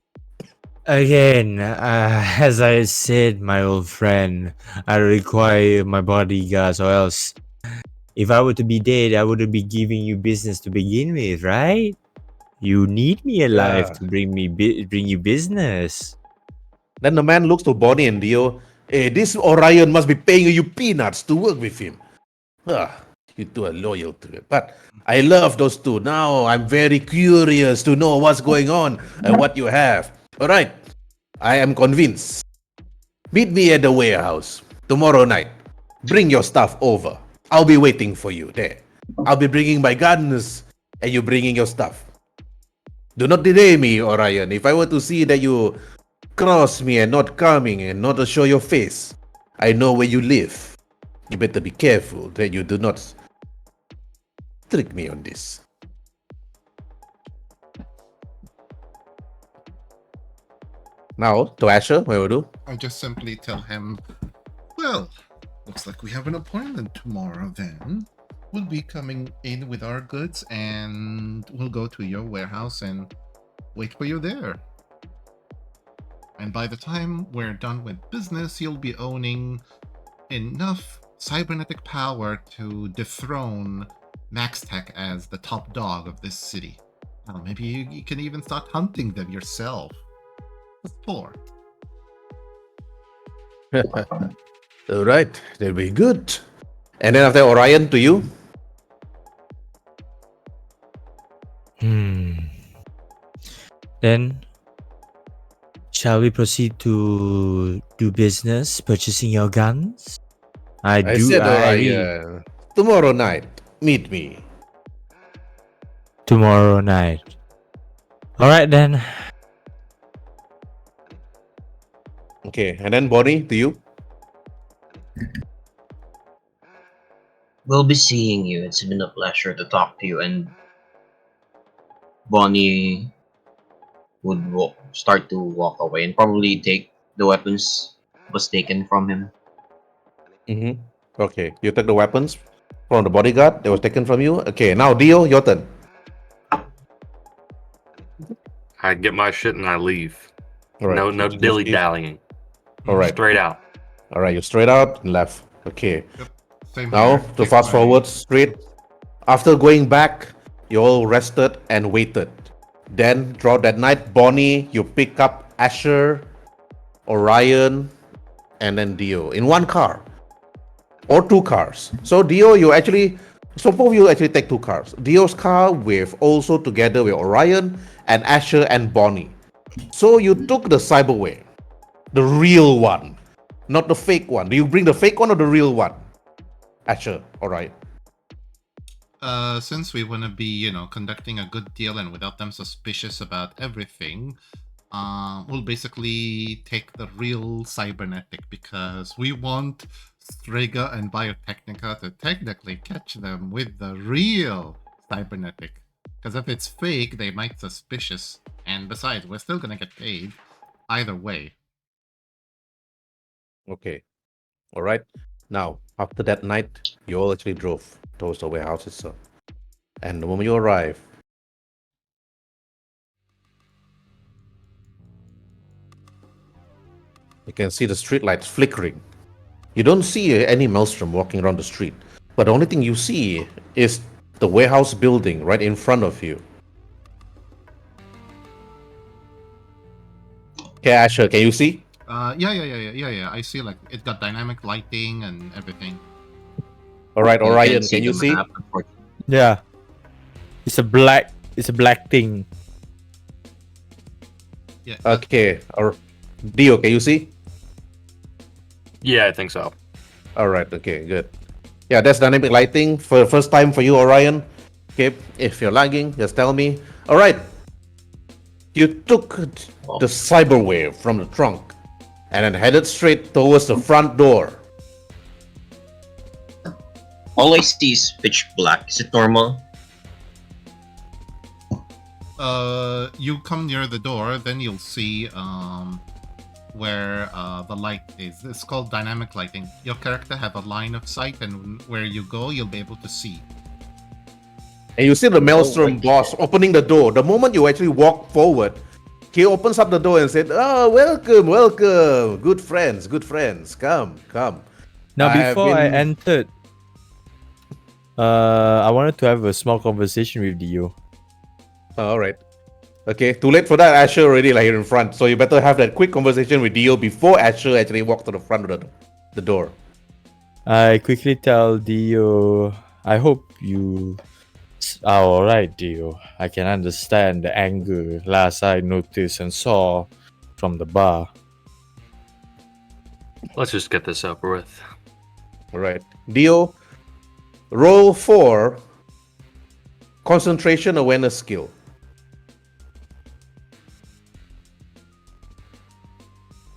[SPEAKER 3] Again, as I said, my old friend, I require my bodyguards, or else, if I were to be dead, I wouldn't be giving you business to begin with, right? You need me alive to bring you business.
[SPEAKER 6] Then the man looks to Bonnie and Dio. Hey, this Orion must be paying you peanuts to work with him. You two are loyal to it. But I love those two. Now I'm very curious to know what's going on and what you have. All right. I am convinced. Meet me at the warehouse tomorrow night. Bring your stuff over. I'll be waiting for you there. I'll be bringing my guns and you bringing your stuff. Do not delay me, Orion. If I were to see that you cross me and not coming and not to show your face, I know where you live. You better be careful that you do not trick me on this. Now, to Asher, what will you do?
[SPEAKER 2] I just simply tell him, well, looks like we have an appointment tomorrow then. We'll be coming in with our goods and we'll go to your warehouse and wait for you there. And by the time we're done with business, you'll be owning enough cybernetic power to dethrone MaxTech as the top dog of this city. Well, maybe you can even start hunting them yourself. Explore.
[SPEAKER 6] All right, that'll be good. And then after Orion, to you.
[SPEAKER 3] Then, shall we proceed to do business, purchasing your guns? I
[SPEAKER 6] Said
[SPEAKER 3] really-
[SPEAKER 6] Orion. Tomorrow night, meet me.
[SPEAKER 3] tomorrow night. All right then.
[SPEAKER 6] Okay, and then Bonnie, to you.
[SPEAKER 4] We'll be seeing you. It's been a pleasure to talk to you. And Bonnie would start to walk away and probably take the weapons was taken from him.
[SPEAKER 6] Mm-hmm. Okay, you took the weapons from the bodyguard that was taken from you. Okay, now Dio, your turn.
[SPEAKER 5] I get my shit and I leave.
[SPEAKER 6] All right.
[SPEAKER 5] No
[SPEAKER 6] you
[SPEAKER 5] dilly
[SPEAKER 6] leave.
[SPEAKER 5] dallying.
[SPEAKER 6] All right.
[SPEAKER 5] Straight out.
[SPEAKER 6] All right, you straight out and left. Okay.
[SPEAKER 2] Same
[SPEAKER 6] Now
[SPEAKER 2] here.
[SPEAKER 6] to
[SPEAKER 2] Take
[SPEAKER 6] fast
[SPEAKER 2] my-
[SPEAKER 6] forward straight. After going back, you all rested and waited. Then throughout that night, Bonnie, you pick up Asher, Orion, and then Dio in one car. Or two cars. So both of you actually take two cars. Dio's car with also together with Orion and Asher and Bonnie. So you took the Cyberway, the real one, not the fake one. Do you bring the fake one or the real one? Asher, Orion.
[SPEAKER 2] Since we want to be, conducting a good deal and without them suspicious about everything, we'll basically take the real cybernetic because we want Strega and BIOTECHNICA to technically catch them with the real cybernetic. Because if it's fake, they might suspicious. And besides, we're still gonna get paid either way.
[SPEAKER 6] Okay. All right. Now, after that night, you all actually drove towards the warehouse itself. And the moment you arrive, you can see the street lights flickering. You don't see any Maelstrom walking around the street, but the only thing you see is the warehouse building right in front of you. Okay, Asher, can you see?
[SPEAKER 2] Yeah. I see like it got dynamic lighting and everything.
[SPEAKER 6] All right,
[SPEAKER 4] You
[SPEAKER 6] Orion,
[SPEAKER 4] can't
[SPEAKER 6] can you
[SPEAKER 4] the
[SPEAKER 6] see?
[SPEAKER 4] map, unfortunately.
[SPEAKER 3] Yeah. It's a black thing.
[SPEAKER 2] Yeah.
[SPEAKER 6] Okay, or Dio, can you see?
[SPEAKER 5] Yeah, I think so.
[SPEAKER 6] All right, okay, good. Yeah, that's dynamic lighting for the first time for you, Orion. Okay, if you're lagging, just tell me. All right, you took the Cyberwave from the trunk and then headed straight towards the front door.
[SPEAKER 4] All I see is pitch black. Is it normal?
[SPEAKER 2] You come near the door, then you'll see where the light is. It's called dynamic lighting. Your character have a line of sight, and where you go, you'll be able to see.
[SPEAKER 6] And you see the Maelstrom boss opening the door. The moment you actually walk forward, he opens up the door and said, "Oh, welcome, welcome. Good friends, come.
[SPEAKER 3] Now,
[SPEAKER 6] I have
[SPEAKER 3] before I
[SPEAKER 6] been-
[SPEAKER 3] entered, I wanted to have a small conversation with Dio.
[SPEAKER 6] All right. Okay, too late for that. Asher already like here in front, so you better have that quick conversation with Dio before Asher actually walks to the front of the door.
[SPEAKER 3] I quickly tell Dio, I hope you are alright, Dio. I can understand the anger last I noticed and saw from the bar.
[SPEAKER 5] Let's just get this over with.
[SPEAKER 6] All right. Dio, roll for concentration awareness skill.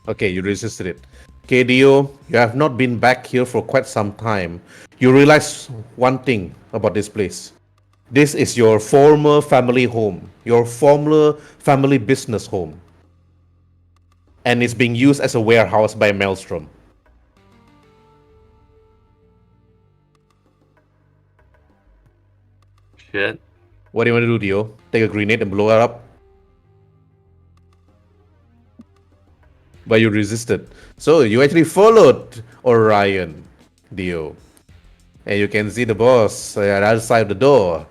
[SPEAKER 6] Okay, you resisted it. Okay, Dio, you have not been back here for quite some time. You realize one thing about this place. This is your former family home, your former family business home. And it's being used as a warehouse by Maelstrom.
[SPEAKER 5] Shit.
[SPEAKER 6] What do you want to do, Dio? Take a grenade and blow it up? But you resisted. So you actually followed Orion, Dio. And you can see the boss at the other side of the door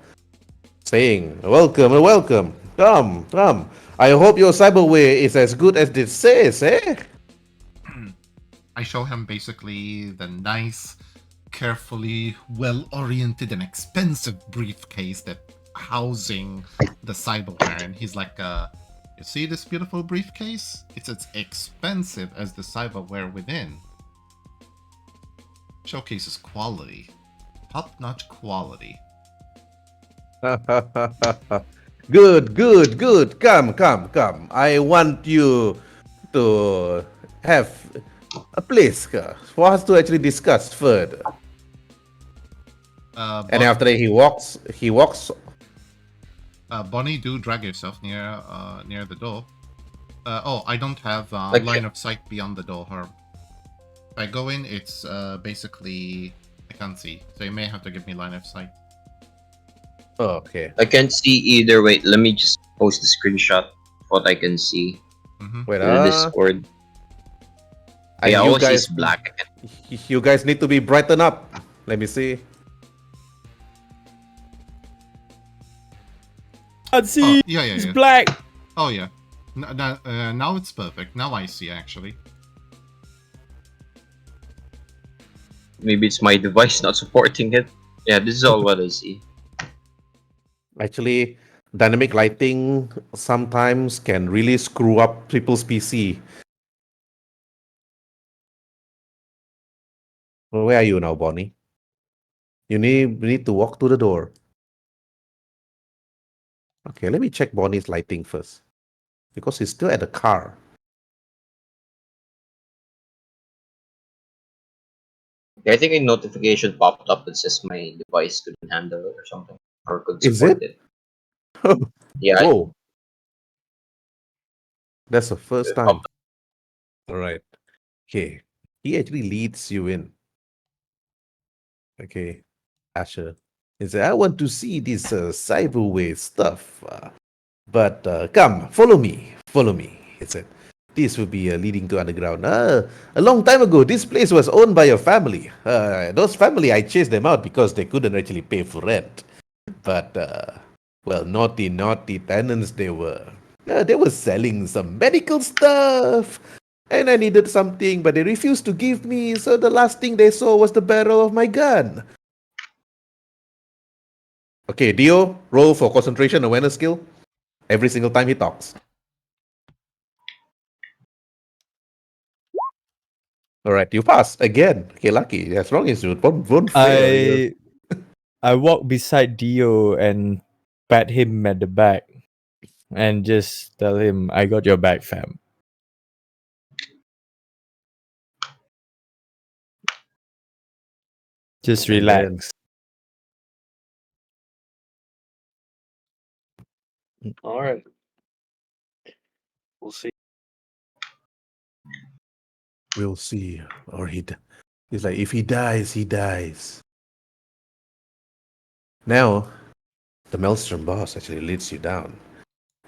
[SPEAKER 6] saying, "Welcome, welcome. Come, come. I hope your cyberware is as good as it says, eh?"
[SPEAKER 2] I show him basically the nice, carefully, well-oriented, and expensive briefcase that housing the cyberware, and he's like, "You see this beautiful briefcase? It's as expensive as the cyberware within. Showcases quality, top-notch quality."
[SPEAKER 6] Good, good, good. Come, come, come. I want you to have a place for us to actually discuss further. And after that, he walks.
[SPEAKER 2] Bonnie, do drag yourself near the door. I don't have
[SPEAKER 4] Like-
[SPEAKER 2] line of sight beyond the door. Herb. If I go in, it's basically I can't see, so you may have to give me line of sight.
[SPEAKER 6] Oh, okay.
[SPEAKER 4] I can't see either. Wait, let me just post the screenshot of what I can see
[SPEAKER 6] Wait,
[SPEAKER 4] in the Discord. Yeah, all I see is black.
[SPEAKER 6] You guys need to be brightened up. Let me see.
[SPEAKER 3] I see.
[SPEAKER 2] Yeah.
[SPEAKER 3] It's black.
[SPEAKER 2] Oh yeah. Now it's perfect. Now I see actually.
[SPEAKER 4] Maybe it's my device not supporting it. Yeah, this is all what I see.
[SPEAKER 6] Actually, dynamic lighting sometimes can really screw up people's PC. Well, where are you now, Bonnie? You need to walk to the door. Okay, let me check Bonnie's lighting first. Because he's still at the car.
[SPEAKER 4] Okay, I think a notification popped up that says my device couldn't handle it or something. Or could
[SPEAKER 6] Is
[SPEAKER 4] support
[SPEAKER 6] it?
[SPEAKER 4] it. Yeah,
[SPEAKER 6] Whoa. That's the first
[SPEAKER 4] it
[SPEAKER 6] time.
[SPEAKER 4] popped up.
[SPEAKER 6] Alright. Okay. He actually leads you in. Okay. Asher. He said, "I want to see this cyberware stuff. Come, follow me. Follow me." He said, "This will be leading to underground. A long time ago, this place was owned by a family. Those family, I chased them out because they couldn't actually pay for rent. But, well, naughty tenants they were. They were selling some medical stuff. And I needed something, but they refused to give me. So the last thing they saw was the barrel of my gun." Okay, Dio, roll for concentration awareness skill. Every single time he talks. All right, you pass again. Okay, lucky. As long as you won't fail.
[SPEAKER 3] I walk beside Dio and pat him at the back and just tell him, "I got your back, fam." Just
[SPEAKER 6] And
[SPEAKER 3] relax.
[SPEAKER 5] All right. We'll see.
[SPEAKER 6] We'll see. Or he's like, if he dies, he dies. Now, the Maelstrom boss actually leads you down.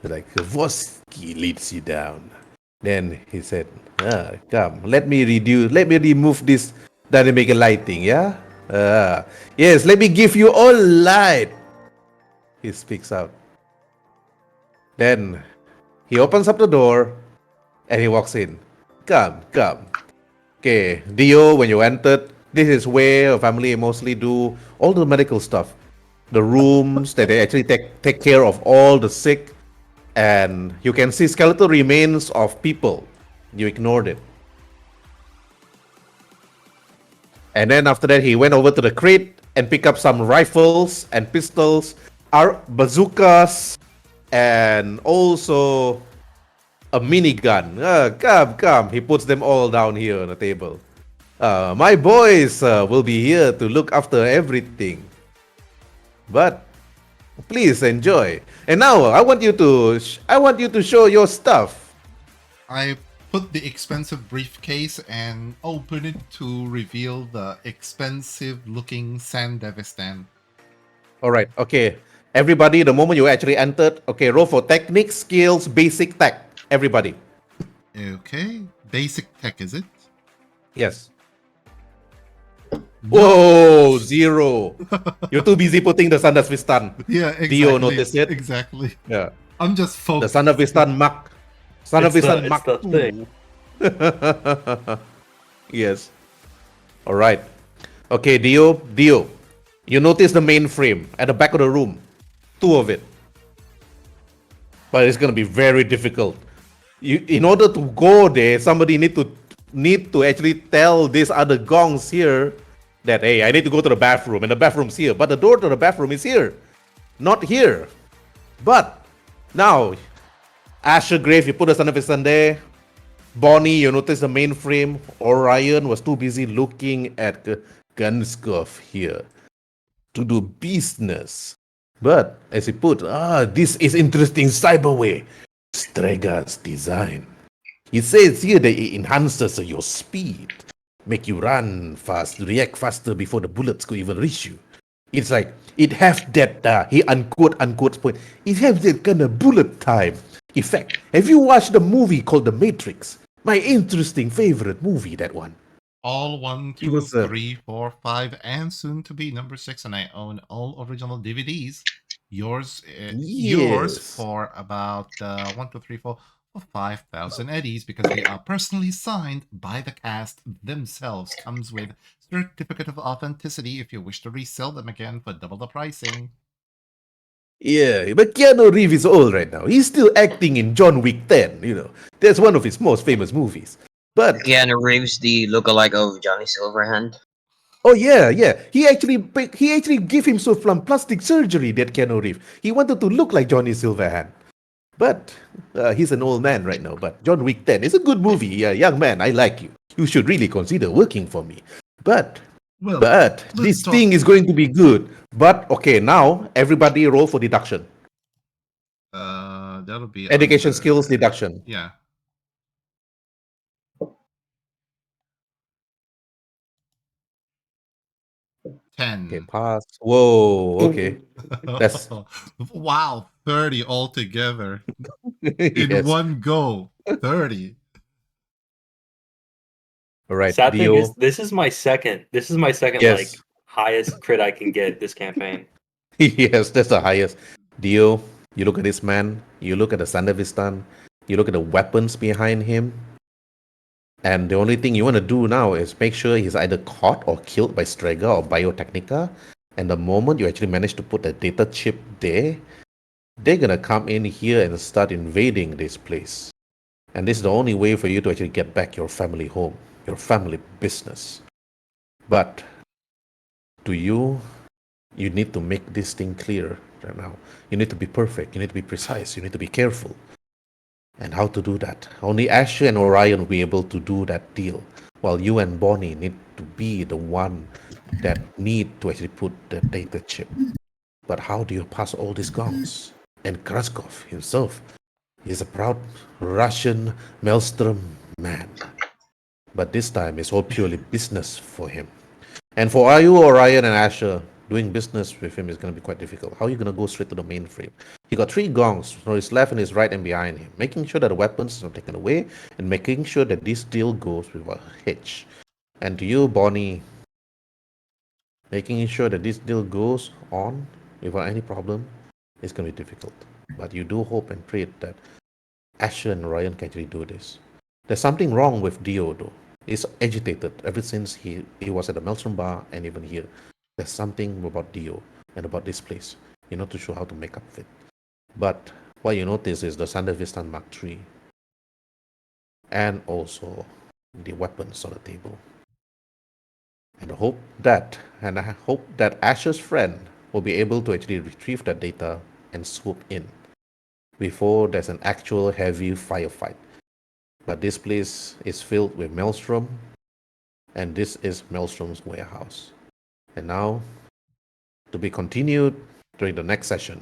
[SPEAKER 6] Like, Voski leads you down. Then he said, come, let me remove this dynamic lighting, yeah? Yes, let me give you all light. He speaks out. Then he opens up the door and he walks in. Come, come. Okay, Dio, when you entered, This is where a family mostly do all the medical stuff. The rooms that they actually take care of all the sick, and you can see skeletal remains of people. You ignored it. And then after that, he went over to the crate and picked up some rifles and pistols, bazookas, and also a minigun. Come. He puts them all down here on the table. My boys will be here to look after everything. But please enjoy. And now I want you to show your stuff.
[SPEAKER 2] I put the expensive briefcase and open it to reveal the expensive looking Sandevistan.
[SPEAKER 6] All right. Okay. Everybody, the moment you actually entered, okay, roll for technique, skills, basic tech. Everybody.
[SPEAKER 2] Okay, basic tech, is it?
[SPEAKER 6] Yes.
[SPEAKER 2] No.
[SPEAKER 6] Whoa, 0. You're too busy putting the Sandevistan.
[SPEAKER 2] Yeah, exactly.
[SPEAKER 6] Dio noticed it.
[SPEAKER 2] Exactly.
[SPEAKER 6] Yeah.
[SPEAKER 2] I'm just
[SPEAKER 6] The
[SPEAKER 2] focused.
[SPEAKER 6] Sandevistan Mark. Sandevistan
[SPEAKER 5] it's
[SPEAKER 6] Mark
[SPEAKER 5] the
[SPEAKER 6] 2.
[SPEAKER 5] thing.
[SPEAKER 6] Yes. All right. Okay, Dio. You notice the mainframe at the back of the room. 2 of it. But it's gonna be very difficult. In order to go there, somebody need to actually tell these other gongs here that, hey, I need to go to the bathroom, and the bathroom's here, but the door to the bathroom is here, not here. But now, Asher Grave, you put a Sandevistan there. Bonnie, you notice the mainframe. Orion was too busy looking at the Gunskov here to do business. But as he put, this is interesting cyberware. Strega's design. It says here that it enhances your speed, make you run fast, react faster before the bullets could even reach you. It's like it has that he unquote point. It has that kind of bullet time effect. Have you watched the movie called The Matrix? My interesting favorite movie, that one.
[SPEAKER 2] All 1,
[SPEAKER 6] He
[SPEAKER 2] 2,
[SPEAKER 6] was,
[SPEAKER 2] 3, 4, 5, and soon to be number 6, and I own all original DVDs. Yours
[SPEAKER 6] Yes.
[SPEAKER 2] for about 1, 2, 3, 4, for 5,000 eddies because they are personally signed by the cast themselves. Comes with certificate of authenticity if you wish to resell them again for double the pricing.
[SPEAKER 6] Yeah, but Keanu Reeves is old right now. He's still acting in John Wick 10, That's one of his most famous movies. But
[SPEAKER 4] Keanu Reeves, the lookalike of Johnny Silverhand.
[SPEAKER 6] oh yeah. He actually gave himself some plastic surgery, that Keanu Reeves. He wanted to look like Johnny Silverhand. But he's an old man right now. But John Wick 10 is a good movie. Yeah, young man, I like you. You should really consider working for me. But this thing is going to be good. But okay, now everybody roll for deduction.
[SPEAKER 2] That'll be
[SPEAKER 6] Education skills deduction.
[SPEAKER 2] Yeah.
[SPEAKER 6] Okay,
[SPEAKER 2] 10.
[SPEAKER 6] pass. Whoa, okay. That's
[SPEAKER 2] wow, 30 altogether. In
[SPEAKER 6] yes.
[SPEAKER 2] one go. 30.
[SPEAKER 6] All right,
[SPEAKER 5] Sad thing
[SPEAKER 6] Dio.
[SPEAKER 5] is, this is my second
[SPEAKER 6] Yes.
[SPEAKER 5] like highest crit I can get this campaign.
[SPEAKER 6] Yes, that's the highest. Dio, you look at this man, you look at the Sandevistan, you look at the weapons behind him, and the only thing you want to do now is make sure he's either caught or killed by Strega or BIOTECHNICA. And the moment you actually manage to put the data chip there, they're gonna come in here and start invading this place. And this is the only way for you to actually get back your family home, your family business. But to you need to make this thing clear right now. You need to be perfect. You need to be precise. You need to be careful. And how to do that? Only Asher and Orion will be able to do that deal, while you and Bonnie need to be the one that need to actually put the data chip. But how do you pass all these gongs? And Kraskov himself is a proud Russian Maelstrom man. But this time it's all purely business for him. And for you, Orion and Asher, doing business with him is going to be quite difficult. How are you going to go straight to the mainframe? He got 3 gongs on his left and his right and behind him, making sure that the weapons are not taken away and making sure that this deal goes without a hitch. And to you, Bonnie, making sure that this deal goes on without any problem is going to be difficult. But you do hope and pray that Asher and Orion can actually do this. There's something wrong with Dio, though. is agitated ever since he was at the Maelstrom bar and even here. There's something about Dio and about this place. You're not too sure how to make up with it. But what you notice is the Thunder Vista Mark III and also the weapons on the table. And I hope that Asher's friend will be able to actually retrieve that data and swoop in before there's an actual heavy firefight. But this place is filled with Maelstrom, and this is Maelstrom's warehouse. And now, to be continued during the next session.